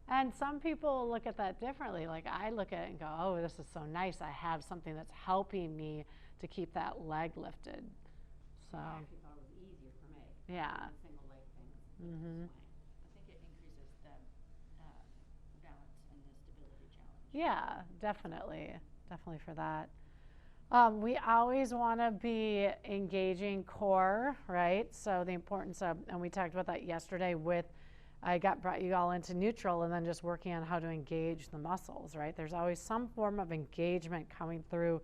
And some people look at that differently. Like I look at it and go, oh, this is so nice. I have something that's helping me to keep that leg lifted. So. I actually thought it was easier for me. Yeah. The single leg thing. Mm-hmm. I think it increases the balance and the stability challenge. Yeah, definitely. Definitely for that. We always want to be engaging core, right? So the importance of, and we talked about that yesterday with, brought you all into neutral and then just working on how to engage the muscles, right? There's always some form of engagement coming through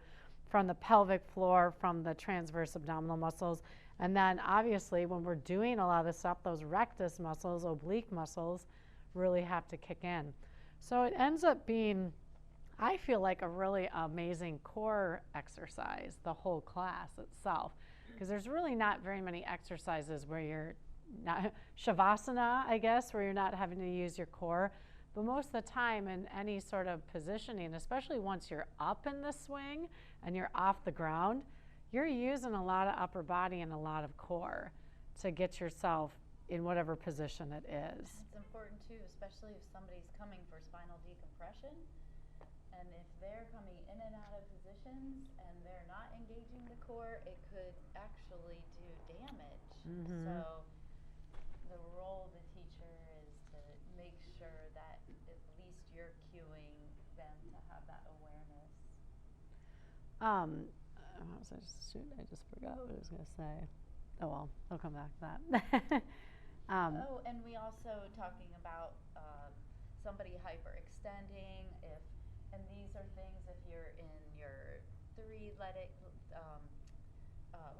from the pelvic floor, from the transverse abdominal muscles. And then obviously when we're doing a lot of this stuff, those rectus muscles, oblique muscles really have to kick in. So it ends up being, I feel like, a really amazing core exercise, the whole class itself, because there's really not very many exercises where you're not, Shavasana, I guess, where you're not having to use your core. But most of the time in any sort of positioning, especially once you're up in the swing and you're off the ground, you're using a lot of upper body and a lot of core to get yourself in whatever position it is. It's important too, especially if somebody's coming for spinal decompression. And if they're coming in and out of positions and they're not engaging the core, it could actually do damage. Mm-hmm. So the role of the teacher is to make sure that at least you're cueing them to have that awareness. I just forgot what I was going to say. Oh, well, I'll come back to that. And we also talking about somebody hyperextending, and these are things if you're in your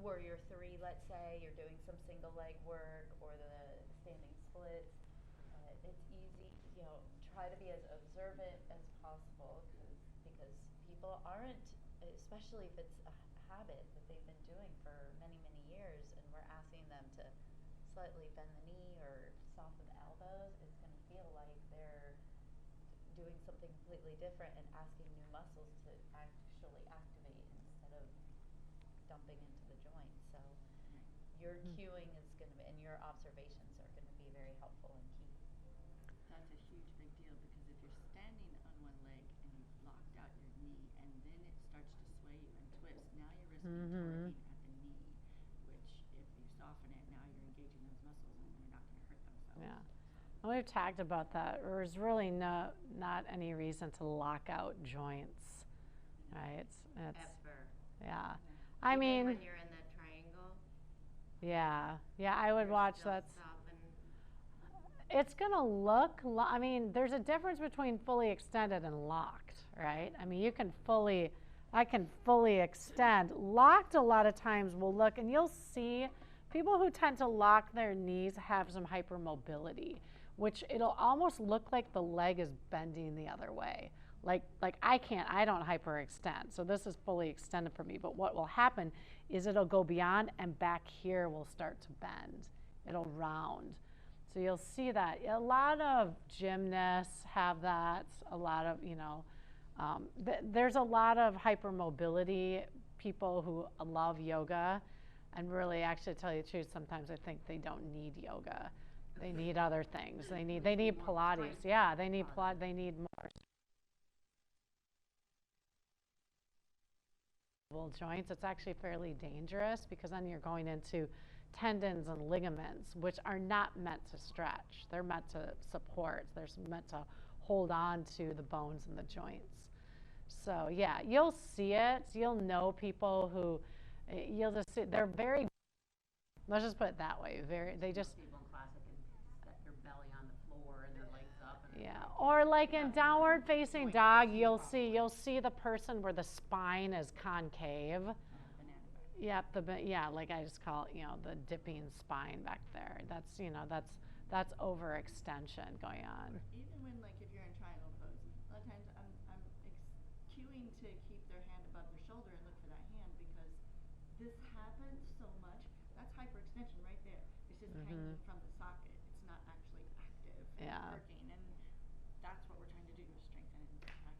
warrior 3, let's say, you're doing some single leg work or the standing splits, it's easy, try to be as observant as possible because people aren't, especially if it's a habit that they've been doing for many, many years and we're asking them to slightly bend the knee or soften the elbows, it's going to feel like they're doing something completely different and asking new muscles to actually activate instead of dumping into the joint. So your cueing is going to be, and your observations are going to be very helpful and key. That's a huge big deal because if you're standing on one leg and you've locked out your knee and then it starts to sway you and twist, now you're risking torquing at the knee, which if you soften it, now you're engaging those muscles and they're not going to hurt themselves. Yeah. Well, we've talked about that. There's really not any reason to lock out joints, right? It's Ever. yeah. Even I mean, when you're in that triangle. yeah, I would watch that. It's gonna look. I mean, there's a difference between fully extended and locked, right? I mean, I can fully extend. Locked a lot of times will look, and you'll see people who tend to lock their knees have some hypermobility, which it'll almost look like the leg is bending the other way. Like I don't hyperextend, so this is fully extended for me, but what will happen is it'll go beyond and back here will start to bend. It'll round. So you'll see that. A lot of gymnasts have that, a lot of, there's a lot of hypermobility people who love yoga, and really, actually, to tell you the truth, sometimes I think they don't need yoga. They need other things. They need Pilates. Yeah, they need Pilates. They need more joints. It's actually fairly dangerous because then you're going into tendons and ligaments, which are not meant to stretch. They're meant to support. They're meant to hold on to the bones and the joints. So yeah, you'll see it. You'll know people who, you'll just see, they're very, let's just put it that way, they just, people in class that can set their belly on the floor and their legs up. And yeah, or like in downward facing dog, you'll see the person where the spine is concave. Yep, like I just call it, the dipping spine back there. That's overextension going on. Even when, like, if you're in triangle pose, a lot of times I'm cueing to keep their hand above their shoulder and look for that hand because this happens so much. That's hyperextension right there. It's just hanging from the socket. It's not actually active and working, and that's what we're trying to do is strengthen and contract.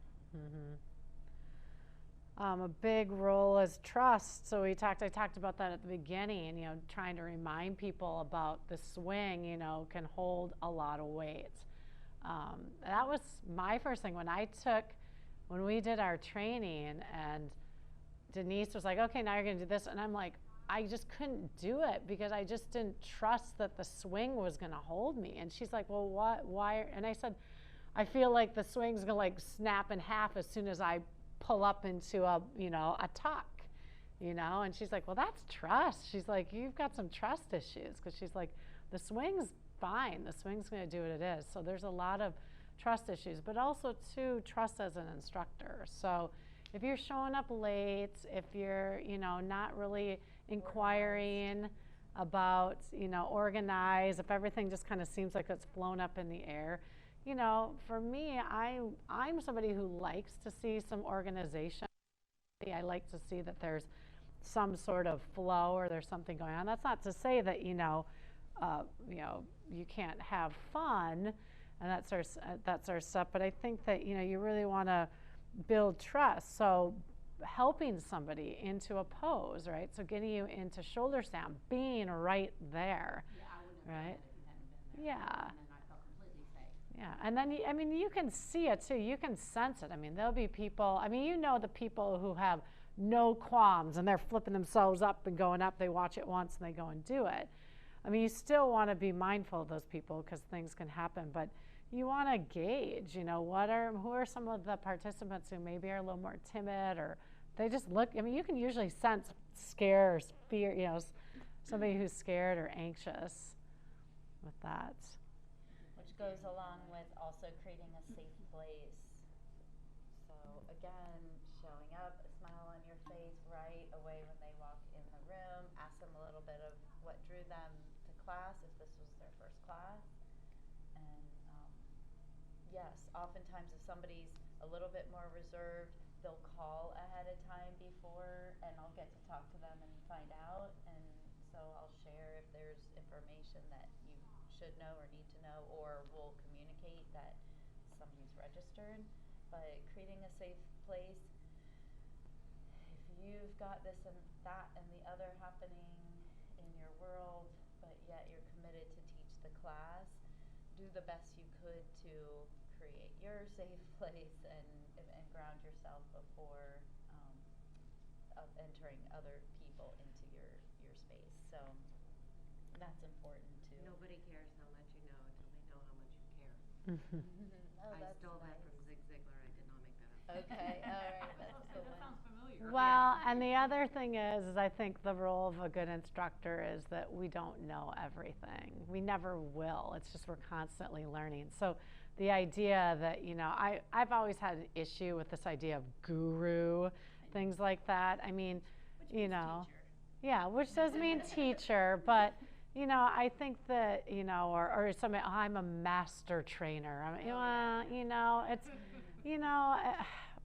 A big role is trust. So I talked about that at the beginning, you know, trying to remind people about the swing, you know, can hold a lot of weight. That was my first thing when we did our training, and Denise was like, okay, now you're going to do this. And I'm like, I just couldn't do it because I just didn't trust that the swing was going to hold me. And she's like, well, why? And I said, I feel like the swing's going to like snap in half as soon as I pull up into a tuck, you know? And she's like, well, that's trust. She's like, you've got some trust issues, because she's like, the swing's fine. The swing's going to do what it is. So there's a lot of trust issues, but also too, trust as an instructor. So if you're showing up late, if you're, you know, not really inquiring about, you know, organize, if everything just kind of seems like it's flown up in the air, you know, for me, I'm somebody who likes to see some organization. I like to see that there's some sort of flow or there's something going on. That's not to say that, you know, you can't have fun, and that's our stuff. But I think that, you know, you really want to build trust. So helping somebody into a pose, right? So getting you into shoulder stand, being right there, Yeah, I wouldn't have done right? that if you hadn't been there. Yeah. And then I felt completely safe. Yeah, and then, I mean, you can see it too. You can sense it. I mean, there'll be people, I mean, you know, the people who have no qualms and they're flipping themselves up and going up. They watch it once and they go and do it. I mean, you still want to be mindful of those people because things can happen, but you want to gauge, you know, who are some of the participants who maybe are a little more timid, or they just look, I mean, you can usually sense scare or fear, you know, somebody who's scared or anxious with that. Which goes along with also creating a safe place. So again, showing up, a smile on your face right away when they walk in the room. Ask them a little bit of what drew them to class, if this was their first class. And yes, oftentimes if somebody's a little bit more reserved, they'll call ahead of time before, and I'll get to talk to them and find out. And so I'll share if there's information that you should know or need to know, or we'll communicate that somebody's registered. But creating a safe place, if you've got this and that and the other happening in your world, but yet you're committed to teach the class, do the best you could to create your safe place and ground yourself before entering other people into your space. So that's important too. Nobody cares how much you know until they know how much you care. Oh, I stole that from Zig Ziglar. I did not make that up. Okay, all right, that's a good That one. sounds familiar. Well, and the other thing is I think the role of a good instructor is that we don't know everything. We never will. It's just we're constantly learning. So the idea that, you know, I've always had an issue with this idea of guru, things like that. I mean, you know, yeah, which does mean teacher, but you know, I think that, you know, or somebody, I'm a master trainer. Well, you know, it's, you know,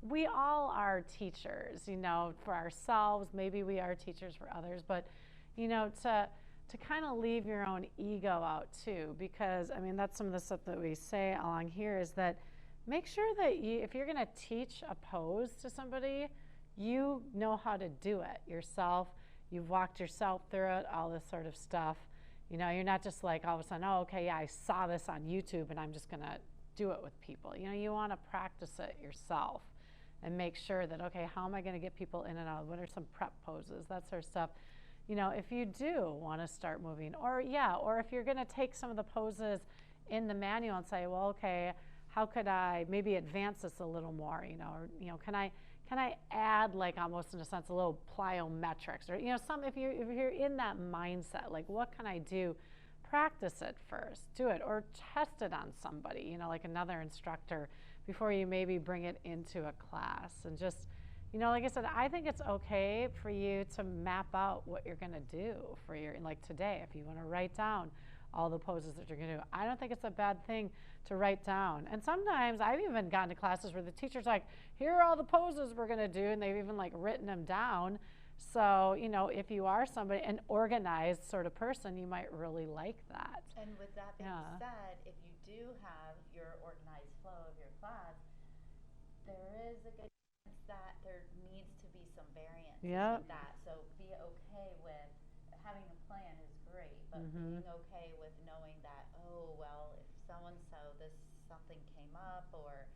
we all are teachers, you know, for ourselves. Maybe we are teachers for others, but, you know, to kind of leave your own ego out too, because, I mean, that's some of the stuff that we say along here is that make sure that if you're going to teach a pose to somebody, you know how to do it yourself. You've walked yourself through it, all this sort of stuff. You know, you're not just like all of a sudden, oh, okay, yeah, I saw this on YouTube and I'm just going to do it with people. You know, you want to practice it yourself and make sure that, okay, how am I going to get people in and out? What are some prep poses? That sort of stuff. You know, if you do want to start moving, or if you're going to take some of the poses in the manual and say, well, okay, how could I maybe advance this a little more, you know, or, you know, can I add, like, almost in a sense a little plyometrics, or, you know, if you're in that mindset, like, what can I do? Practice it first, do it, or test it on somebody, you know, like another instructor, before you maybe bring it into a class. And just, you know, like I said, I think it's okay for you to map out what you're going to do for your, like today, if you want to write down all the poses that you're going to do. I don't think it's a bad thing to write down. And sometimes I've even gotten to classes where the teacher's like, here are all the poses we're going to do, and they've even like written them down. So, you know, if you are somebody, an organized sort of person, you might really like that. And with that being said, if you do have your organized flow of your class, there is a good chance that there needs to some variances Yep. with that. So be okay with having a plan is great, but Mhm. being okay with knowing that, oh, well, if so-and-so, something came up, or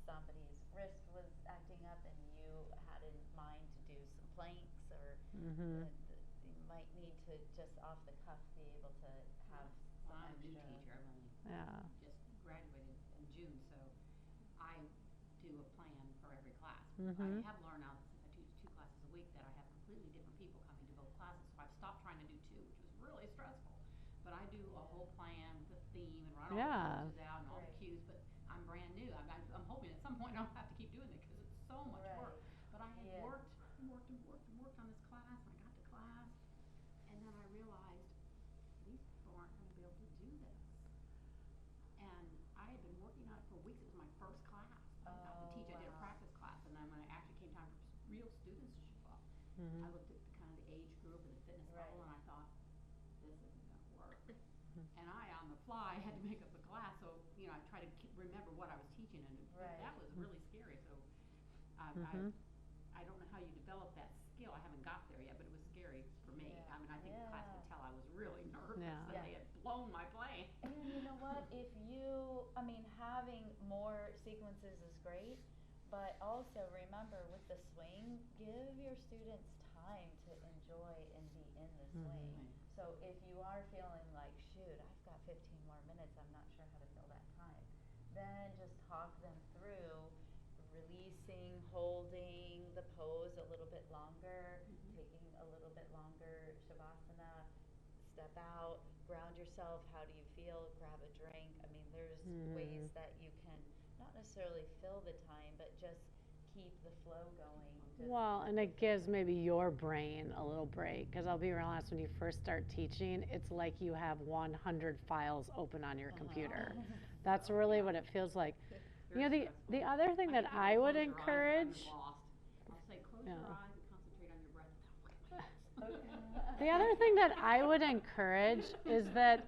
somebody's wrist was acting up and you had in mind to do some planks, or Mhm. you might need to just off the cuff be able to have some I'm a new extra. teacher, I've only Yeah. just graduated in June, so I do a plan for every class. Mhm. I have learned now, since I teach 2 classes a week, that I have completely different people coming to both classes, so I've stopped trying to do 2, which was really stressful. But I do a whole plan with a theme and write all Yeah. the poses out and all the Right. cues, but I'm brand new. I'm hoping at some point I don't have to keep doing it because it's so much work. Right. But I had Yeah. worked on this class, and I got to class, and then I realized these people aren't going to be able to do this. And I had been working on it for weeks. It was my first class I got to teach. I did a wow. practice class, and then when it actually came time for real students to show up, Mhm. I looked at kind of the age group and the fitness level, Right. and I thought, this isn't going to work. And I, on the fly, had to make up the class, so, I try to remember what I was teaching, and Right. that was really scary. So Mhm. I don't know how you develop that skill. I haven't got there yet, but it was scary for me. Yeah. I mean, I think the class could tell I was really nervous Yeah. that they had blown my plan. And you know what, having more sequences is great, but also remember with the swing, give your students time to enjoy and be in the swing. Mhm. So if you are feeling like, shoot, I've got 15 more minutes, I'm not sure how to fill that time, then just talk them through releasing, holding the pose a little bit longer, taking a little bit longer shavasana, step out, ground yourself, how do you feel, grab a drink. I mean, there's ways that you can not necessarily fill the time, but just keep the flow going. Well, and it gives maybe your brain a little break, because I'll be real honest, when you first start teaching, it's like you have 100 files open on your computer. That's really what it feels like. The other thing that I would encourage, I'll say close your eyes and concentrate on your breath. the other thing that I would encourage is that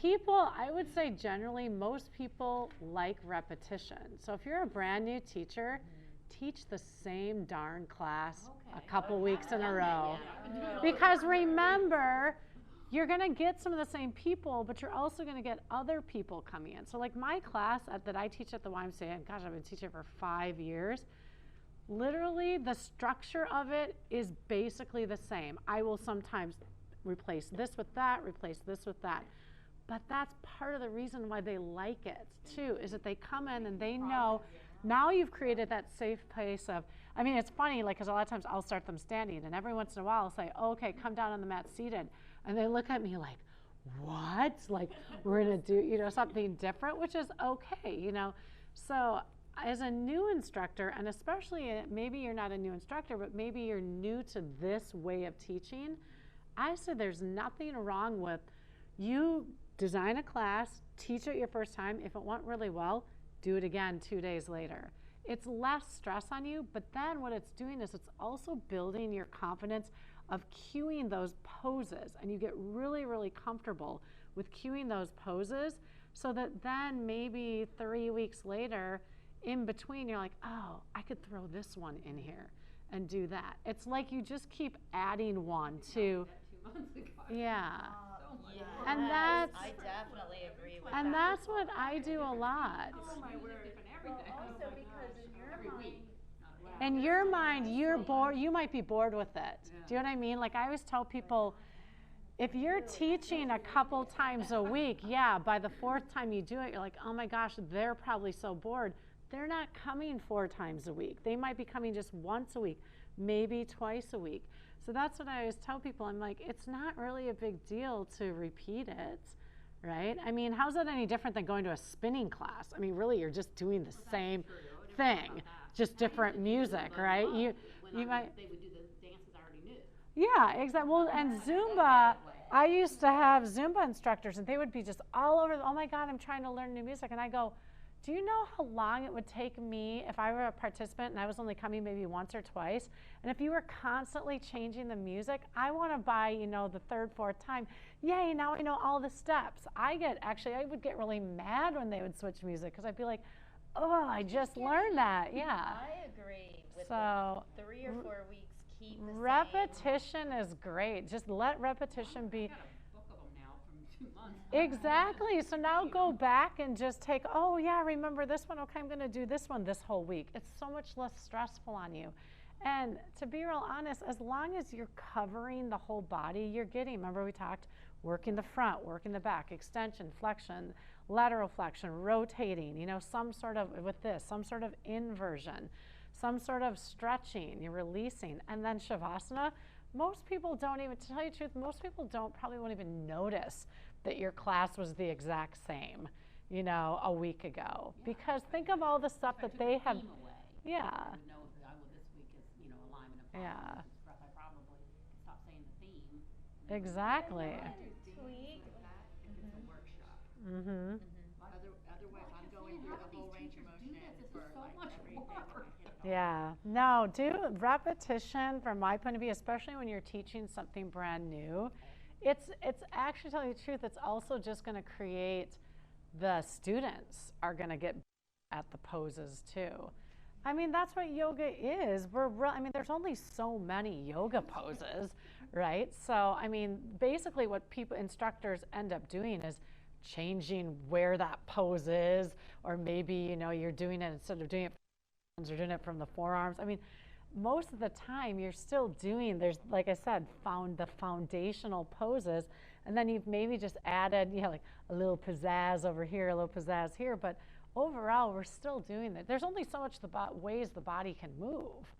I would say generally most people like repetition. So if you're a brand new teacher, teach the same darn class a couple weeks in a row. Because remember, you're going to get some of the same people, but you're also going to get other people coming in. So like my class that I teach at the YMCA, and gosh, I've been teaching for 5 years, literally the structure of it is basically the same. I will sometimes replace this with that, replace this with that. But that's part of the reason why they like it too, is that they come in and they know now you've created that safe place of, I mean, it's funny, like, because a lot of times I'll start them standing, and every once in a while I'll say, oh, okay, come down on the mat seated. And they look at me like, what? Like, we're going to do, something different, which is okay, So as a new instructor, and especially maybe you're not a new instructor, but maybe you're new to this way of teaching, I say there's nothing wrong with you design a class, teach it your first time. If it went really well, do it again 2 days later. It's less stress on you, but then what it's doing is it's also building your confidence of cueing those poses, and you get really, really comfortable with cueing those poses so that then maybe 3 weeks later, in between, you're like, oh, I could throw this one in here and do that. It's like you just keep adding one to, yeah. And that's, I definitely agree with and that. that's what I do a lot. Oh my word. Well, also because in your mind, In your mind, you're bored. You might be bored with it. Do you know what I mean? Like I always tell people, if you're teaching a couple times a week, yeah, by the 4th time you do it, you're like, oh my gosh, they're probably so bored. They're not coming 4 times a week. They might be coming just once a week, maybe twice a week. So that's what I always tell people. I'm like, it's not really a big deal to repeat it, right? I mean, how's that any different than going to a spinning class? I mean, really, you're just doing the same thing, just different music, right? You might. They would do the dances I already knew. Yeah, exactly. Well, and Zumba, I used to have Zumba instructors, and they would be just all over. Oh my God, I'm trying to learn new music, and I go, do you know how long it would take me if I were a participant and I was only coming maybe once or twice? And if you were constantly changing the music, I want to buy, the 3rd, 4th time. Yay, now I know all the steps. I would get really mad when they would switch music because I'd be like, oh, I just learned that. Yeah. I agree with so, 3 or 4 weeks keep the same? Repetition is great. Just let repetition be. I've got a book of them now from 2 months. Exactly. So now go back and just take, oh yeah, remember this one? Okay, I'm going to do this one this whole week. It's so much less stressful on you. And to be real honest, as long as you're covering the whole body, you're getting, remember we talked, working the front, working the back, extension, flexion, lateral flexion, rotating, you know, some sort of, with this, some sort of inversion, some sort of stretching, you're releasing. And then Shavasana, most people don't even, to tell you the truth, most people probably won't even notice that your class was the exact same, you know, a week ago. Yeah, because think of all the stuff that they have. Yeah. I would know that this week is, you know, alignment of yeah. Breath. I probably stop saying the theme. Exactly. Tweak. If it's a workshop. Mm-hmm. Otherwise, I'm going through the whole range of motion for so like much everything. work. Yeah, no, do repetition from my point of view, especially when you're teaching something brand new. It's actually, telling you the truth, it's also just going to create, the students are going to get at the poses too. I mean, that's what yoga is. I mean, there's only so many yoga poses, right? So, I mean, basically what instructors end up doing is changing where that pose is, or maybe, you know, you're doing it instead of doing it from the arms, you're doing it from the forearms. I mean, most of the time you're still doing, there's, like I said, the foundational poses, and then you've maybe just added, you know, like a little pizzazz over here, a little pizzazz here, but overall we're still doing that. There's only so much ways the body can move,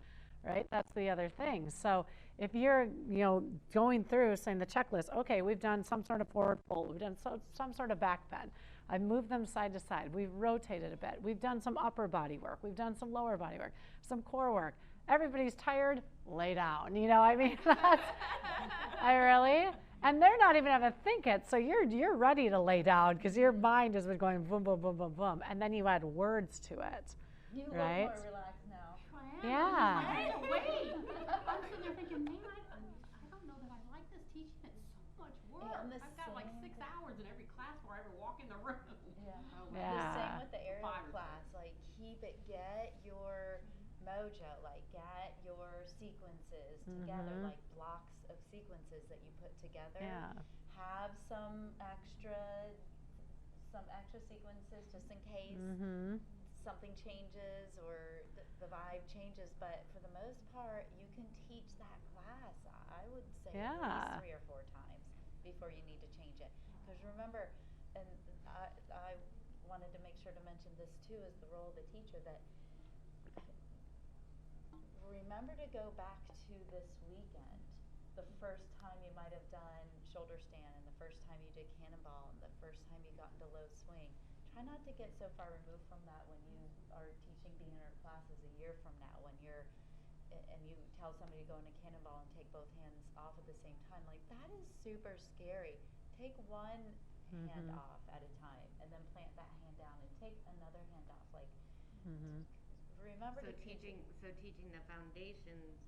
right? That's the other thing. So if you're, you know, going through saying the checklist, okay, we've done some sort of forward fold, we've done some sort of back bend, I've moved them side to side, we've rotated a bit, we've done some upper body work, we've done some lower body work, some core work. Everybody's tired, lay down, you know, I mean, I really, and they're not even having to think it, so you're ready to lay down because your mind has been going boom, boom, boom, boom, boom, and then you add words to it, You right? look more relaxed now. Yeah. Wait. I'm sitting there thinking, man, I don't know that I like this teaching. It's so much work. Yeah, I've got like 6 hours in every class before I ever walk in the room. Yeah. Yeah. The same with the aerial 5 or 6. class. Like, get your mojo, like get your sequences together, like blocks of sequences that you put together. Yeah. Have some extra sequences just in case something changes or the vibe changes. But for the most part, you can teach that class, I would say, at least 3 or 4 times before you need to change it. Because remember, and I wanted to make sure to mention this too, is the role of the teacher, that remember to go back to this weekend, the first time you might have done shoulder stand, and the first time you did cannonball, and the first time you got into low swing. Try not to get so far removed from that when you are teaching beginner classes a year from now, when you're, and you tell somebody to go into cannonball and take both hands off at the same time. Like, that is super scary. Take one hand off at a time, and then plant that hand down, and take another hand off. Like, remember to teaching the foundations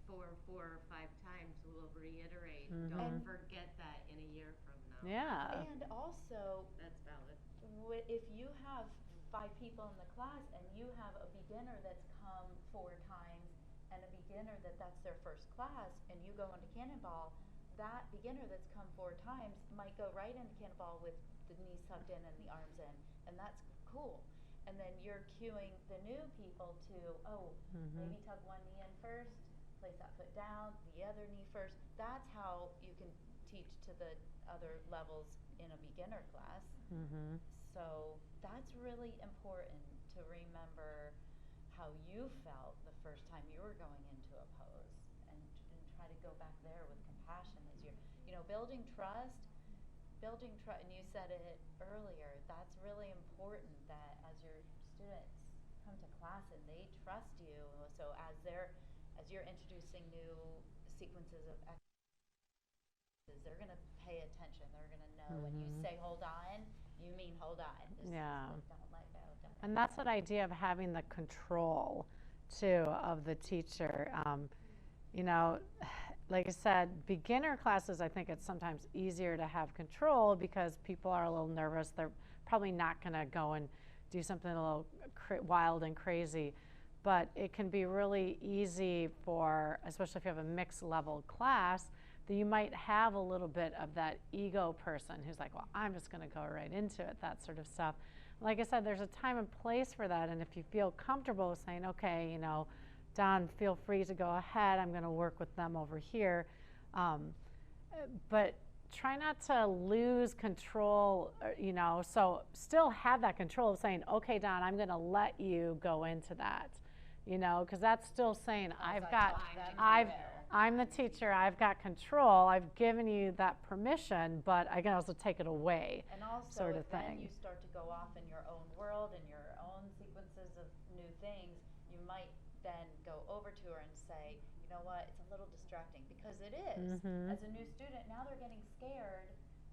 4 or 5 times will reiterate. Don't forget that in a year from now. Yeah. And also, that's valid. If you have 5 people in the class and you have a beginner that's come 4 times and a beginner that's their first class, and you go into cannonball, that beginner that's come 4 times might go right into cannonball with the knees tucked in and the arms in, and that's cool. And then you're cueing the new people to, maybe tuck one knee in first, place that foot down, the other knee first. That's how you can teach to the other levels in a beginner class. So that's really important to remember how you felt the first time you were going into a pose, and try to go back there with compassion as you're, building trust, and you said it earlier, that's really important, that as your students come to class and they trust you, so as you're introducing new sequences of exercises, they're going to pay attention, they're going to know when you say hold on, you mean hold on. Yeah. Don't let go. And that's that idea of having the control, too, of the teacher. Like I said, beginner classes, I think it's sometimes easier to have control because people are a little nervous. They're probably not going to go and do something a little wild and crazy. but it can be really easy for, especially if you have a mixed level class, that you might have a little bit of that ego person who's like, well, I'm just going to go right into it, that sort of stuff. Like I said, there's a time and place for that, and if you feel comfortable with saying, okay, you know, Don, feel free to go ahead, I'm going to work with them over here. But try not to lose control, you know, so still have that control of saying, okay, Don, I'm going to let you go into that, you know, because that's still saying, I'm the teacher, I've got control, I've given you that permission, but I can also take it away, And also, sort of if then thing. you start to go off in your own world and your own sequences of new things, you might then go over to her and say, you know what, it's a little distracting, because it is. As a new student, now they're getting scared,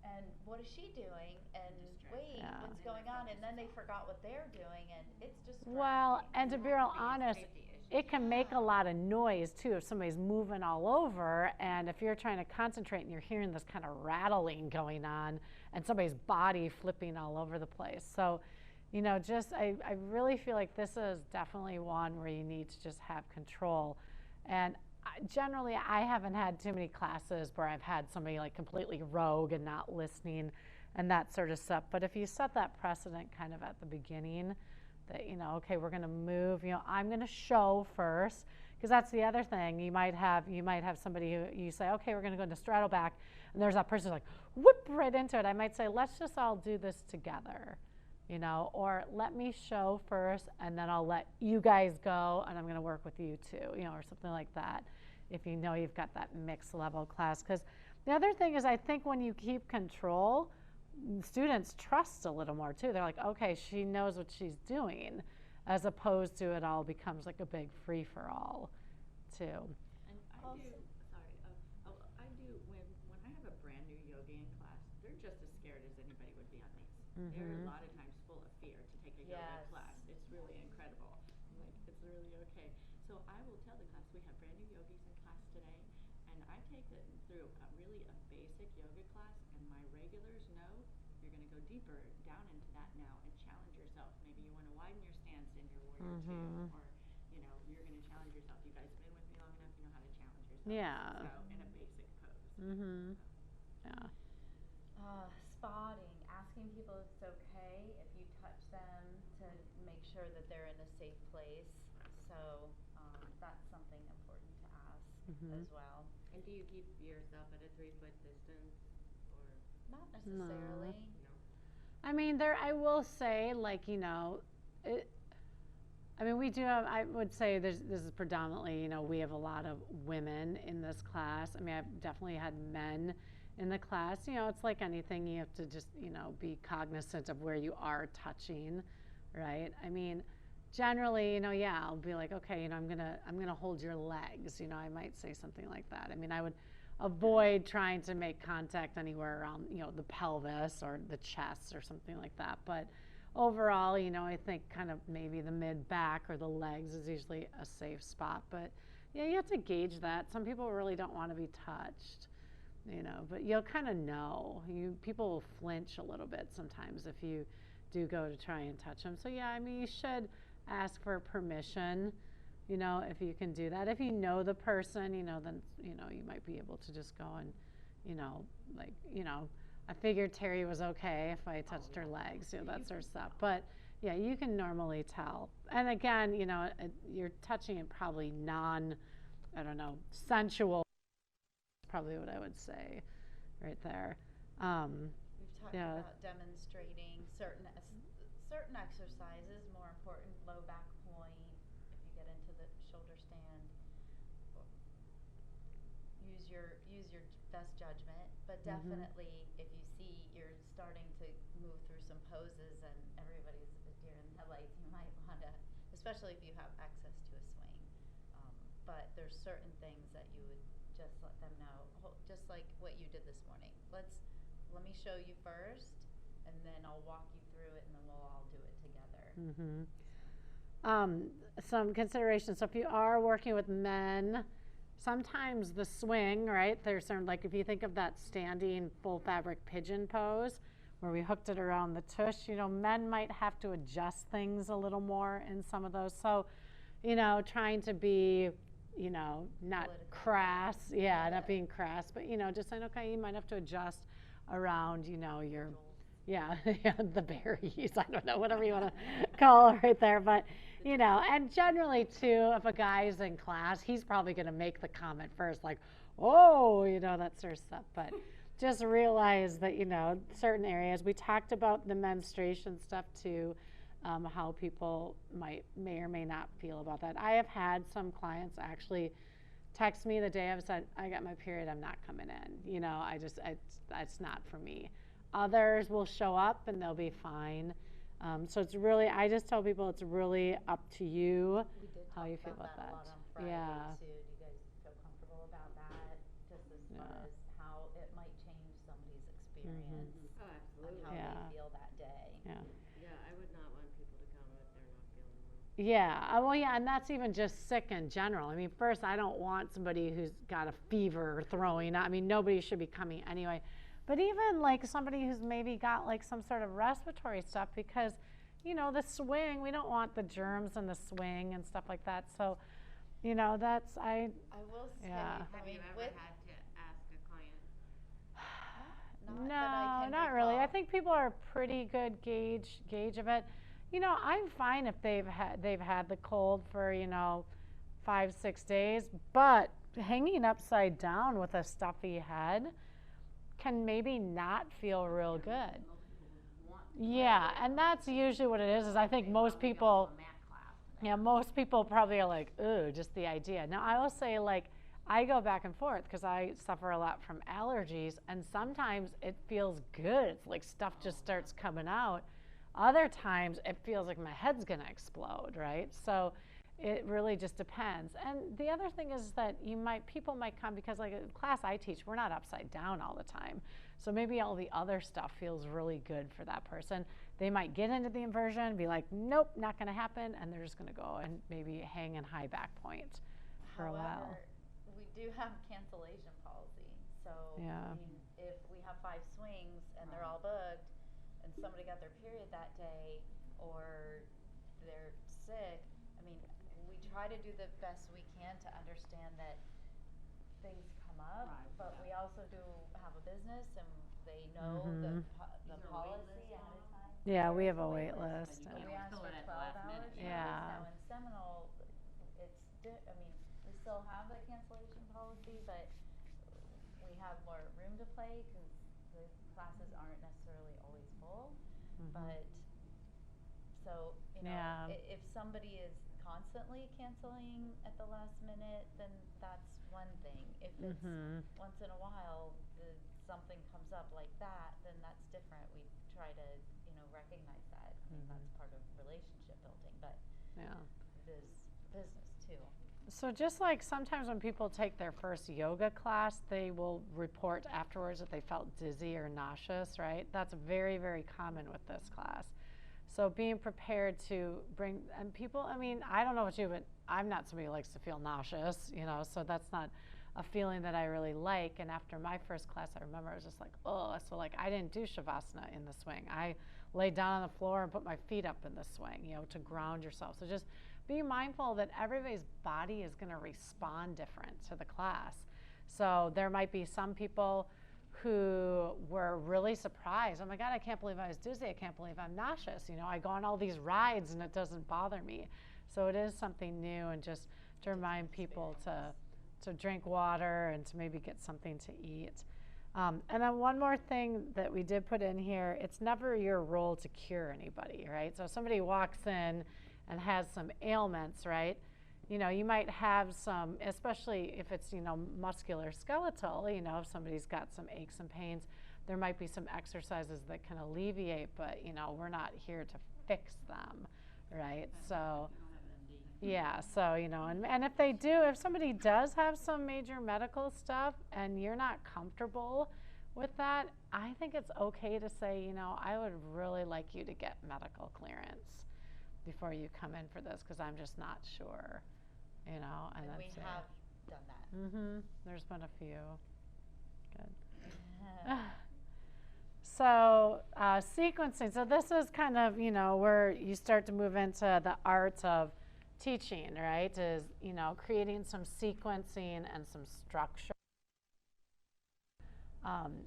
and what is she doing? And wait, what's going on? And then they forgot what they're doing, and it's distracting. Well, and to be real honest, it can make a lot of noise too if somebody's moving all over, and if you're trying to concentrate and you're hearing this kind of rattling going on and somebody's body flipping all over the place. So, you know, just I really feel like this is definitely one where you need to just have control. And generally, I haven't had too many classes where I've had somebody like completely rogue and not listening and that sort of stuff. But if you set that precedent kind of at the beginning, that, you know, okay, we're going to move, you know, I'm going to show first, because that's the other thing. You might have somebody who you say, okay, we're going to go into straddle back, and there's that person like whoop right into it. I might say, let's just all do this together, you know, or let me show first, and then I'll let you guys go, and I'm going to work with you too, you know, or something like that, if you know you've got that mixed level class. Because the other thing is, I think when you keep control, students trust a little more too. They're like, okay, she knows what she's doing, as opposed to it all becomes like a big free-for-all too. And I do, sorry, I do, when I have a brand new yogi in class, they're just as scared as anybody would be on these. They're a lot of times full of fear to take a yoga class. It's really incredible. Like, it's really okay. So I will tell the class, we have brand new yogis in class today, and I take them through a basic yoga class, and my regulars know you're going to go deeper down into that now and challenge yourself. Maybe you want to widen your stance in your warrior two, or, you know, you're going to challenge yourself. You guys have been with me long enough, you know how to challenge yourself. Yeah. So in a basic pose. Yeah. Spotting, asking people if it's okay if you touch them to make sure that they're in a safe place. So that's something important to ask as well. And do you keep yourself at a 3-foot distance, or? Not necessarily. No. I mean, I will say, like, you know, I mean, we do have, I would say this is predominantly, you know, we have a lot of women in this class. I mean, I've definitely had men in the class. You know, it's like anything, you have to just, you know, be cognizant of where you are touching, right? I mean, generally, you know, yeah, I'll be like, okay, you know, I'm gonna hold your legs. You know, I might say something like that. I mean, I would avoid trying to make contact anywhere around, you know, the pelvis or the chest or something like that. But overall, you know, I think kind of maybe the mid-back or the legs is usually a safe spot. But yeah, you have to gauge that. Some people really don't want to be touched, you know, but you'll kind of know. People will flinch a little bit sometimes if you do go to try and touch them. So yeah, I mean, you should ask for permission, you know, if you can do that. If you know the person, you know, then, you know, you might be able to just go and, you know, like, you know, I figured Terry was okay if I touched her legs, you know, that sort of stuff. But yeah, you can normally tell. And again, you know, you're touching it probably I don't know, sensual, probably what I would say right there. We've talked about demonstrating certain exercises, more important, low back point, if you get into the shoulder stand. Use your best judgment, but definitely if you see you're starting to move through some poses and everybody's a deer in the headlights, you might want to, especially if you have access to a swing. But there's certain things that you would just let them know, just like what you did this morning. Let me show you first, and then I'll walk you through it, and then we'll all do it together. Some considerations. So if you are working with men, sometimes the swing, right, there's some, like if you think of that standing full fabric pigeon pose where we hooked it around the tush, you know, men might have to adjust things a little more in some of those. So, trying to be, not Political. crass, not being crass, but, just saying, okay, you might have to adjust around, your, the berries, I don't know, whatever you want to call it right there, but, and generally, too, if a guy's in class, he's probably going to make the comment first, like, oh, that sort of stuff, but just realize that, certain areas, we talked about the menstruation stuff, too, how people may or may not feel about that. I have had some clients actually text me the day I've said, I got my period, I'm not coming in. It's not for me. Others will show up and they'll be fine. So it's really, I just tell people it's really up to you how you feel about that. A lot on Friday Yeah. too. Do you guys feel comfortable about that? Just as far as how it might change somebody's experience Oh, and absolutely. how Yeah. they feel that day. Yeah. Yeah, I would not want people to come if they're not feeling well. Yeah, well, yeah, and that's even just sick in general. I mean, first, I don't want somebody who's got a fever or throwing. I mean, nobody should be coming anyway. But even like somebody who's maybe got like some sort of respiratory stuff, because, the swing, we don't want the germs in the swing and stuff like that. So, that's I will say, Yeah. Have you ever had to ask a client? not that I No, can not really. I recall. think people are pretty good gauge of it. I'm fine if they've had the cold for 5-6 days, but hanging upside down with a stuffy head can maybe not feel real good. Yeah, and that's usually what it is I think most people, most people probably are like, ooh, just the idea. Now, I will say, like, I go back and forth because I suffer a lot from allergies, and sometimes it feels good. It's like stuff just starts coming out. Other times, it feels like my head's going to explode, right? So it really just depends. And the other thing is that people might come because, like, in class I teach, we're not upside down all the time. So maybe all the other stuff feels really good for that person. They might get into the inversion and be like, nope, not going to happen, and they're just going to go and maybe hang in high back point for a while. However, we do have cancellation policy. So, Yeah. I mean, if we have 5 swings and they're all booked and somebody got their period that day or they're sick, I mean, we try to do the best we can to understand that things come up, but we also do have a business and they know the policy ahead of time. Yeah, we have a There's wait list. But we ask for 12 hours. Yeah. Now in Seminole, I mean, we still have the cancellation policy, but we have more room to play because the classes aren't necessarily always full. But so, Yeah. if somebody is constantly canceling at the last minute, then that's one thing. If it's once in a while, something comes up like that, then that's different. We try to, recognize that. I mean, that's part of relationship building, but it is business too. So just like sometimes when people take their first yoga class, they will report afterwards that they felt dizzy or nauseous, right? That's very, very common with this class. So being prepared to bring, and people, I mean, I don't know about you, but I'm not somebody who likes to feel nauseous, so that's not a feeling that I really like. And after my first class, I remember I was just like, oh, so like I didn't do Shavasana in the swing. I laid down on the floor and put my feet up in the swing, to ground yourself. So just be mindful that everybody's body is going to respond different to the class. So there might be some people who were really surprised. Oh my God, I can't believe I was dizzy. I can't believe I'm nauseous. I go on all these rides and it doesn't bother me. So it is something new, and just to remind people to drink water and to maybe get something to eat. And then one more thing that we did put in here, it's never your role to cure anybody, right? So if somebody walks in and has some ailments, right? You might have some, especially if it's, muscular skeletal, if somebody's got some aches and pains, there might be some exercises that can alleviate, but, we're not here to fix them, right? So, yeah, so, and if somebody does have some major medical stuff and you're not comfortable with that, I think it's okay to say, I would really like you to get medical clearance before you come in for this, because I'm just not sure, and And we that's it. have done that. There's been a few. Good. So sequencing. So this is kind of, where you start to move into the art of teaching, right, is, you know, creating some sequencing and some structure.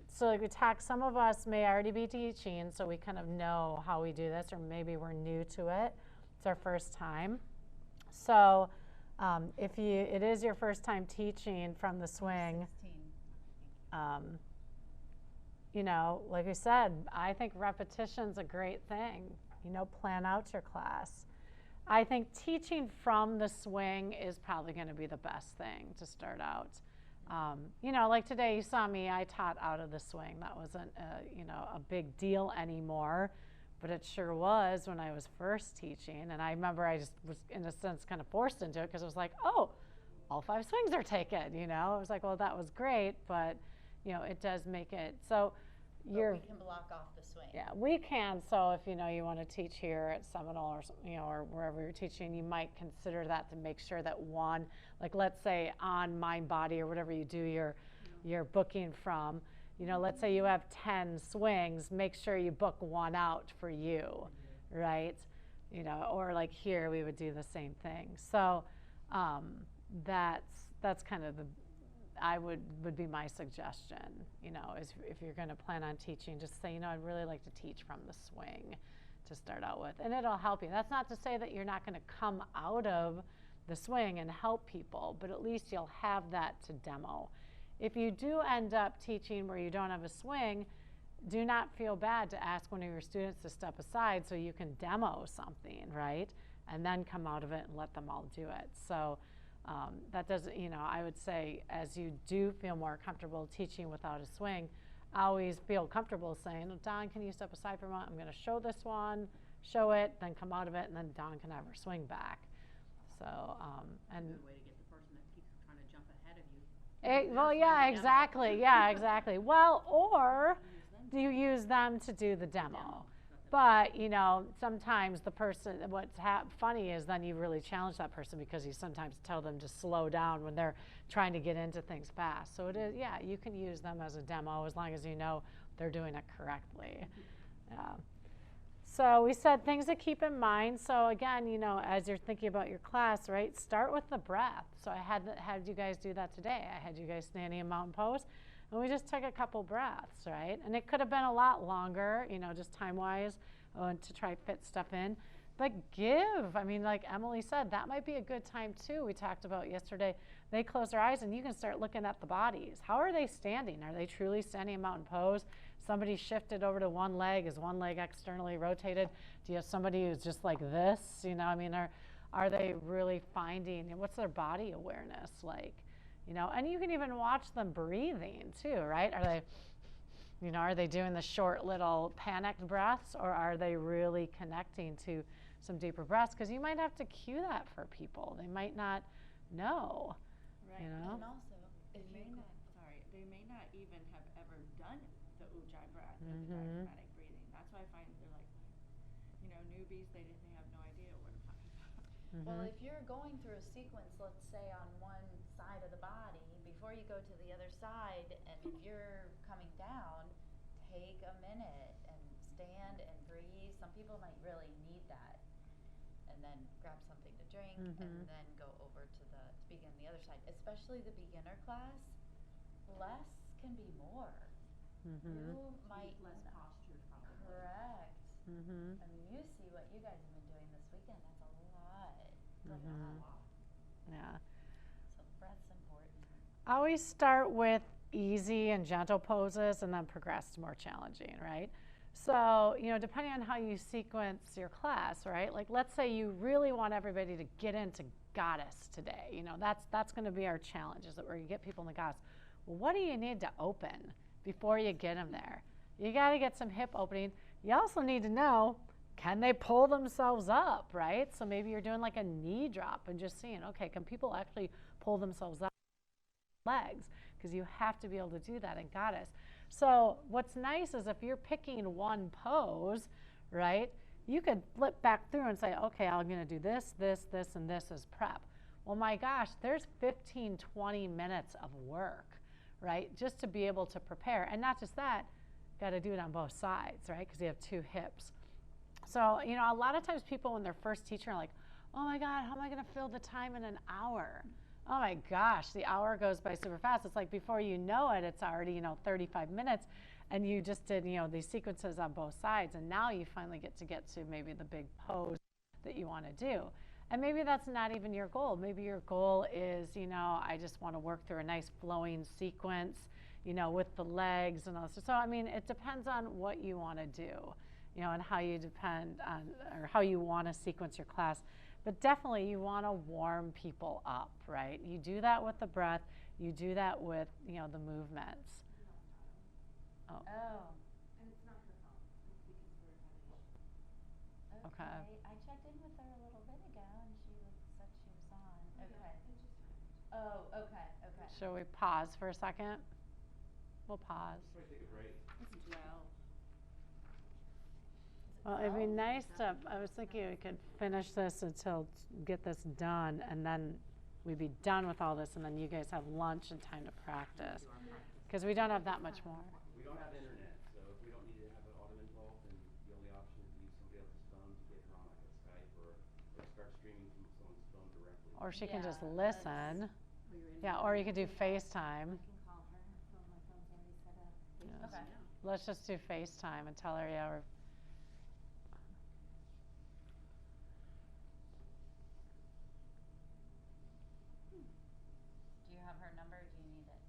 So like we talked, some of us may already be teaching, so we kind of know how we do this, or maybe we're new to it. It's our first time. So if it is your first time teaching from the swing, you know, like we said, I think repetition's a great thing. You know, plan out your class. I think teaching from the swing is probably going to be the best thing to start out. You know, like today you saw me, I taught out of the swing. That wasn't, you know, a big deal anymore, but it sure was when I was first teaching. And I remember I just was, in a sense, kind of forced into it because it was like, oh, all 5 swings are taken, you know. I was like, well, that was great, but, you know, it does make it, so you're. But we can block off the swing. Yeah, we can. So if, you know, you want to teach here at Seminole or, you know, or wherever you're teaching, you might consider that to make sure that one, like let's say on Mind Body or whatever you do your booking from, you know, let's say you have 10 swings, make sure you book one out for you, right? You know, or like here we would do the same thing. So that's kind of would be my suggestion, you know, is if you're going to plan on teaching, just say, you know, I'd really like to teach from the swing to start out with, and it'll help you. That's not to say that you're not going to come out of the swing and help people, but at least you'll have that to demo. If you do end up teaching where you don't have a swing, do not feel bad to ask one of your students to step aside so you can demo something, right? And then come out of it and let them all do it. So that doesn't, you know, I would say as you do feel more comfortable teaching without a swing, always feel comfortable saying, oh, Dawn, can you step aside for a moment? I'm going to show this one, show it, then come out of it, and then Dawn can have her swing back. So, and. Good way to get the person that keeps trying to jump ahead of you. Well, yeah, exactly. Yeah, exactly. Well, or do you use them to do the demo? But, you know, sometimes the person, what's funny is then you really challenge that person because you sometimes tell them to slow down when they're trying to get into things fast. So it is, yeah, you can use them as a demo as long as you know they're doing it correctly. Yeah. So we said things to keep in mind. So again, you know, as you're thinking about your class, right, start with the breath. So I had you guys do that today. I had you guys standing in mountain pose. And we just took a couple breaths, right? And it could have been a lot longer, you know, just time-wise, to try fit stuff in. But give. I mean, like Emily said, that might be a good time, too. We talked about yesterday. They close their eyes, and you can start looking at the bodies. How are they standing? Are they truly standing in mountain pose? Somebody shifted over to one leg. Is one leg externally rotated? Do you have somebody who's just like this? You know, I mean, are they really finding, what's their body awareness like? You know, and you can even watch them breathing too, right? Are they, you know, are they doing the short little panicked breaths, or are they really connecting to some deeper breaths? Because you might have to cue that for people. They might not know. Right. You know? And also, they may not even have ever done the ujjayi breath or the diaphragmatic breathing. That's why I find they're like, you know, newbies, they have no idea what I'm talking about. well, if you're going through a sequence, let's say on one side of the body, before you go to the other side, and if you're coming down, take a minute and stand and breathe. Some people might really need that. And then grab something to drink and then go over to begin the other side. Especially the beginner class, less can be more. You might less posture probably. Correct. I mean, you see what you guys have been doing this weekend. That's a lot. That's a lot. Yeah. So breath's important. I always start with easy and gentle poses and then progress to more challenging, right? So, you know, depending on how you sequence your class, right? Like, let's say you really want everybody to get into goddess today. You know, that's going to be our challenge, is that we're going to get people in the goddess. Well, what do you need to open before you get them there? You got to get some hip opening. You also need to know, can they pull themselves up, right? So maybe you're doing like a knee drop and just seeing, okay, can people actually pull themselves up legs? Because you have to be able to do that in goddess. So what's nice is if you're picking one pose, right, you could flip back through and say, okay, I'm going to do this, this, this, and this as prep. Well, my gosh, there's 15, 20 minutes of work, right, just to be able to prepare. And not just that, got to do it on both sides, right, because you have two hips. So, you know, a lot of times people when they're first teaching are like, oh my God, how am I going to fill the time in an hour? Oh my gosh, the hour goes by super fast. It's like before you know it, it's already, 35 minutes, and you just did, these sequences on both sides, and now you finally get to maybe the big pose that you want to do. And maybe that's not even your goal. Maybe your goal is, I just want to work through a nice flowing sequence, with the legs and all this. So, I mean, it depends on what you want to do, and how you depend on, or how you want to sequence your class. But definitely you want to warm people up, right? You do that with the breath. You do that with, the movements. Oh. And it's not her fault. It's because we're having issues. Okay. I checked in with her a little bit ago and she said she was on. Okay. Oh, okay. Shall we pause for a second? We'll pause. Let's take a break. It's 12. Well, it'd be nice to, I was thinking we could finish this get this done, and then we'd be done with all this, and then you guys have lunch and time to practice. Because we don't have that much more. We don't have internet, so if we don't need to have an autumn involved, then the only option is to use somebody else's phone to get her on like a Skype or start streaming from someone's phone directly. Or she can just Yeah, listen. Yeah, or you could do FaceTime. I can call her. My phone's already set up. Yes. Okay. Let's just do FaceTime and tell her, yeah, we're. Do you have her number? Or do you need it?